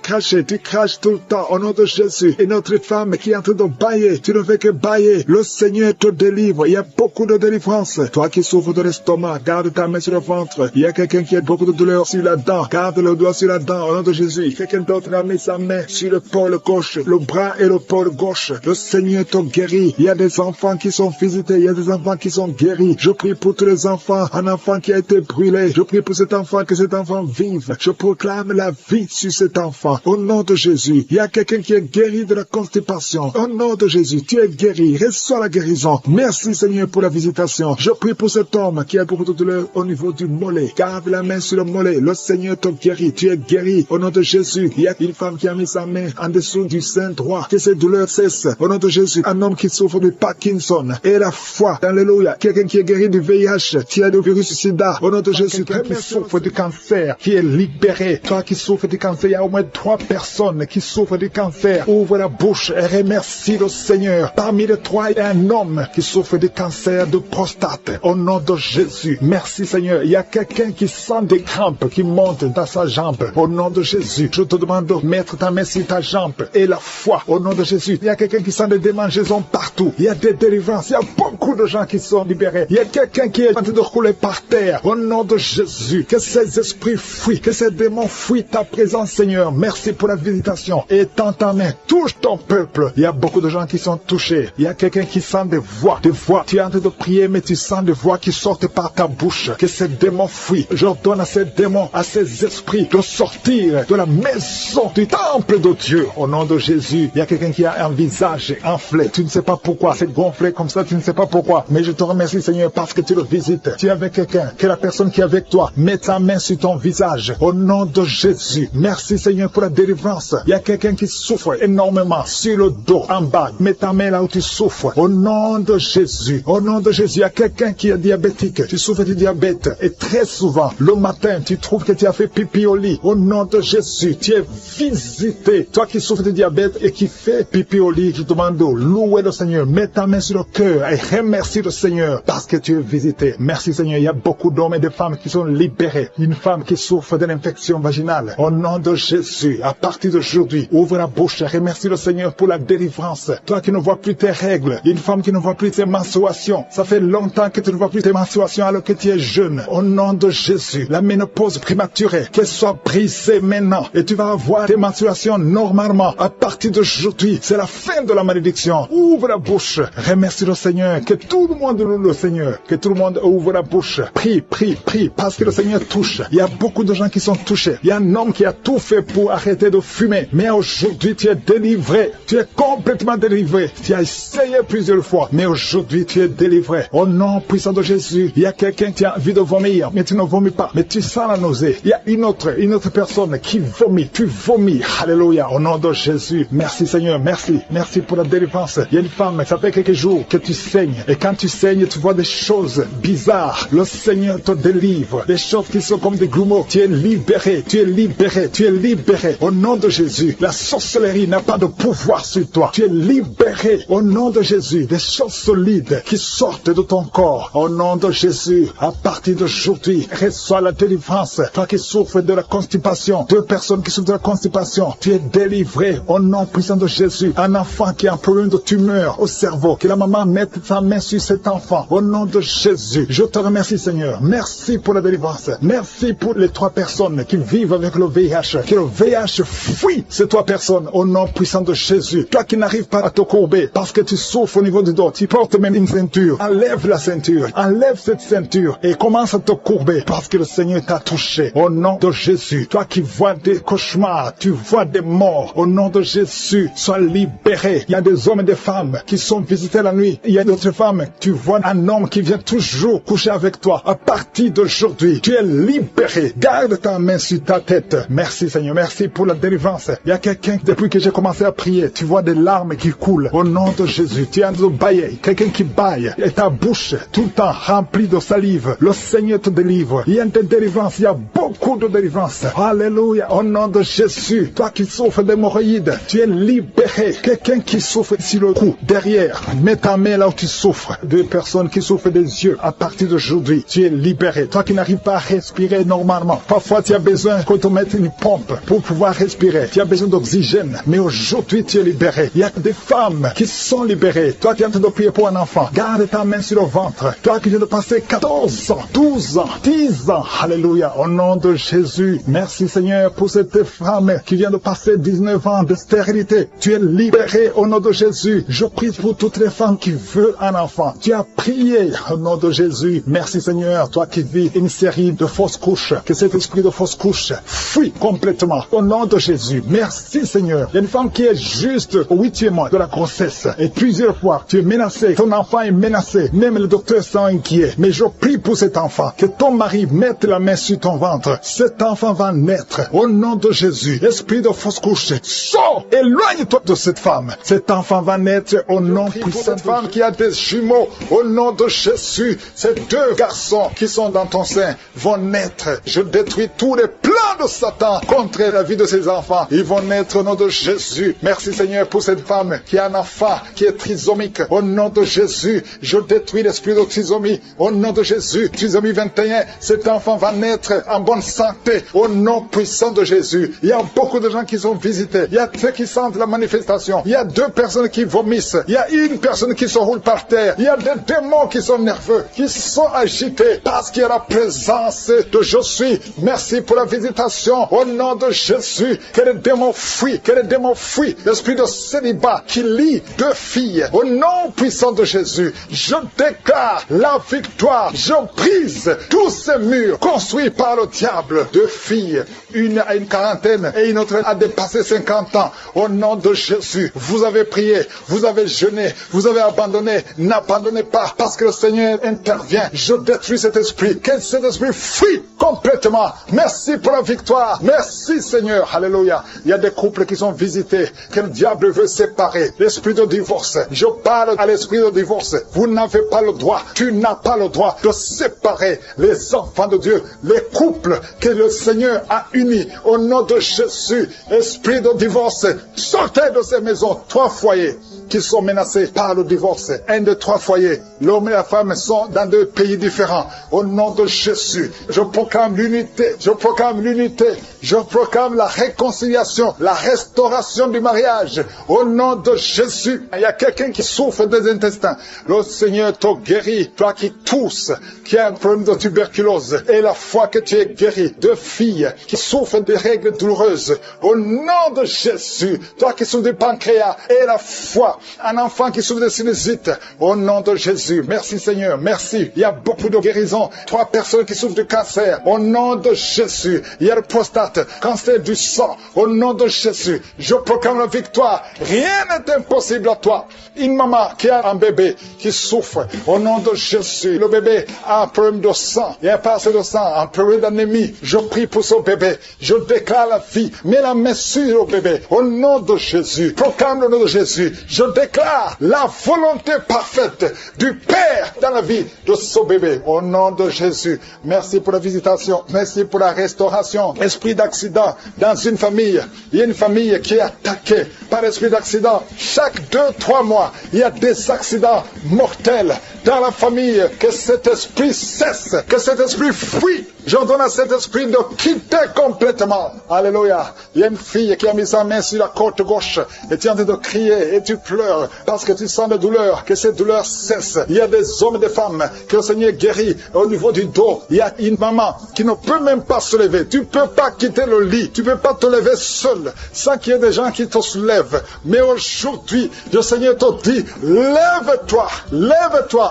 Tu craches tout le temps au nom de Jésus. Et notre femme qui est en train de bailler. Tu ne fais que bailler. Le Seigneur te délivre. Il y a beaucoup de délivrance. Toi qui souffres de l'estomac, garde ta main sur le ventre. Il y a quelqu'un qui a beaucoup de douleur sur la dent. Garde le doigt sur la dent au nom de Jésus. Quelqu'un d'autre a mis sa main sur le pôle gauche, le bras et le pôle gauche. Le Seigneur te guérit. Il y a des enfants qui sont visités. Il y a des enfants qui sont guéris. Je prie pour tous les enfants. Un enfant qui a été brûlé. Je prie pour cet enfant, que cet enfant vive. Je proclame la vie sur cet enfant. Au nom de Jésus. Il y a quelqu'un qui est guéri de la constipation. Au nom de Jésus, tu es guéri. Reçois la guérison. Merci Seigneur pour la visitation. Je prie pour cet homme qui a beaucoup de douleur au niveau du mollet. Garde la main sur le mollet. Le Seigneur te guérit. Tu es guéri. Au nom de Jésus. Il y a une femme qui a mis sa main en dessous du sein droit. Que ces douleurs cessent. Au nom de Jésus. Un homme qui souffre de Parkinson. Et la foi. Alléluia. Quelqu'un qui est guéri du VIH, qui a le virus sida, au nom de Jésus, toi qui souffres du cancer, qui est libéré, toi qui souffres du cancer, il y a au moins 3 personnes qui souffrent du cancer. Ouvre la bouche et remercie le Seigneur. Parmi les 3, il y a un homme qui souffre du cancer de prostate. Au nom de Jésus, merci Seigneur. Il y a quelqu'un qui sent des crampes qui montent dans sa jambe. Au nom de Jésus, je te demande de mettre ta main sur ta jambe et la foi. Au nom de Jésus, il y a quelqu'un qui sent des démangeaisons partout. Il y a des délivrances. Il y a beaucoup de gens qui sont libérés. Il y a quelqu'un qui est en train de rouler par terre. Au nom de Jésus, que ces esprits fuient, que ces démons fuient ta présence, Seigneur. Merci pour la visitation. Et tends ta main, touche ton peuple. Il y a beaucoup de gens qui sont touchés. Il y a quelqu'un qui sent des voix. Tu es en train de prier, mais tu sens des voix qui sortent par ta bouche. Que ces démons fuient. J'ordonne à ces démons, à ces esprits de sortir de la maison du temple de Dieu. Au nom de Jésus, il y a quelqu'un qui a un visage enflé. Tu ne sais pas pourquoi. C'est gonflé comme ça, tu ne sais pas pourquoi. Mais je te remercie, Seigneur, parce que tu le visites. Tu es avec quelqu'un, que la personne qui est avec toi met ta main sur ton visage. Au nom de Jésus. Merci, Seigneur, pour la délivrance. Il y a quelqu'un qui souffre énormément sur le dos, en bas. Mets ta main là où tu souffres. Au nom de Jésus. Au nom de Jésus. Il y a quelqu'un qui est diabétique. Tu souffres du diabète. Et très souvent, le matin, tu trouves que tu as fait pipi au lit. Au nom de Jésus, tu es visité. Toi qui souffres de diabète et qui fais pipi au lit, je te demande de louer le Seigneur. Mets ta main sur le cœur et remercie le Seigneur parce que tu es visité. Merci Seigneur. Il y a beaucoup d'hommes et de femmes qui sont libérés. Une femme qui souffre d'une infection vaginale. Au nom de Jésus, à partir d'aujourd'hui, ouvre la bouche et remercie le Seigneur pour la délivrance. Toi qui ne vois plus tes règles, une femme qui ne voit plus tes menstruations. Ça fait longtemps que tu ne vois plus tes menstruations alors que tu es jeune. Au nom de Jésus, la ménopause prématurée, qu'elle soit brisée maintenant. Et tu vas avoir tes menstruations normalement. À partir d'aujourd'hui, c'est la fin de la malédiction. Ouvre la bouche. Remercie le Seigneur. Que tout le monde loue le Seigneur. Que tout le monde ouvre la bouche. Prie, prie, prie. Parce que le Seigneur touche. Il y a beaucoup de gens qui sont touchés. Il y a un homme qui a tout fait pour arrêter de fumer. Mais aujourd'hui, tu es délivré. Tu es complètement délivré. Tu as essayé plusieurs fois. Mais aujourd'hui, tu es délivré. Au nom puissant de Jésus, il y a quelqu'un qui a envie de vomir. Mais tu ne vomis pas. Mais tu sens la nausée. Il y a une autre personne qui vomit. Tu vomis. Alléluia. Au nom de Jésus. Merci Seigneur. Merci. Merci pour la délivrance. Il y a une femme, ça fait quelques jours que tu saignes. Et quand tu saignes, tu vois des choses bizarres. Le Seigneur te délivre. Des choses qui sont comme des grumeaux. Tu es libéré. Tu es libéré. Tu es libéré. Au nom de Jésus. La sorcellerie n'a pas de pouvoir sur toi. Tu es libéré. Au nom de Jésus. Des choses solides qui sortent de ton corps. Au nom de Jésus. À partir d'aujourd'hui, reçois la délivrance. Toi qui souffres de la constipation. 2 personnes qui souffrent de la constipation. Tu es délivré. Au nom puissant de Jésus. Un enfant qui a un problème de tumeur au cerveau. Que la maman mette sa main sur cet enfant. Au nom de Jésus. Je te remercie Seigneur. Merci pour la délivrance. Merci pour les 3 personnes qui vivent avec le VIH. Que le VIH fuit ces 3 personnes. Au nom puissant de Jésus. Toi qui n'arrives pas à te courber parce que tu souffres au niveau du dos. Tu portes même une ceinture. Enlève la ceinture. Enlève cette ceinture. Et commence à te courber parce que le Seigneur t'a touché. Au nom de Jésus. Toi qui vois des cauchemars. Tu vois des morts. Au nom de Jésus. Sois libéré. Il y a des hommes et des femmes qui sont visités la nuit. Il y a d'autres femmes. Tu vois un homme qui vient toujours coucher avec toi. À partir d'aujourd'hui, tu es libéré. Garde ta main sur ta tête. Merci Seigneur. Merci pour la délivrance. Il y a quelqu'un, depuis que j'ai commencé à prier, tu vois des larmes qui coulent. Au nom de Jésus. Tu es en train de bailler. Quelqu'un qui baille. Et ta bouche, tout le temps remplie de salive. Le Seigneur te délivre. Il y a des délivrances. Il y a beaucoup de délivrances. Alléluia. Au nom de Jésus. Toi qui souffres d'hémorroïdes, tu es libéré. Quelqu'un qui souffre sur le cou, derrière, mets ta main là où tu souffres. 2 personnes qui souffrent des yeux, à partir d'aujourd'hui, tu es libéré. Toi qui n'arrives pas à respirer normalement, parfois tu as besoin qu'on te mette une pompe pour pouvoir respirer. Tu as besoin d'oxygène, mais aujourd'hui tu es libéré. Il y a des femmes qui sont libérées. Toi qui es en train de prier pour un enfant, garde ta main sur le ventre. Toi qui viens de passer 14 ans, 12 ans, 10 ans, alléluia, au nom de Jésus. Merci Seigneur pour cette femme qui vient de passer 19 ans de stérilité. Tu es libéré au nom de Jésus. Je prie pour toutes les femmes qui veulent un enfant. Tu as prié au nom de Jésus. Merci Seigneur, toi qui vis une série de fausses couches, que cet esprit de fausses couches fuit complètement au nom de Jésus. Merci Seigneur. Il y a une femme qui est juste au 8e mois de la grossesse et plusieurs fois tu es menacé, ton enfant est menacé, même le docteur sont inquiets. Mais je prie pour cet enfant, que ton mari mette la main sur ton ventre. Cet enfant va naître au nom de Jésus. Esprit de fausse couche, sors, éloigne-toi de cette femme. Cet enfant va naître au nom puissant de cette femme qui a des jumeaux au nom de Jésus. Jésus, ces deux garçons qui sont dans ton sein vont naître. Je détruis tous les plans de Satan contre la vie de ces enfants. Ils vont naître au nom de Jésus. Merci Seigneur pour cette femme qui a un enfant qui est trisomique. Au nom de Jésus, je détruis l'esprit de trisomie. Au nom de Jésus, trisomie 21, cet enfant va naître en bonne santé. Au nom puissant de Jésus. Il y a beaucoup de gens qui sont visités. Il y a ceux qui sentent la manifestation. Il y a 2 personnes qui vomissent. Il y a une personne qui se roule par terre. Il y a des démons qui sont nerveux, qui sont agités parce qu'il y a la présence de je suis. Merci pour la visitation. Au nom de Jésus, que les démons fuient, que les démons fuient. L'esprit de célibat qui lie 2 filles. Au nom puissant de Jésus, je déclare la victoire. Je brise tous ces murs construits par le diable. 2 filles, une a une quarantaine et une autre a dépassé 50 ans. Au nom de Jésus, vous avez prié, vous avez jeûné, vous avez abandonné. N'abandonnez pas parce que le Seigneur intervient. Je détruis cet esprit. Que cet esprit fuit complètement. Merci pour la victoire. Merci Seigneur. Alléluia. Il y a des couples qui sont visités, que le diable veut séparer. L'esprit de divorce. Je parle à l'esprit de divorce. Vous n'avez pas le droit. Tu n'as pas le droit de séparer les enfants de Dieu, les couples que le Seigneur a unis. Au nom de Jésus, esprit de divorce, sortez de ces maisons. 3 foyers qui sont menacés par le divorce. 1 de 3 foyers. L'homme et la femme sont dans 2 pays différents. Au nom de Jésus, je proclame l'unité. Je proclame l'unité. Je proclame la réconciliation, la restauration du mariage. Au nom de Jésus, il y a quelqu'un qui souffre des intestins. Le Seigneur te guérit. Toi qui tousses, qui a un problème de tuberculose. Et la foi que tu es guéri. 2 filles qui souffrent de règles douloureuses. Au nom de Jésus, toi qui souffres du pancréas. Et la foi, un enfant qui souffre de sinusite. Au nom de Jésus, merci Seigneur, merci. Il y a beaucoup de guérisons. 3 personnes qui souffrent de cancer. Au nom de Jésus, il y a le prostate, cancer du sang. Au nom de Jésus, je proclame la victoire. Rien n'est impossible à toi. Une maman qui a un bébé qui souffre. Au nom de Jésus, le bébé a un problème de sang. Il n'y a pas assez de sang, un problème d'anémie. Je prie pour ce bébé. Je déclare la vie. Mets la main sur le bébé. Au nom de Jésus, proclame le nom de Jésus. Je déclare la volonté parfaite du Père dans la vie de ce bébé. Au nom de Jésus, merci pour la visitation. Merci pour la restauration. Esprit d'accident dans une famille. Il y a une famille qui est attaquée par l'esprit d'accident. Chaque 2-3 mois, il y a des accidents mortels dans la famille. Que cet esprit cesse. Que cet esprit fuit. J'ordonne à cet esprit de quitter complètement. Alléluia. Il y a une fille qui a mis sa main sur la côte gauche et tu es en train de crier et tu pleures parce que tu sens la douleur. Que cette douleur cesse. Il y a des hommes et des femmes que le Seigneur guérit au niveau du dos. Il y a une maman qui ne peut même pas se lever. Tu ne peux pas quitter le lit. Tu ne peux pas te lever seul sans qu'il y ait des gens qui te soulèvent. Mais aujourd'hui, le Seigneur te dit, lève-toi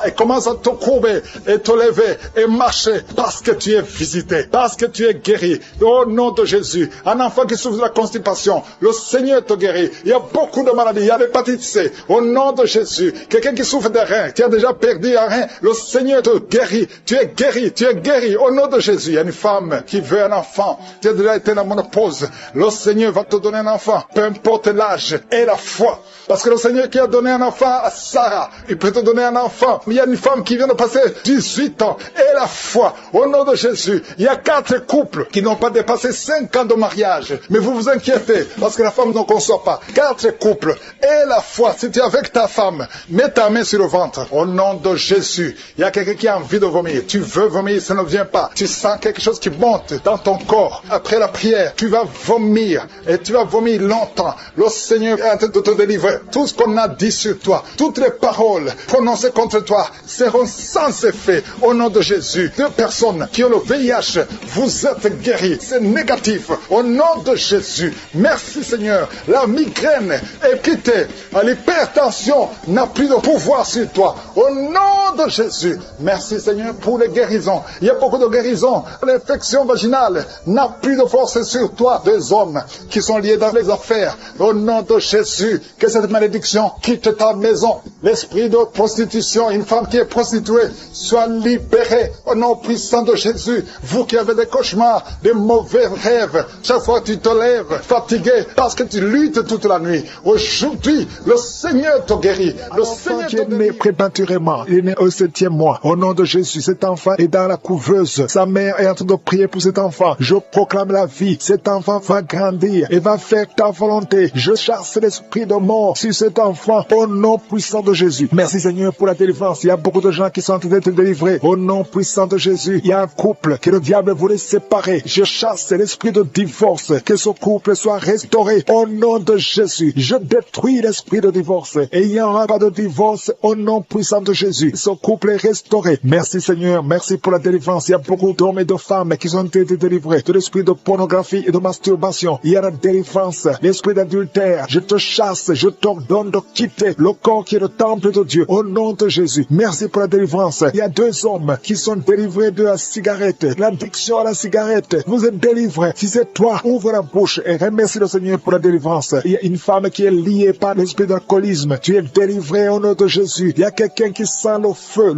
et commence à te courber et te lever et marcher parce que tu es visité, parce que tu es guéri. Au nom de Jésus, un enfant qui souffre de la constipation, le Seigneur te guérit. Il y a beaucoup de maladies, il y a l'hépatite C. Au nom de Jésus, quelqu'un qui souffre des reins, qui a déjà perdu un rein, le Seigneur te guérit. Tu es guéri, tu es guéri. Au nom de Jésus, il y a une femme qui veut un enfant, qui a déjà été dans la ménopause. Le Seigneur va te donner un enfant, peu importe l'âge et la foi. Parce que le Seigneur qui a donné un enfant à Sarah, il peut te donner un enfant. Il y a une femme qui vient de passer 18 ans et la foi. Au nom de Jésus, il y a 4 couples qui n'ont pas dépassé 5 ans de mariage. Mais vous vous inquiétez parce que la femme ne conçoit pas. 4 couples et la foi. Si tu es avec ta femme, mets ta main sur le ventre. Au nom de Jésus, il y a quelqu'un qui a envie de vomir. Tu veux vomir, ça ne vient pas. Tu sens quelque chose qui monte dans ton corps. Après la prière, tu vas vomir et tu vas vomir longtemps. Le Seigneur est en train de te délivrer. Tout ce qu'on a dit sur toi, toutes les paroles prononcées contre toi seront sans effet au nom de Jésus. 2 personnes qui ont le VIH, vous êtes guéris. C'est négatif au nom de Jésus. Merci Seigneur. La migraine est quittée. L'hypertension n'a plus de pouvoir sur toi. Au nom de Jésus. Merci Seigneur pour les guérisons. Il y a beaucoup de guérisons. L'infection vaginale n'a plus de force sur toi. 2 hommes qui sont liés dans les affaires. Au nom de Jésus, que cette malédiction quitte ta maison. L'esprit de prostitution, une femme qui est prostituée, soit libérée au nom puissant de Jésus. Vous qui avez des cauchemars, des mauvais rêves, chaque fois que tu te lèves fatigué parce que tu luttes toute la nuit. Aujourd'hui, le Seigneur te guérit. Le Seigneur qui est né prématurément, il est né au 7e mois. Au nom de Jésus, cet enfant est dans la couveuse. Sa mère est en train de prier pour cet enfant. Je proclame la vie. Cet enfant va grandir et va faire ta volonté. Je chasse l'esprit de mort sur cet enfant au nom puissant de Jésus. Merci Seigneur pour la délivrance. Il y a beaucoup de gens qui sont en train d'être délivrés au nom puissant de Jésus. Il y a un couple que le diable voulait séparer. Je chasse l'esprit de divorce. Que ce couple soit restauré au nom de Jésus. Je détruis l'esprit de divorce et il n'y aura pas de divorce au nom puissant de Jésus. Ce couple est restauré. Merci Seigneur. Merci pour la délivrance. Il y a beaucoup d'hommes et de femmes qui ont été délivrés de l'esprit de pornographie et de masturbation. Il y a la délivrance. L'esprit d'adultère. Je te chasse. Je t'ordonne de quitter le corps qui est le temple de Dieu au nom de Jésus. Merci pour la délivrance. Il y a 2 hommes qui sont délivrés de la cigarette. L'addiction à la cigarette. Vous êtes délivrés. Si c'est toi, ouvre la bouche et remercie le Seigneur pour la délivrance. Il y a une femme qui est liée par l'esprit d'alcoolisme. Tu es délivré au nom de Jésus. Il y a quelqu'un qui sent le feu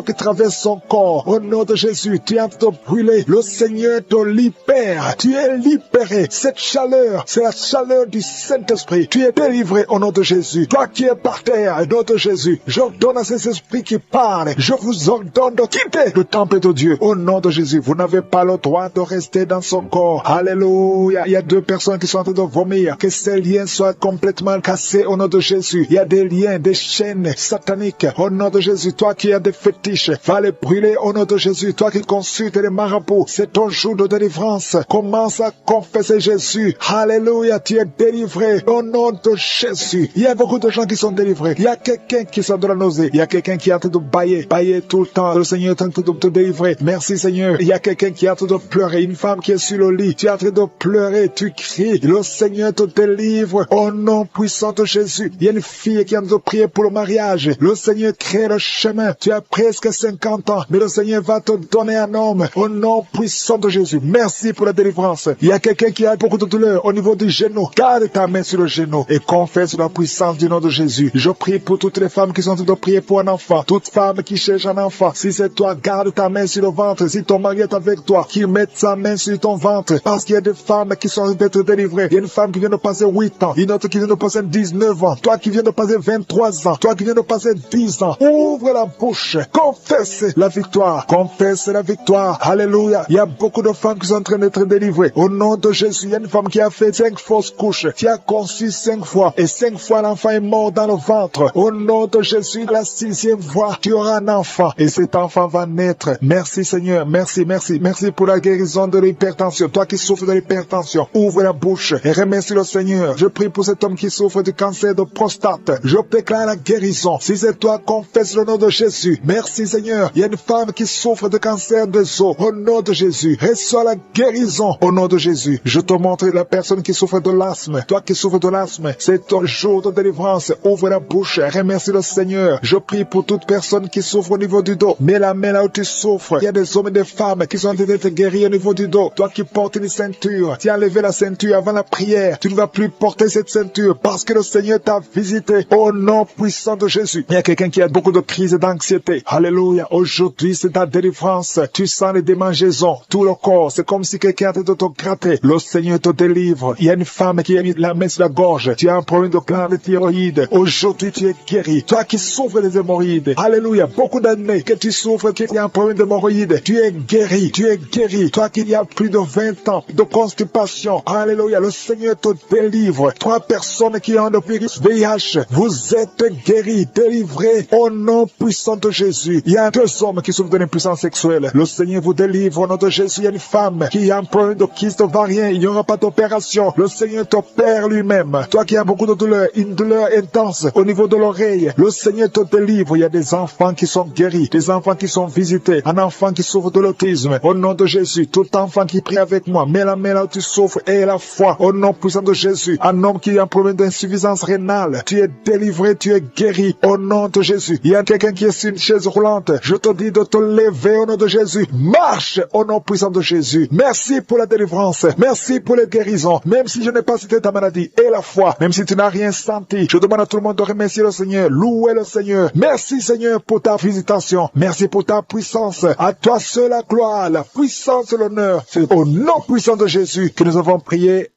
qui traverse son corps. Au nom de Jésus, tu es en train de brûler. Le Seigneur te libère. Tu es libéré. Cette chaleur, c'est la chaleur du Saint-Esprit. Tu es délivré au nom de Jésus. Toi qui es par terre, au nom de Jésus, j'ordonne à ces esprits qui parlent. Je vous ordonne de quitter le temple de Dieu. Au nom de Jésus, vous n'avez pas le droit de rester dans son corps. Alléluia. Il y a 2 personnes qui sont en train de vomir. Que ces liens soient complètement cassés au nom de Jésus. Il y a des liens, des chaînes sataniques. Au nom de Jésus, toi qui as des fétiches, va les brûler au nom de Jésus. Toi qui consultes les marabouts, c'est ton jour de délivrance. Commence à confesser Jésus. Alléluia, tu es délivré au nom de Jésus. Il y a beaucoup de gens qui sont délivrés. Il y a quelqu'un qui sort de la nausée. Il y a quelqu'un qui est en train de bailler tout le temps. Le Seigneur est en train de te délivrer. Merci Seigneur. Il y a quelqu'un qui est en train de pleurer. Une femme qui est sur le lit. Tu es en train de pleurer. Tu cries. Le Seigneur te délivre au nom puissant de Jésus. Il y a une fille qui est en train de prier pour le mariage. Le Seigneur crée le chemin. Tu as presque 50 ans, mais le Seigneur va te donner un homme au nom puissant de Jésus. Merci pour la délivrance. Il y a quelqu'un qui a beaucoup de douleur au niveau du genou. Garde ta main sur le genou et confesse la puissance du nom de Jésus. Je prie pour toutes les femmes qui sont en train de prier pour un enfant. Toute femme qui cherche un enfant. Si c'est toi, garde ta main sur le ventre. Si ton mari est avec toi, qu'il mette sa main sur ton ventre. Parce qu'il y a des femmes qui sont en train d'être délivrées. Il y a une femme qui vient de passer 8 ans. Une autre qui vient de passer 19 ans. Toi qui viens de passer 23 ans. Toi qui viens de passer 10 ans. Ouvre la bouche. Confesse la victoire. Confesse la victoire. Alléluia. Il y a beaucoup de femmes qui sont en train d'être délivrées. Au nom de Jésus, il y a une femme qui a fait 5 fausses couches. Qui a conçu 5 fois. Et 5 fois l'enfant est mort dans le ventre. Au nom de Jésus, la 6e fois, tu auras un enfant. Et cet enfant va naître. Merci Seigneur. Merci, merci. Merci pour la guérison de l'hypertension. Toi qui souffres de l'hypertension, ouvre la bouche et remercie le Seigneur. Je prie pour cet homme qui souffre du cancer de prostate. Je déclare la guérison. Si c'est toi, confesse le nom de Jésus. Merci Seigneur. Il y a une femme qui souffre de cancer des os. Au nom de Jésus, reçois la guérison. Au nom de Jésus, je te montre la personne qui souffre de l'asthme. Toi qui souffres de l'asthme, c'est ton jour de délivrance. Ouvre la bouche et remercie le Seigneur. Je prie pour toute personne qui souffre au niveau du dos. Mets la main là où tu souffres. Il y a des hommes et des femmes qui sont en train d'être guéris au niveau du dos. Toi qui portes une ceinture, tu as enlevé la ceinture avant la prière. Tu ne vas plus porter cette ceinture parce que le Seigneur t'a visité. Au nom puissant de Jésus. Il y a quelqu'un qui a beaucoup de crises d'anxiété. Alléluia. Aujourd'hui, c'est ta délivrance. Tu sens les démangeaisons. Tout le corps, c'est comme si quelqu'un était de te gratter. Le Seigneur te délivre. Il y a une femme qui a mis la main sur la gorge. Tu as un problème de glande thyroïde. Aujourd'hui, tu es guéri. Toi qui souffres des hémorroïdes. Alléluia. Beaucoup d'années que tu souffres, qu'il y a un problème d'hémorroïdes. Tu es guéri. Tu es guéri. Toi qui y a plus de 20 ans de constipation. Alléluia. Le Seigneur te délivre. 3 personnes qui ont le virus VIH. Vous êtes guéris, délivrés au nom puissant de Jésus. Il y a 2 hommes qui souffrent de l'impuissance sexuelle. Le Seigneur vous délivre au nom de Jésus. Il y a une femme qui a un problème de kyste ovarien. Il n'y aura pas d'opération. Le Seigneur t'opère lui-même. Toi qui as beaucoup de douleur, une douleur intense au niveau de l'oreille. Le Seigneur te délivre. Il y a des enfants qui sont guéris, des enfants qui sont visités, un enfant qui souffre de l'autisme. Au nom de Jésus, tout enfant qui prie avec moi, mets la main là où tu souffres et la foi. Au nom puissant de Jésus, un homme qui a un problème d'insuffisance rénale, tu es délivré, tu es guéri. Au nom de Jésus, il y a quelqu'un qui est sur une chaise roulante. Je te dis de te lever au nom de Jésus. Marche au nom puissant de Jésus. Merci pour la délivrance. Merci pour les guérisons. Même si je n'ai pas cité ta maladie et la foi, même si tu n'as rien senti, je demande à tout le monde de remercier le Seigneur. Louer le Seigneur. Merci Seigneur pour ta visitation. Merci pour ta puissance. À toi seul la gloire, la puissance et l'honneur. C'est au nom puissant de Jésus que nous avons prié.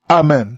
Amen.